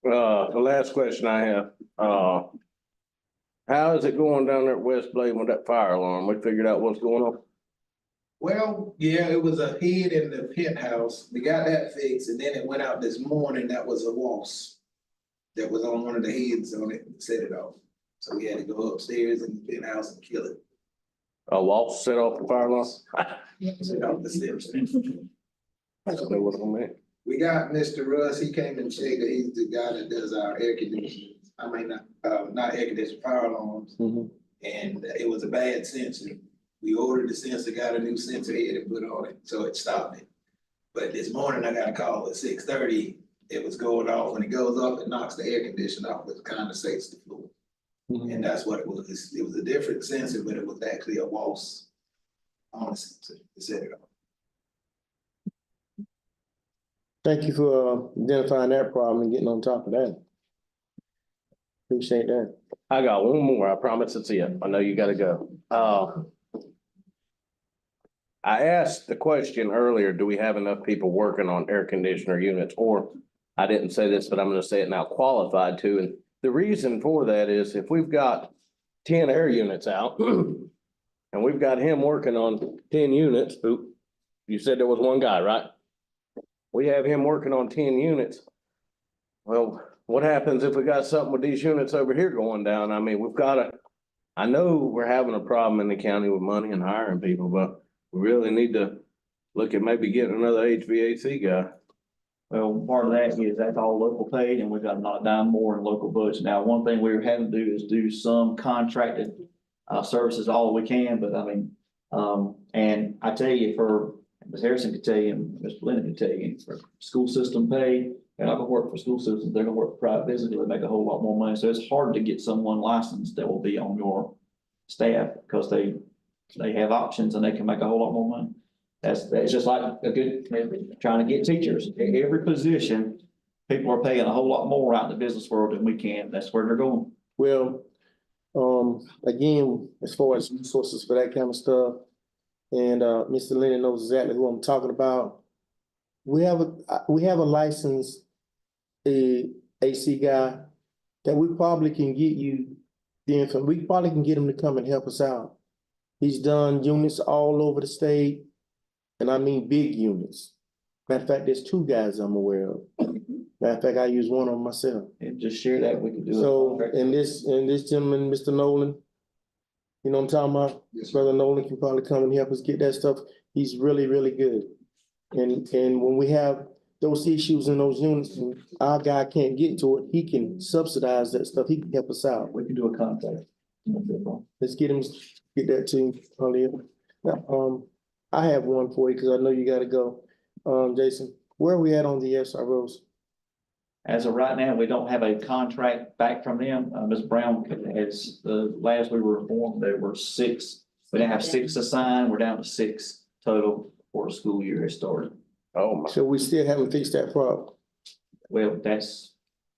The last question I have, how is it going down there at West Blade with that fire alarm? We figured out what's going on? Well, yeah, it was a head in the penthouse. We got that fixed, and then it went out this morning. That was a wasp that was on one of the heads on it and set it off. So we had to go upstairs in the penthouse and kill it. A wasp set off the fire alarm? Set off the steps. I don't know what I mean. We got Mr. Russ. He came and checked it. He's the guy that does our air conditioning. I mean, not air conditioning, fire alarms. Mhm. And it was a bad sensor. We ordered the sensor, got a new sensor head and put on it, so it stopped it. But this morning I got a call at 6:30. It was going off. When it goes off, it knocks the air conditioner off, which condensates the fluid. And that's what it was. It was a different sensor, but it was actually a wasp on the sensor to set it off. Thank you for identifying that problem and getting on top of that. Appreciate that. I got one more. I promise it's it. I know you gotta go. I asked the question earlier, do we have enough people working on air conditioner units? Or I didn't say this, but I'm gonna say it now, qualified to. And the reason for that is if we've got 10 air units out and we've got him working on 10 units, you said there was one guy, right? We have him working on 10 units. Well, what happens if we got something with these units over here going down? I mean, I know we're having a problem in the county with money and hiring people, but we really need to look at maybe getting another HVAC guy. Well, part of that is that's all local paid and we've got not a dime more in local budget. Now, one thing we're having to do is do some contracted services all we can, but I mean, and I tell you, for Ms. Harrison could tell you, and Mr. Lennon could tell you, for school system pay, they're not gonna work for school systems, they're gonna work for private business, they make a whole lot more money. So it's hard to get someone licensed that will be on your staff because they have options and they can make a whole lot more money. That's just like trying to get teachers. Every position, people are paying a whole lot more out in the business world than we can. That's where they're going. Well, again, as far as resources for that kind of stuff, and Mr. Lennon knows exactly who I'm talking about. We have a licensed AC guy that we probably can get you the info. We probably can get him to come and help us out. He's done units all over the state, and I mean big units. Matter of fact, there's 2 guys I'm aware of. Matter of fact, I use one on myself. And just share that, we can do it. So, and this gentleman, Mr. Nolan, you know what I'm talking about? Yes, Brother Nolan can probably come and help us get that stuff. He's really, really good. And when we have those issues in those units and our guy can't get to it, he can subsidize that stuff. He can help us out. We can do a contract. Let's get that to him, earlier. Now, I have one for you because I know you gotta go. Jason, where are we at on the SROs? As of right now, we don't have a contract back from them. Ms. Brown has, the last we were informed, there were 6. We didn't have 6 assigned. We're down to 6 total before the school year has started. Oh my. So we still haven't fixed that problem. Well,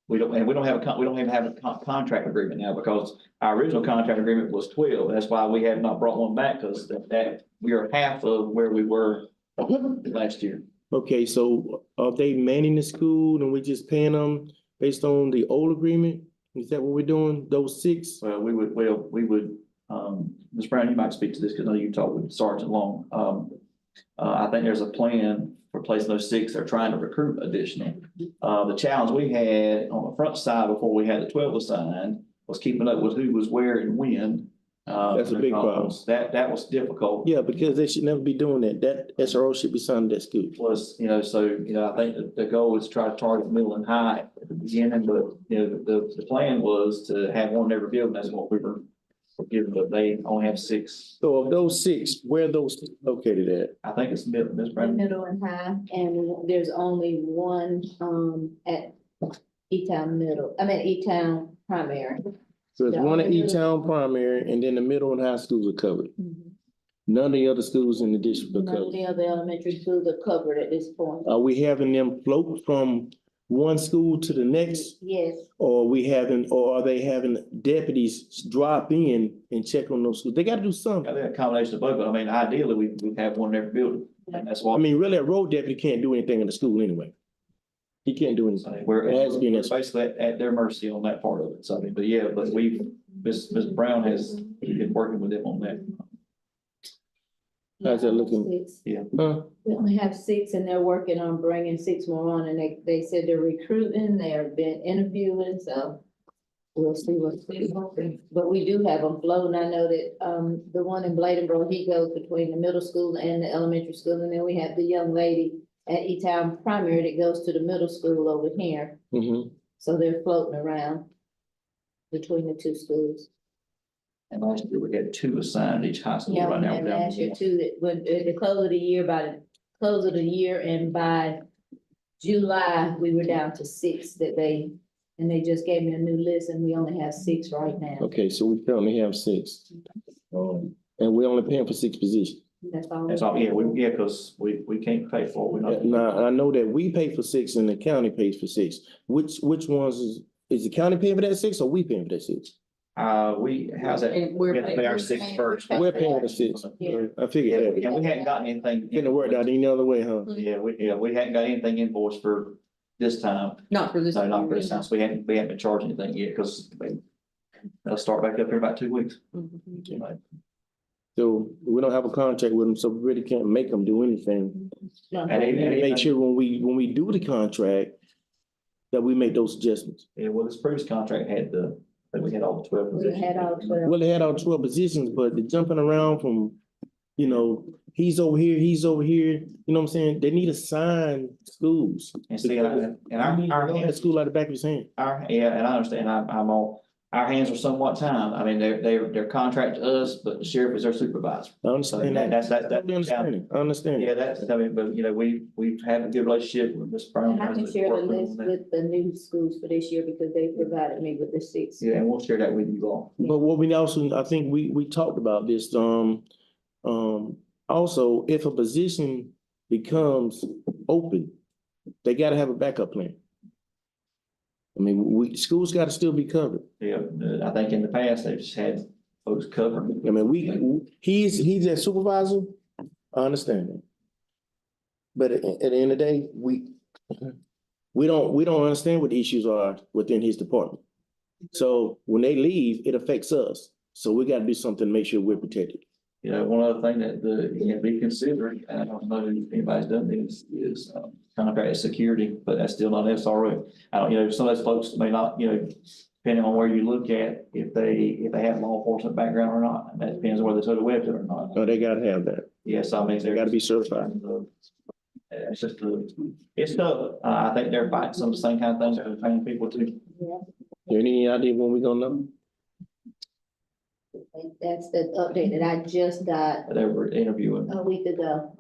we don't even have a contract agreement now because our original contract agreement was 12. That's why we have not brought one back because that we are half of where we were last year. Okay, so are they manning the school and we just paying them based on the old agreement? Is that what we're doing, those 6? Well, we would, Ms. Brown, you might speak to this because I know you talked with Sergeant Long. I think there's a plan for placing those 6. They're trying to recruit additional. The challenge we had on the front side before we had the 12 assigned was keeping up with who was where and when. That's a big problem. That was difficult. Yeah, because they should never be doing that. That SRO should be signed at school. Was, I think the goal is to try to target middle and high at the beginning, but, the plan was to have one in every building. That's what we were given, but they only have 6. So of those 6, where are those located at? I think it's middle, Ms. Brown. Middle and high, and there's only one, at E-Town primary. So it's one at E-Town primary, and then the middle and high schools are covered. None of the other schools in the district are None of covered. the other elementary schools are covered at this point. Are we having them float from one school to the next? Yes, Or are they having deputies drop in and check on those schools? They gotta do something. They're a combination of both, but I mean, ideally, we have one in every building. And that's I why mean, really, a road deputy can't do anything in the school anyway. He can't do anything. we're It has to be in we're that- basically at their mercy on that part of it. So I mean, but yeah, but Ms. Brown has been working with them on that. How's that looking? 6. Huh? We only have 6 and they're working on bringing 6 more on, and they said they're recruiting, they've been interviewing, so we'll see what's going. But we do have them floating. I know that, the one in Bladenboro, he goes between the middle school and the elementary school, and then we have the young lady at E-Town primary that goes to the middle school over here. Mm-hmm. So they're floating around between the 2 schools. And last year we had 2 assigned each high school. Yeah, Right now, and we're down last to year 1. too, when, at the close of the year, and by July, we were down to 6 and they just gave me a new list, and we only have 6 right now. Okay, so we currently have 6. And we're only paying for 6 positions. That's all. That's all, because we can't pay for it. We're not. Now, I know that we pay for 6 and the county pays for 6. Which ones is the county paying for that 6 or we paying for that 6? How's that? And We have to pay our 6 first. We're paying for 6. Yeah. I figured that. Yeah, we hadn't gotten anything. Didn't work out any other way, huh? Yeah, we hadn't got anything invoiced for this time. Not for this. No, not for this time. So we hadn't been charging anything yet because they'll start back up here in about 2 weeks. So we don't have a contract with them, so we really can't make them do anything. And even- Make sure when we do the contract, that we make those adjustments. Yeah, well, this previous contract had that we had all the 12 We positions. had all 12. Well, they had all 12 positions, but the jumping around from, he's over here, you know what I'm saying? They need assigned schools. And see, and Our our hands, school out the back of his hand. and I understand, I'm all, our hands are somewhat timed. I mean, they're contracted to us, but the sheriff is their supervisor. I understand that. That's. Totally understand it. I understand. Yeah, that's, I mean, but we've had a good relationship with Ms. Brown. And I can share the list with the new schools for this year because they provided me with the 6. Yeah, and we'll share that with you all. But what we also, I think we talked about this, also, if a position becomes open, they gotta have a backup plan. I mean, schools gotta still be covered. Yeah, I think in the past, they've just had folks covered. I mean, he's a supervisor, I understand that. But at the end of the day, we don't understand what the issues are within his department. So when they leave, it affects us. So we gotta do something to make sure we're protected. One other thing that be considered, and I don't know if anybody's done this, is contract security, but that's still not SRO. I don't, some of those folks may not, depending on where you look at, if they have law enforcement background or not, and that depends on whether they took the website or not. Oh, they gotta have that. Yes, I mean, They gotta be certified. It's just, it's tough. I think they're fighting some of the same kind of things that we're paying people to. Any idea when we gonna know? That's the update that I just got They were interviewing. a week ago.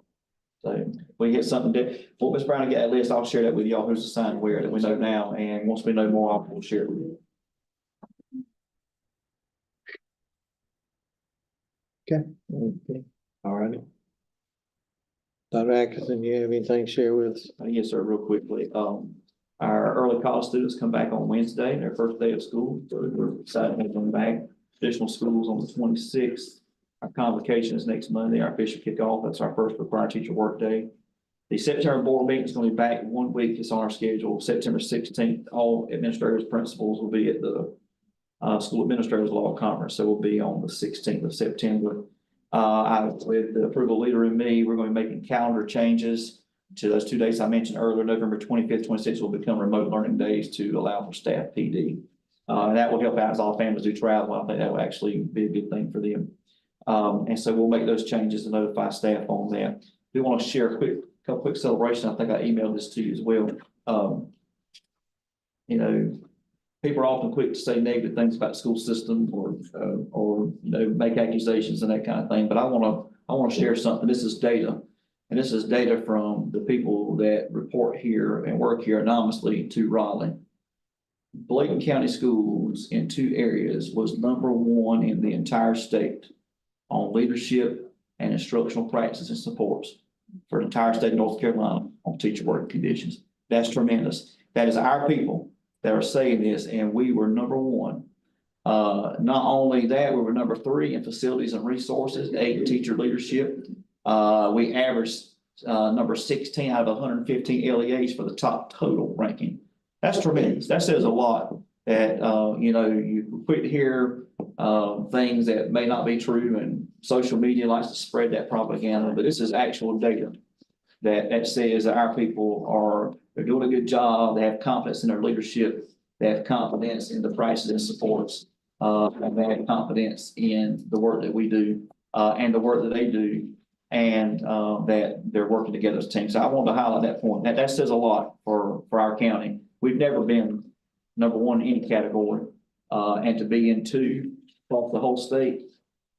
So we get something well, Ms. Brown, get that list. I'll share that with y'all who's assigned where that we know now. And once we know more, we'll share it with you. Okay, all righty. Dr. Atkinson, you have anything to share with us? Yes, sir, real quickly. Our early college students come back on Wednesday, their first day of school. So we're excited to have them back. Traditional schools on the 26th. Our convocation is next Monday, our official kickoff. That's our first required teacher workday. The September board meeting is gonna be back in 1 week. It's on our schedule, September 16th. All administrators, principals will be at the school administrators law conference, so we'll be on the 16th of September. With the approval leader and me, we're gonna be making calendar changes to those 2 dates I mentioned earlier. November 25th, 26th will become remote learning days to allow for staff PD. And that will help out as all families do travel. I think that will actually be a good thing for them. And so we'll make those changes and notify staff on that. We want to share a couple quick celebrations. I think I emailed this to you as well. You know, people are often quick to say negative things about the school system or you know, make accusations and that kind of thing. But I want to share something. This is data. And this is data from the people that report here and work here anonymously to Raleigh. Bladen County Schools in 2 areas was #1 in the entire state on leadership and instructional practices and supports for the entire state of North Carolina on teacher working conditions. That's tremendous. That is our people that are saying this, and we were #1. Not only that, we were #3 in facilities and resources, 8 teacher leadership. We averaged number 16 out of 115 LEAs for the top total ranking. That's tremendous. That says a lot that, you know, you quick to hear things that may not be true, and social media likes to spread that propaganda, but this is actual data that says that our people they're doing a good job. They have confidence in their leadership. They have confidence in the prices and supports, and they have confidence in the work that we do, and the work that they do, and that they're working together as a team. So I wanted to highlight that point. That says a lot for our county. We've never been #1 in any category, and to be in 2 across the whole state,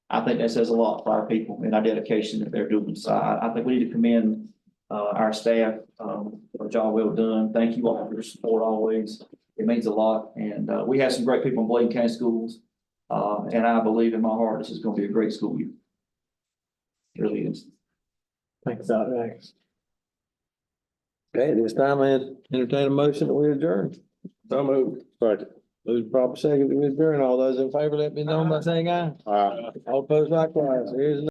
I think that says a lot for our people and our dedication that they're doing. So I think we need to commend our staff for a job well done. Thank you all for your support always. It means a lot, and we have some great people in Bladen County Schools, and I believe in my heart this is going to be a great school year. It really is. Thanks, Dr. Atkins. Okay, this time I entertain a motion that we adjourn. So moved. Second. Move proper second to adjourn. All those in favor, let me know by saying aye. All opposed likewise. Here's